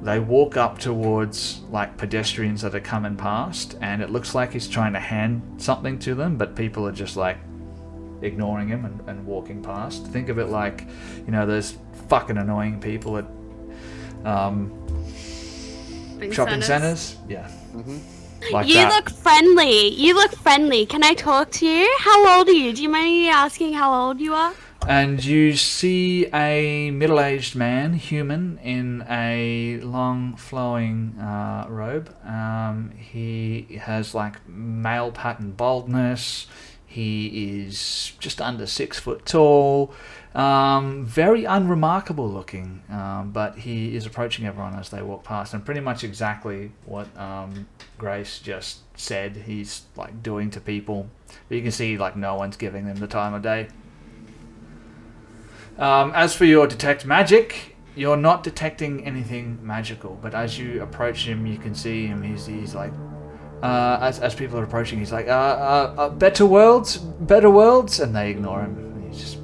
they walk up towards like pedestrians that are coming past, and it looks like he's trying to hand something to them, but people are just like ignoring him and walking past. Think of it like, those fucking annoying people at shopping centers. Yeah. Like you that. look friendly. Can I talk to you? How old are you? Do you mind me asking how old you are? And you see a middle-aged man, human, in a long flowing robe. He has like male pattern baldness. He is just under 6 foot tall, very unremarkable looking, but he is approaching everyone as they walk past, and pretty much exactly what Grace just said he's like doing to people. But you can see like no one's giving them the time of day. As for your detect magic, you're not detecting anything magical, but as you approach him, you can see him. He's like, as people are approaching, he's like, better worlds, and they ignore him. And he just,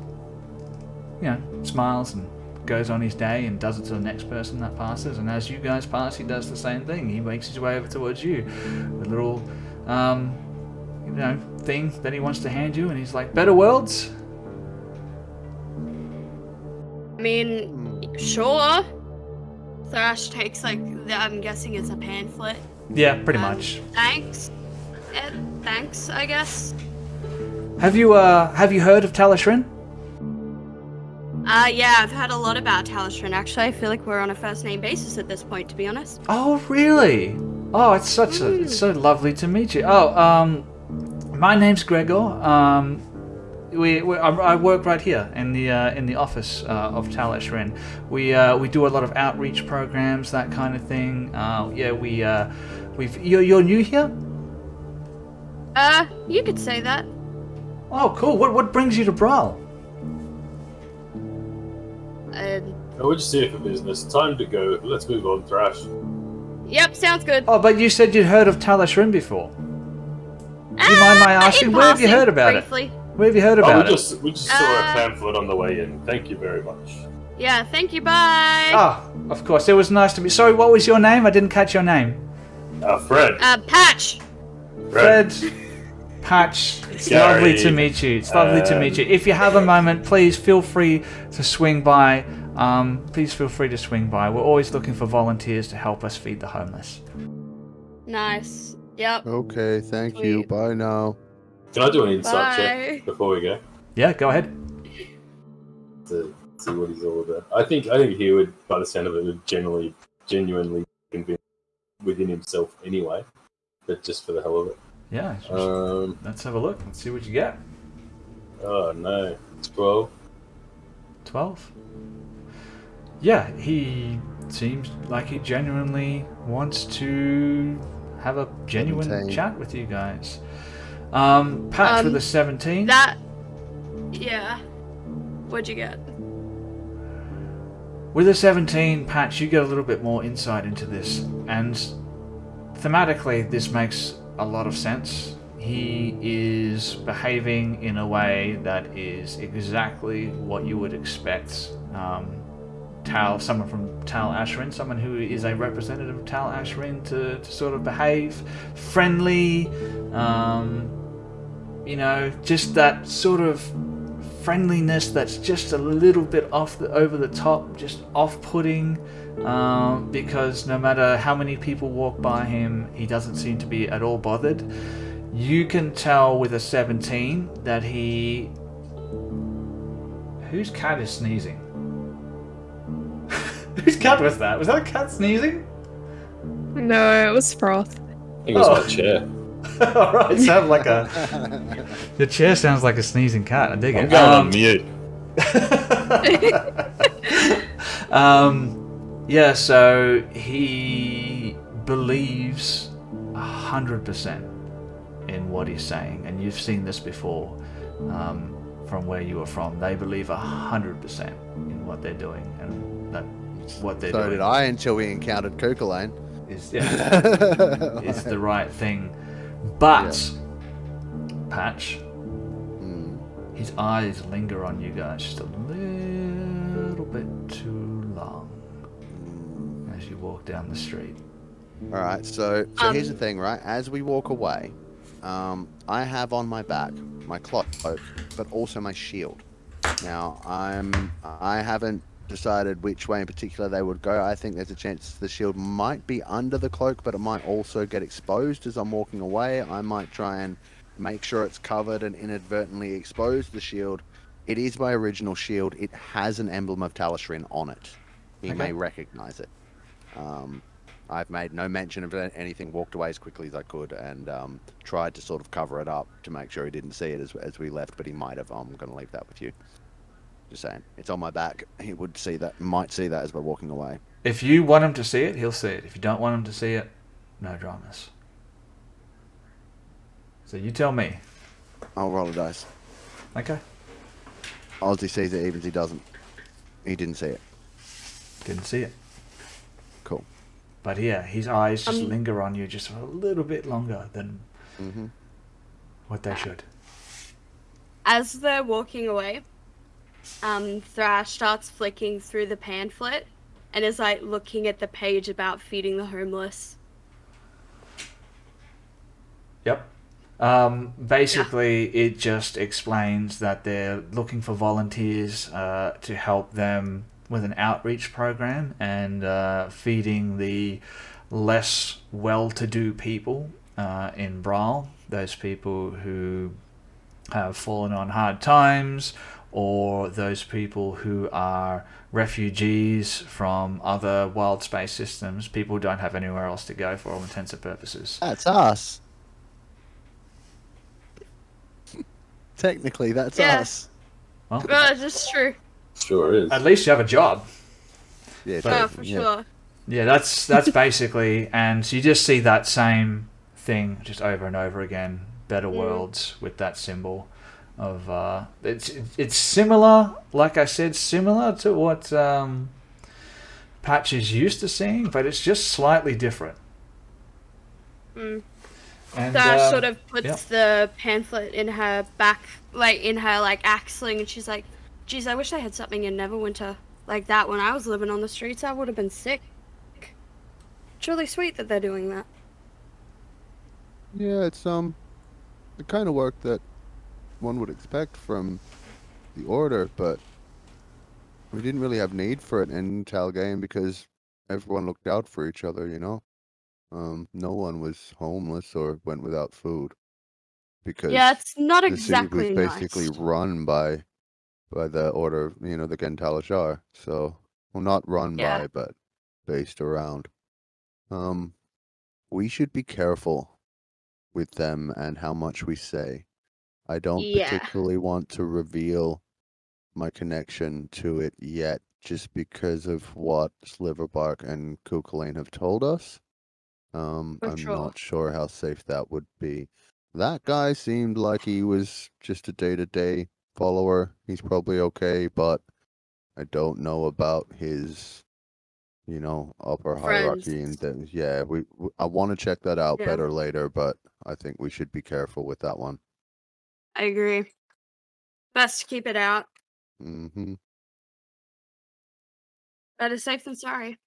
smiles and goes on his day and does it to the next person that passes. And as you guys pass, he does the same thing. He makes his way over towards you with a little, thing that he wants to hand you, and he's like, better worlds. I mean, sure. Thrash takes I'm guessing it's a pamphlet. Yeah, pretty much. Thanks. Thanks, I guess. Have you heard of Talishrin? Yeah, I've heard a lot about Talishrin. Actually, I feel like we're on a first name basis at this point, to be honest. Oh, really? Oh, it's so lovely to meet you. Oh, my name's Gregor. I work right here in the office of Talishrin. We do a lot of outreach programs, that kind of thing. You're new here? You could say that. Oh, cool. What brings you to Bral? We're just here for business. Time to go. Let's move on, Thrash. Yep, sounds good. Oh, but you said you'd heard of Talishrin before. Do you mind my asking? Where have you heard about briefly. it? Where have you heard about it? We just saw a pamphlet on the way in. Thank you very much. Yeah, thank you, bye. Ah, of course. It was nice to meet. Sorry, what was your name? I didn't catch your name. Fred. Patch. Fred. Patch. It's lovely to meet you. If you have a moment, please feel free to swing by. We're always looking for volunteers to help us feed the homeless. Nice. Yep. Okay, thank you. Bye now. Can I do an insight check before we go? Yeah, go ahead. To see what he's all about. I think he would, by the sound of it, would genuinely convince within himself anyway, but just for the hell of it. Yeah. Let's have a look. Let's see what you get. Oh no, 12. 12. Yeah, he seems like he genuinely wants to have a genuine 17. chat with you guys. Patch with a 17. Yeah. What'd you get? With a 17, Patch, you get a little bit more insight into this, and thematically, this makes a lot of sense. He is behaving in a way that is exactly what you would expect someone from Tal Ashrin, someone who is a representative of Tal Ashrin, to sort of behave friendly, just that sort of friendliness that's just a little bit over the top, just off-putting, because no matter how many people walk by him, he doesn't seem to be at all bothered. You can tell with a 17 that whose cat is sneezing? Whose cat was that? Was that a cat sneezing? No, it was Froth. I think it was my chair. Alright, it sounds like your chair sounds like a sneezing cat. I dig it. I'm going on mute. Yeah, so he believes 100% in what he's saying, and you've seen this before from where you were from. They believe 100% in what they're doing, and that what they're doing. So did I, until we encountered Kukulane. Is the right thing. But, Patch, his eyes linger on you guys just a little bit too long as you walk down the street. Alright, so here's the thing, right? As we walk away, I have on my back my cloak, but also my shield. Now, I haven't decided which way in particular they would go. I think there's a chance the shield might be under the cloak, but it might also get exposed as I'm walking away. I might try and make sure it's covered and inadvertently expose the shield. It is my original shield. It has an emblem of Talishrin on it. He may recognize it. I've made no mention of anything, walked away as quickly as I could, and tried to sort of cover it up to make sure he didn't see it as we left, but he might have. I'm going to leave that with you. Just saying. It's on my back. He would see that, might see that as we're walking away. If you want him to see it, he'll see it. If you don't want him to see it, no dramas. So you tell me. I'll roll a dice. Okay. Ozzy sees it, even if he doesn't. He didn't see it. Didn't see it. Cool. But yeah, his eyes just linger on you just a little bit longer than what they should. As they're walking away, Thrash starts flicking through the pamphlet and is like looking at the page about feeding the homeless. Yep. Basically, it just explains that they're looking for volunteers to help them with an outreach program and feeding the less well-to-do people in Bral, those people who have fallen on hard times, or those people who are refugees from other wild space systems. People who don't have anywhere else to go for all intents and purposes. That's us. Technically, that's us. Well, That's true. Sure is. at least you have a job. Yeah, For sure. Yeah, that's basically, and so you just see that same thing just over and over again. Better Worlds with that symbol of it's similar, like I said, similar to what Patch is used to seeing, but it's just slightly different. And Thrash sort of puts the pamphlet in her back, in her axling, and she's like, "Geez, I wish I had something in Neverwinter like that when I was living on the streets. I would have been sick." It's really sweet that they're doing that. Yeah, it's the kind of work that one would expect from the Order, but we didn't really have need for it in Talgame because everyone looked out for each other, you know? No one was homeless or went without food because it's not the exactly city was basically nice. run by the Order, the Gentalashar. So, well, not run by, but based around. We should be careful with them and how much we say. I don't particularly want to reveal my connection to it yet, just because of what Sliverbark and Kukulane have told us. I'm not sure how safe that would be. That guy seemed like he was just a day-to-day follower. He's probably okay, but I don't know about his, upper hierarchy. And then, I want to check that out better later, but I think we should be careful with that one. I agree. Best to keep it out. Mm-hmm. Better safe than sorry.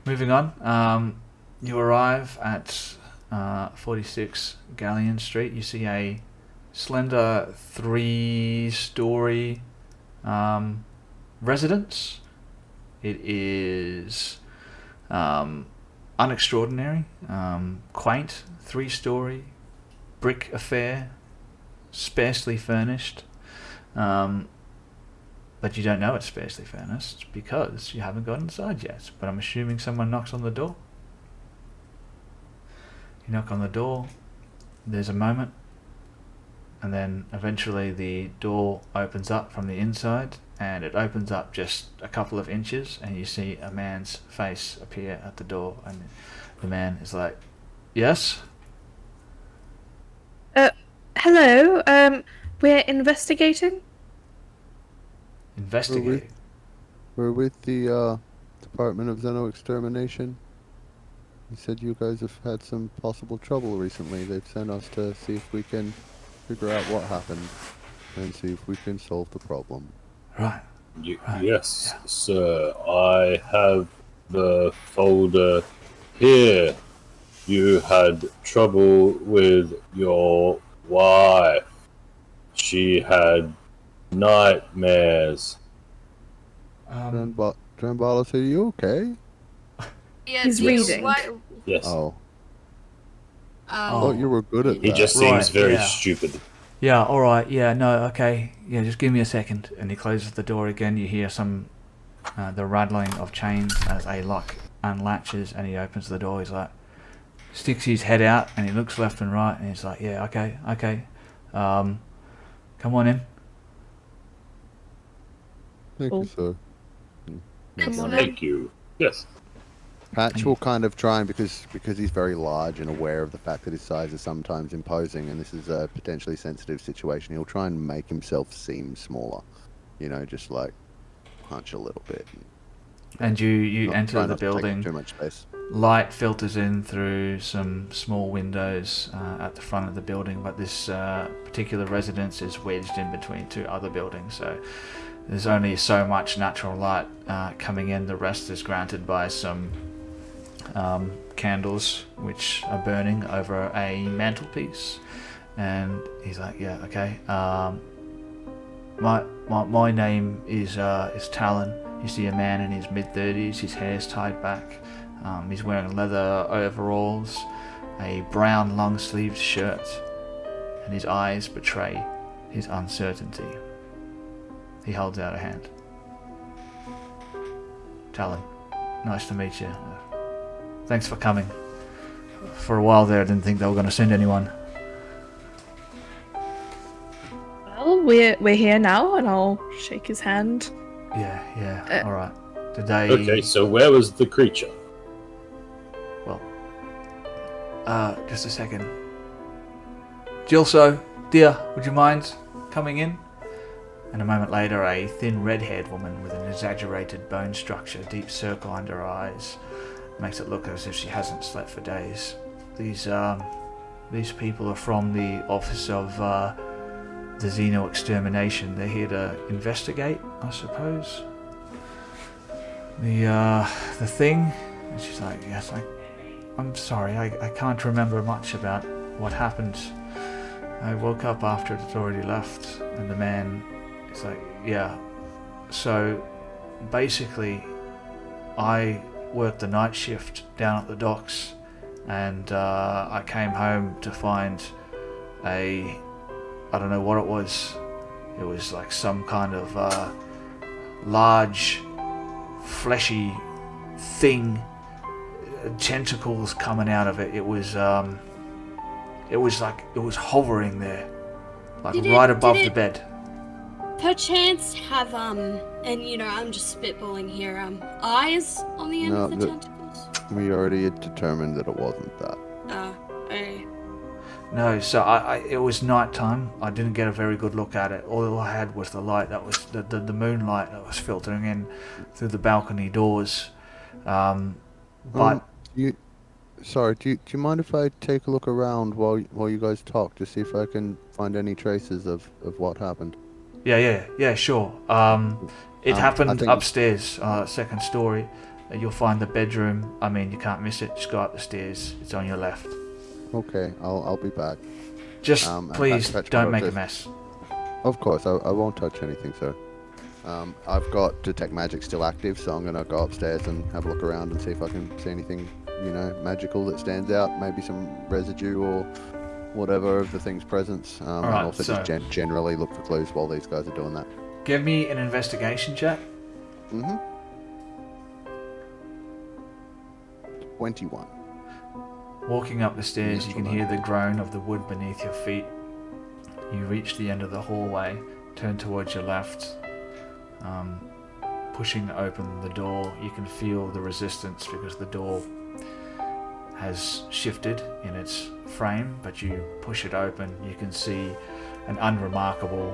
Moving on, you arrive at 46 Galleon Street. You see a slender 3-story residence. It is unextraordinary, quaint, 3-story, brick affair, sparsely furnished. But you don't know it's sparsely furnished because you haven't got inside yet. But I'm assuming someone knocks on the door. You knock on the door, there's a moment, and then eventually the door opens up from the inside, and it opens up just a couple of inches, and you see a man's face appear at the door, and the man is like, "Yes?" Hello, we're investigating. Investigating? We're with the Department of Xeno Extermination. He said you guys have had some possible trouble recently. They've sent us to see if we can figure out what happened and see if we can solve the problem. Right. Yes, sir. I have the folder here. You had trouble with your wife. She had nightmares. Drambalis, are you okay? Yeah, He's reading. Yes. Oh. I thought you were good at that. He just seems very stupid. Yeah, alright, yeah, no, okay. Yeah, just give me a second. And he closes the door again. You hear the rattling of chains as a lock unlatches, and he opens the door. He's like, sticks his head out, and he looks left and right, and he's like, yeah, okay. Come on in. Thank you, sir. Thank you. Yes. Patch will kind of try, and because he's very large and aware of the fact that his size is sometimes imposing, and this is a potentially sensitive situation, he'll try and make himself seem smaller. Just like hunch a little bit. And you enter the building. Too much space. Light filters in through some small windows at the front of the building, but this particular residence is wedged in between two other buildings, so there's only so much natural light coming in. The rest is granted by some candles which are burning over a mantelpiece. And he's like, yeah, okay. My name is Talon. You see a man in his mid-30s. His hair's tied back. He's wearing leather overalls, a brown long-sleeved shirt, and his eyes betray his uncertainty. He holds out a hand. Talon, nice to meet you. Thanks for coming. For a while there, I didn't think they were going to send anyone. Well, we're here now, and I'll shake his hand. Yeah. All right. Did they? Okay, so where was the creature? Well, just a second. Jilso, dear, would you mind coming in? And a moment later, a thin red-haired woman with an exaggerated bone structure, deep circle under her eyes, makes it look as if she hasn't slept for days. These people are from the Office of the Xeno Extermination. They're here to investigate, I suppose. The thing. And she's like, yes, I'm sorry, I can't remember much about what happened. I woke up after it had already left, and the man is like, yeah. So basically, I worked the night shift down at the docks, and I came home to find I don't know what it was. It was like some kind of large, fleshy thing, tentacles coming out of it. It was hovering there, like right above the bed. perchance have and you know, I'm just spitballing here, eyes on the end of the tentacles? We already had determined that it wasn't that. Okay. No, so it was nighttime. I didn't get a very good look at it. All I had was the light that was the moonlight that was filtering in through the balcony doors. But do you mind if I take a look around while you guys talk to see if I can find any traces of what happened? Yeah, sure. It happened upstairs, second story. You'll find the bedroom. I mean, you can't miss it. Just go up the stairs. It's on your left. Okay, I'll be back. Just please don't make a mess. Of course, I won't touch anything, sir. I've got Detect Magic still active, so I'm going to go upstairs and have a look around and see if I can see anything, you know, magical that stands out. Maybe some residue or whatever of the thing's presence. And also just generally look for clues while these guys are doing that. Give me an investigation check. 21. Walking up the stairs, you can hear the groan of the wood beneath your feet. You reach the end of the hallway, turn towards your left. Pushing open the door, you can feel the resistance because the door has shifted in its frame, but you push it open, you can see an unremarkable,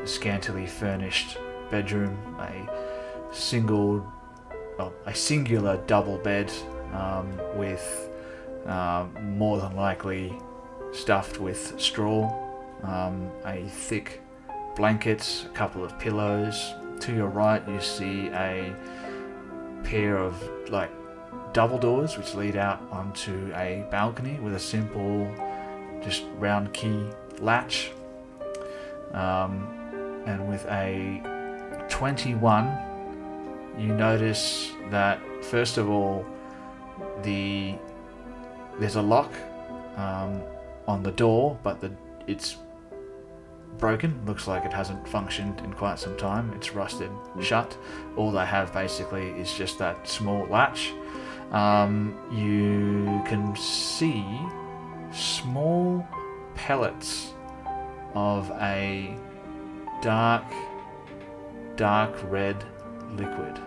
scantily furnished bedroom, a singular double bed with more than likely stuffed with straw, a thick blanket, a couple of pillows. To your right you see a pair of like double doors which lead out onto a balcony with a simple just round key latch, and with a 21 you notice that first of all there's a lock on the door, but it's broken. Looks like it hasn't functioned in quite some time. It's rusted shut. All they have basically is just that small latch. You can see small pellets of a dark red liquid.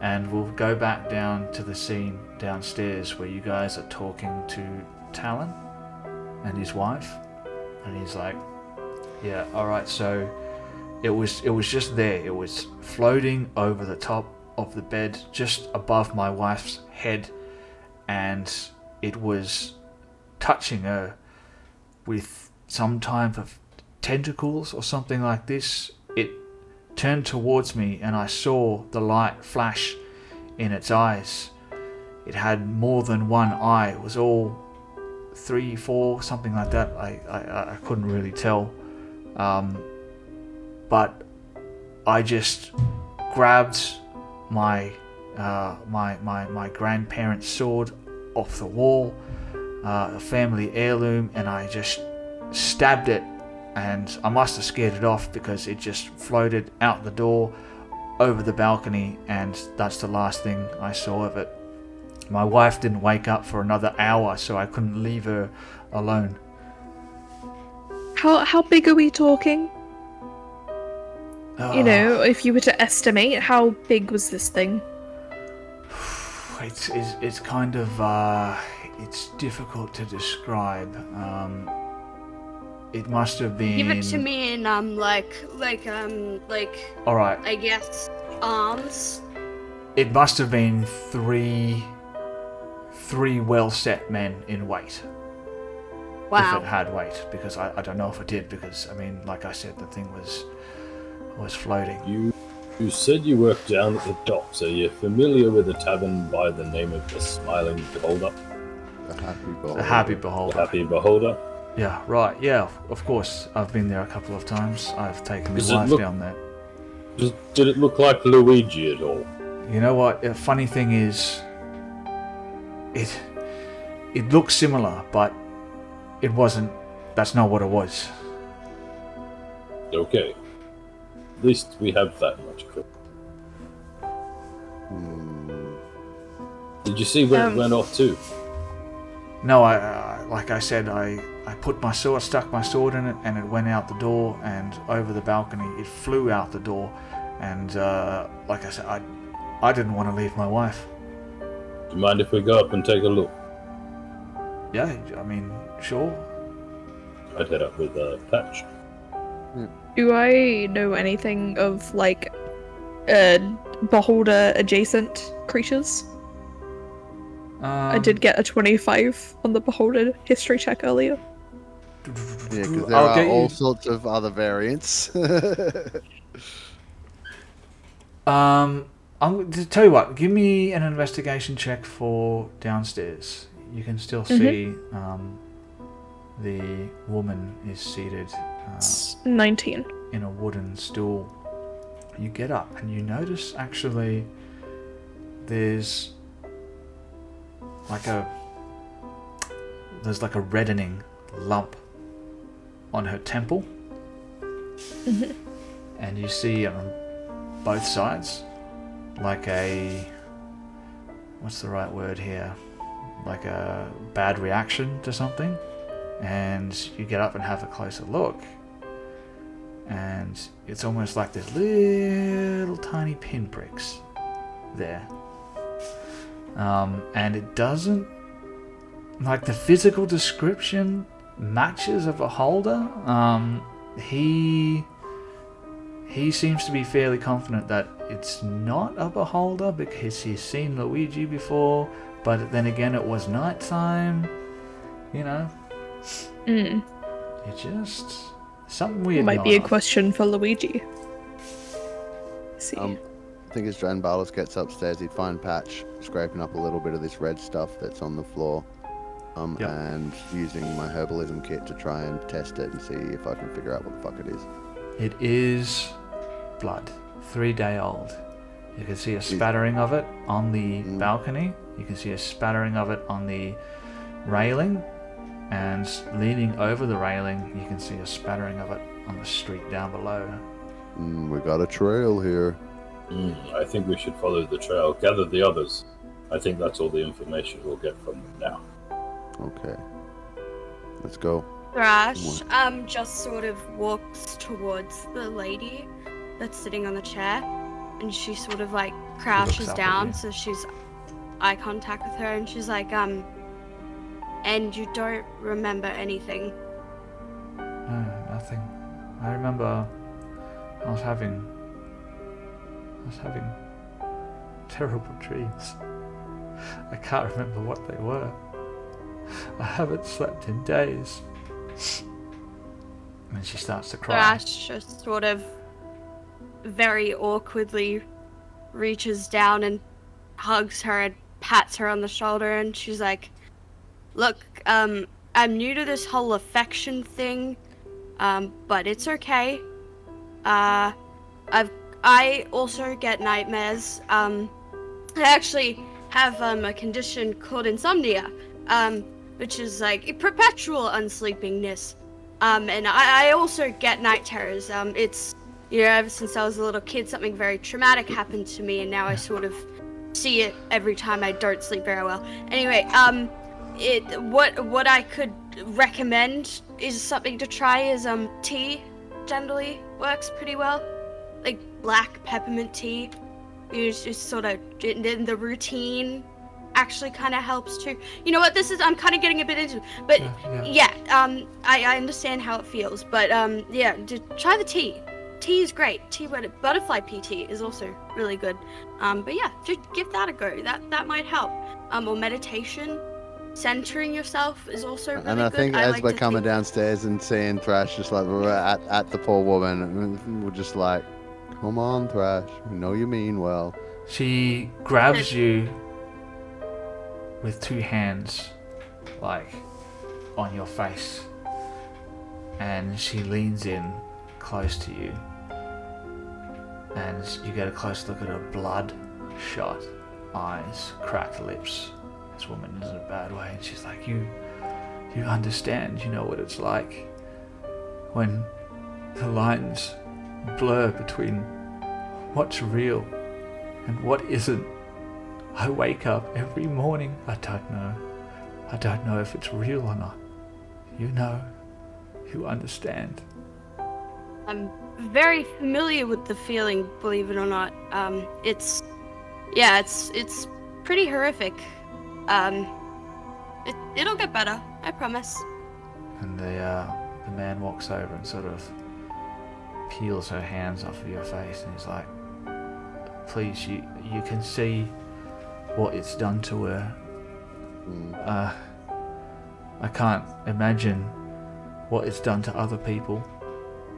And we'll go back down to the scene downstairs where you guys are talking to Talon and his wife. And he's like, yeah, alright, so it was just there. It was floating over the top of the bed, just above my wife's head, and it was touching her with some type of tentacles or something like this. It turned towards me and I saw the light flash in its eyes. It had more than one eye. It was all 3, 4, something like that. I couldn't really tell, but I just grabbed my grandparents' sword off the wall, a family heirloom, and I just stabbed it, and I must have scared it off because it just floated out the door over the balcony, and that's the last thing I saw of it. My wife didn't wake up for another hour, so I couldn't leave her alone. How big are we talking? You know, if you were to estimate, how big was this thing? It's kind of it's difficult to describe. It must have been. Give it to me in like. All right. I guess arms. It must have been three well-set men in weight. Wow. If it had weight, because I don't know if it did, because I mean, like I said, the thing was floating. You said you worked down at the docks. Are you familiar with a tavern by the name of the Smiling Beholder? The Happy Beholder. The Happy Beholder. The Happy Beholder? Yeah, right. Yeah, of course. I've been there a couple of times. I've taken my wife down there. Did it look like Luigi at all? You know what? The funny thing is, it looks similar, but it wasn't. That's not what it was. Okay. At least we have that much clear. Did you see where it went off to? No, like I said, I stuck my sword in it, and it went out the door and over the balcony. It flew out the door, and like I said, I didn't want to leave my wife. Do you mind if we go up and take a look? Yeah, I mean, sure. I'd head up with Patch. Do I know anything of, like, Beholder adjacent creatures? I did get a 25 on the Beholder history check earlier. Yeah, because there are all sorts of other variants. I'm to tell you what. Give me an investigation check for downstairs. You can still see the woman is seated. 19 in a wooden stool. You get up and you notice actually there's like a reddening lump on her temple. And you see on both sides like what's the right word here? Like a bad reaction to something. And you get up and have a closer look. And it's almost like there's little tiny pinpricks there. And it doesn't, like, the physical description matches a beholder. He seems to be fairly confident that it's not a beholder because he's seen Luigi before, but then again it was nighttime, you know. It just something weird. Might be a question for Luigi. See. I think as Dranbalos gets upstairs, he'd find Patch scraping up a little bit of this red stuff that's on the floor, and using my herbalism kit to try and test it and see if I can figure out what the fuck it is. It is blood, 3-day-old. You can see a spattering of it on the balcony. You can see a spattering of it on the railing, and leaning over the railing, you can see a spattering of it on the street down below. We got a trail here. I think we should follow the trail, gather the others. I think that's all the information we'll get from them now. Okay. Let's go. Thrash just sort of walks towards the lady that's sitting on the chair, and she sort of like crouches down, so she's eye contact with her, and she's like, and you don't remember anything? No, nothing. I remember I was having terrible dreams. I can't remember what they were. I haven't slept in days. And she starts to cry. Thrash just sort of very awkwardly reaches down and hugs her and pats her on the shoulder, and she's like, look, I'm new to this whole affection thing, but it's okay. I also get nightmares. I actually have a condition called insomnia, which is like perpetual unsleepingness. And I also get night terrors. It's, you know, ever since I was a little kid, something very traumatic happened to me, and now I sort of see it every time I don't sleep very well. Anyway, what I could recommend is something to try is tea. Generally works pretty well, like black peppermint tea. It's just sort of in the routine. Actually kind of helps too. You know what, I'm kind of getting a bit into it, but I understand how it feels, but just try the tea. Tea is great. Butterfly pea tea is also really good. But yeah, just give that a go. That might help. Or meditation, centering yourself is also really good. And I think as we're coming downstairs and seeing Thrash just like at the poor woman, we're just like, come on, Thrash, we know you mean well. She grabs you with two hands, like, on your face, and she leans in close to you, and you get a close look at her bloodshot eyes, cracked lips. This woman is in a bad way, and she's like, you understand, you know what it's like when the lines blur between what's real and what isn't. I wake up every morning, I don't know if it's real or not. you understand. I'm very familiar with the feeling, believe it or not. It's pretty horrific. It'll get better, I promise. And the man walks over and sort of peels her hands off of your face, and he's like, please, you can see what it's done to her. I can't imagine what it's done to other people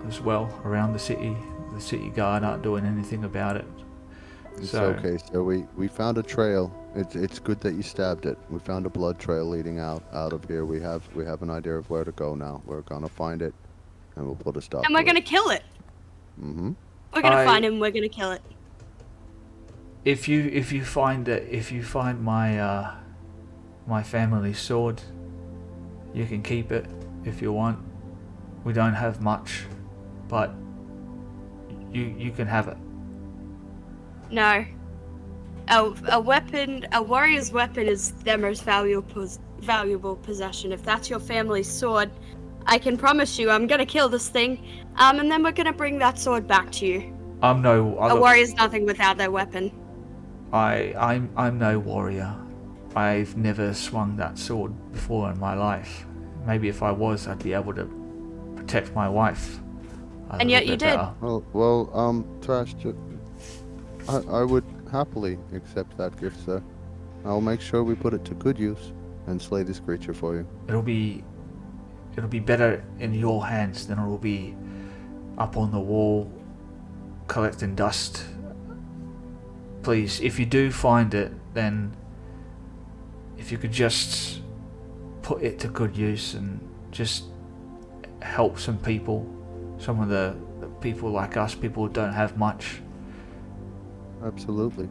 as well around the city. The city guard aren't doing anything about it. It's okay. So we found a trail. It's good that you stabbed it. We found a blood trail leading out of here. We have an idea of where to go now. We're gonna find it, and we'll put a stop. And we're gonna kill it. Mm-hmm. We're gonna find him. We're gonna kill it. If you find my my family's sword, you can keep it if you want. We don't have much, but you can have it. No. A warrior's weapon is their most valuable possession. If that's your family's sword, I can promise you I'm gonna kill this thing, and then we're gonna bring that sword back to you. A warrior's nothing without their weapon. I'm no warrior. I've never swung that sword before in my life. Maybe if I was, I'd be able to protect my wife. And yet you did. Well, Thrash, I would happily accept that gift, sir. I'll make sure we put it to good use and slay this creature for you. It'll be better in your hands than it will be up on the wall collecting dust. Please, if you do find it, then if you could just put it to good use and just help some people, some of the people like us, people who don't have much. Absolutely.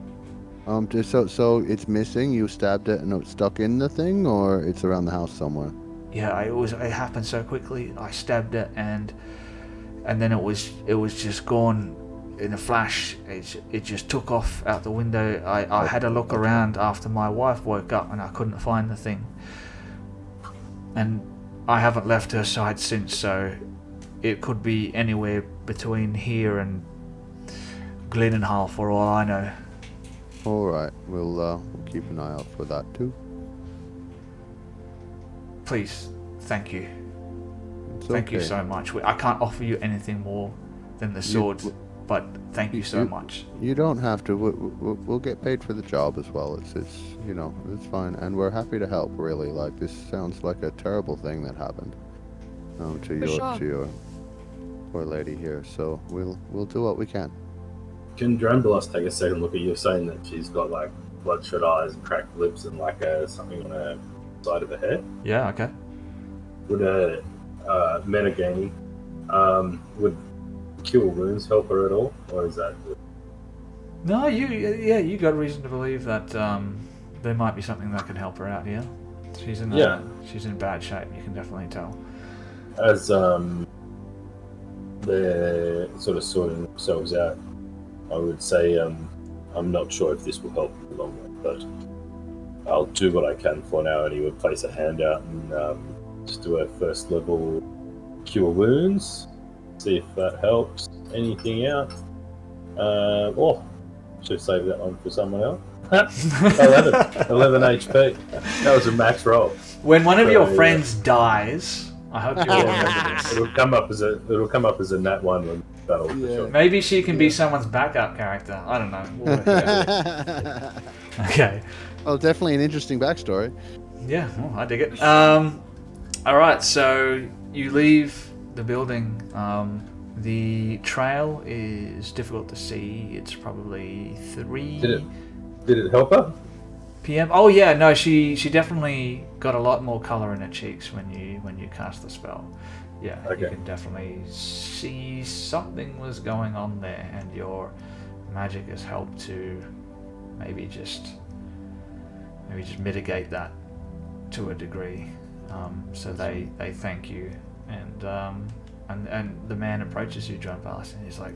So it's missing. You stabbed it and it's stuck in the thing, or it's around the house somewhere. Yeah, it happened so quickly. I stabbed it and then it was just gone in a flash. It just took off out the window. I had a look around after my wife woke up and I couldn't find the thing. And I haven't left her side since, so it could be anywhere between here and Glendenhall for all I know. Alright, we'll keep an eye out for that too. Please, thank you. Thank you so much. I can't offer you anything more than the sword, but thank you so much. You don't have to. We'll get paid for the job as well. It's it's fine, and we're happy to help. Really, like this sounds like a terrible thing that happened to your poor lady here. So we'll do what we can. Can Drambulas take a second look at you, saying that she's got like bloodshot eyes and cracked lips and like something on her side of her head? Yeah, okay. Would a metagaming would cure wounds help her at all, or is that? No, you got reason to believe that there might be something that can help her out here. She's in bad shape. You can definitely tell. As they're sort of sorting themselves out, I would say I'm not sure if this will help in the long run, but I'll do what I can for now. And he would place a hand out and just do a first level cure wounds, see if that helps anything out. Should save that one for someone else. 11 HP. That was a max roll. When one of your friends dies, I hope you all remember this. It'll come up as a nat 1 when battle. For sure. Maybe she can be someone's backup character. I don't know. We'll work it out. Okay. Well, definitely an interesting backstory. Yeah, well, I dig it. All right, so you leave the building. The trail is difficult to see. It's probably 3. Did it help her? PM. Oh yeah, no, she definitely got a lot more color in her cheeks when you cast the spell. Yeah, okay. You can definitely see something was going on there, and your magic has helped to maybe just mitigate that to a degree. So they thank you, and the man approaches you, John Vallis, and he's like,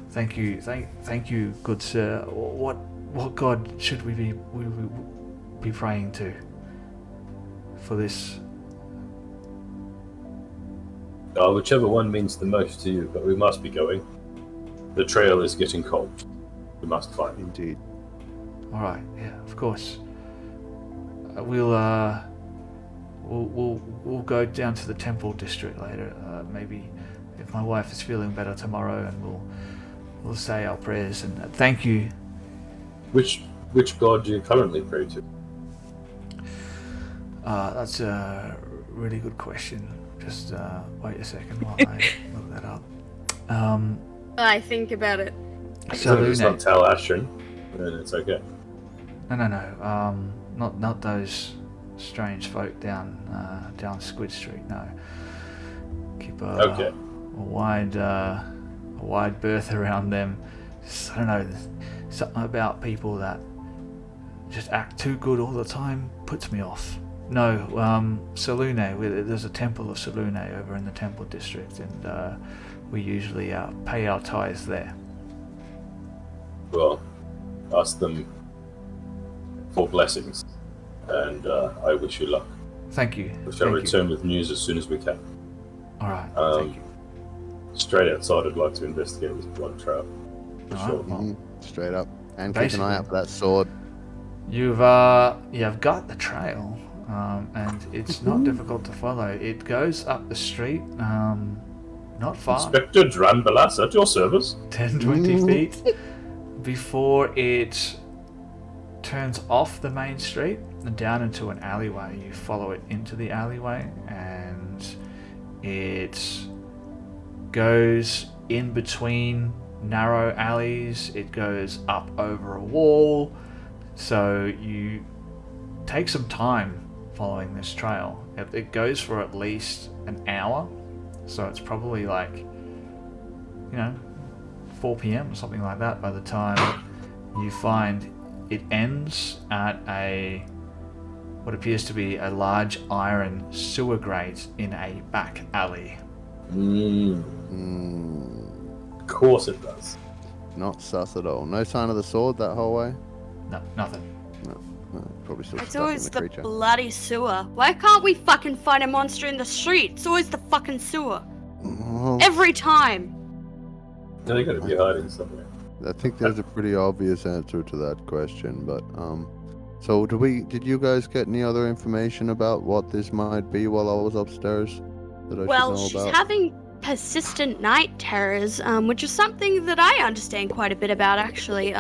thank you, good sir. What god should we be praying to for this Whichever one means the most to you, but we must be going. The trail is getting cold. We must find. Indeed. All right. Yeah, of course. We'll go down to the temple district later. Maybe if my wife is feeling better tomorrow, and we'll say our prayers and thank you. Which god do you currently pray to? That's a really good question. Just wait a second while I look that up. I think about it. So if it's not tell Ashrin, then it's okay. No. Not those strange folk down Squid Street. No. Keep a wide berth around them. I don't know. Something about people that just act too good all the time puts me off. No, Salune. There's a temple of Salune over in the temple district, and we usually pay our tithes there. Well, ask them for blessings, and I wish you luck. Thank you. We shall return with news as soon as we can. All right. Thank you. Straight outside, I'd like to investigate this blood trap. For sure. Well, straight up, and keep an eye out for that sword. You've got the trail. And it's not difficult to follow. It goes up the street, not far. Inspector Dranbalas at your service. 10-20 feet before it turns off the main street and down into an alleyway. You follow it into the alleyway, and it goes in between narrow alleys. It goes up over a wall, so you take some time following this trail. It goes for at least an hour, so it's probably 4 p.m. or something like that by the time you find it ends at what appears to be a large iron sewer grate in a back alley. Of course it does. Not sus at all. No sign of the sword that whole way? No, nothing. No, probably still It's stuck always in the the creature. bloody sewer. Why can't we fucking find a monster in the street? It's always the fucking sewer. Well, Every time. They gotta be hiding somewhere. I think there's a pretty obvious answer to that question, but so did you guys get any other information about what this might be while I was upstairs that I Well, should know she's about? having persistent night terrors, which is something that I understand quite a bit about, actually.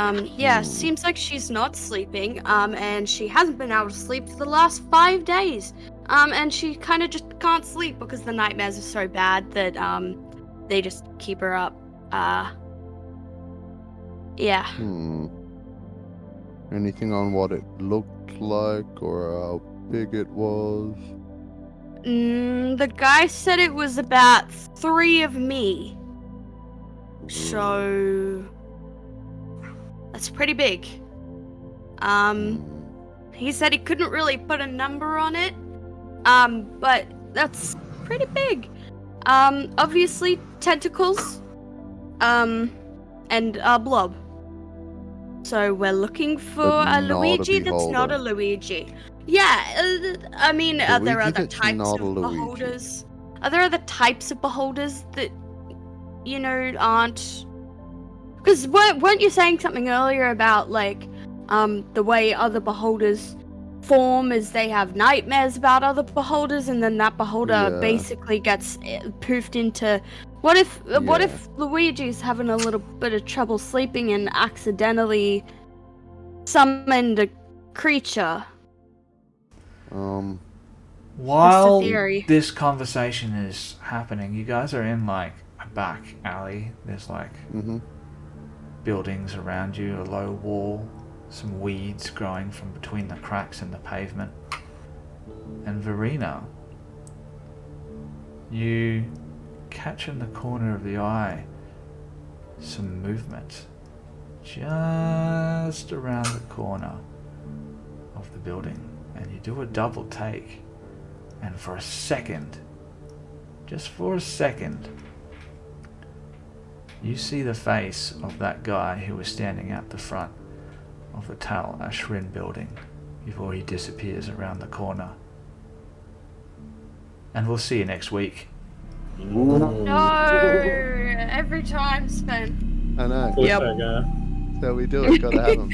Seems like she's not sleeping, and she hasn't been able to sleep for the last 5 days. And she kind of just can't sleep because the nightmares are so bad that, they just keep her up. Yeah. Anything on what it looked like or how big it was? The guy said it was about 3 of me. So that's pretty big. He said he couldn't really put a number on it. But that's pretty big. Obviously tentacles. And a blob. So we're looking for But a not a Luigi that's not a beholder. Luigi. Yeah, I mean, are there Luigi other that's types not of a Luigi. beholders? Are there other types of beholders that, aren't... Because weren't you saying something earlier about, the way other beholders form is they have nightmares about other beholders, and then that beholder basically gets poofed into... What if Luigi's having a little bit of trouble sleeping and accidentally summoned a creature? While theory. this conversation is happening, you guys are in a back alley. There's buildings around you, a low wall, some weeds growing from between the cracks in the pavement. And Verena, you catch in the corner of the eye some movement just around the corner of the building, and you do a double take, and for a second, just for a second, you see the face of that guy who was standing out the front of the Tal Ashrin building before he disappears around the corner. And we'll see you next week. No, every time, Sven. I know. Yep. So we do it. Gotta have them.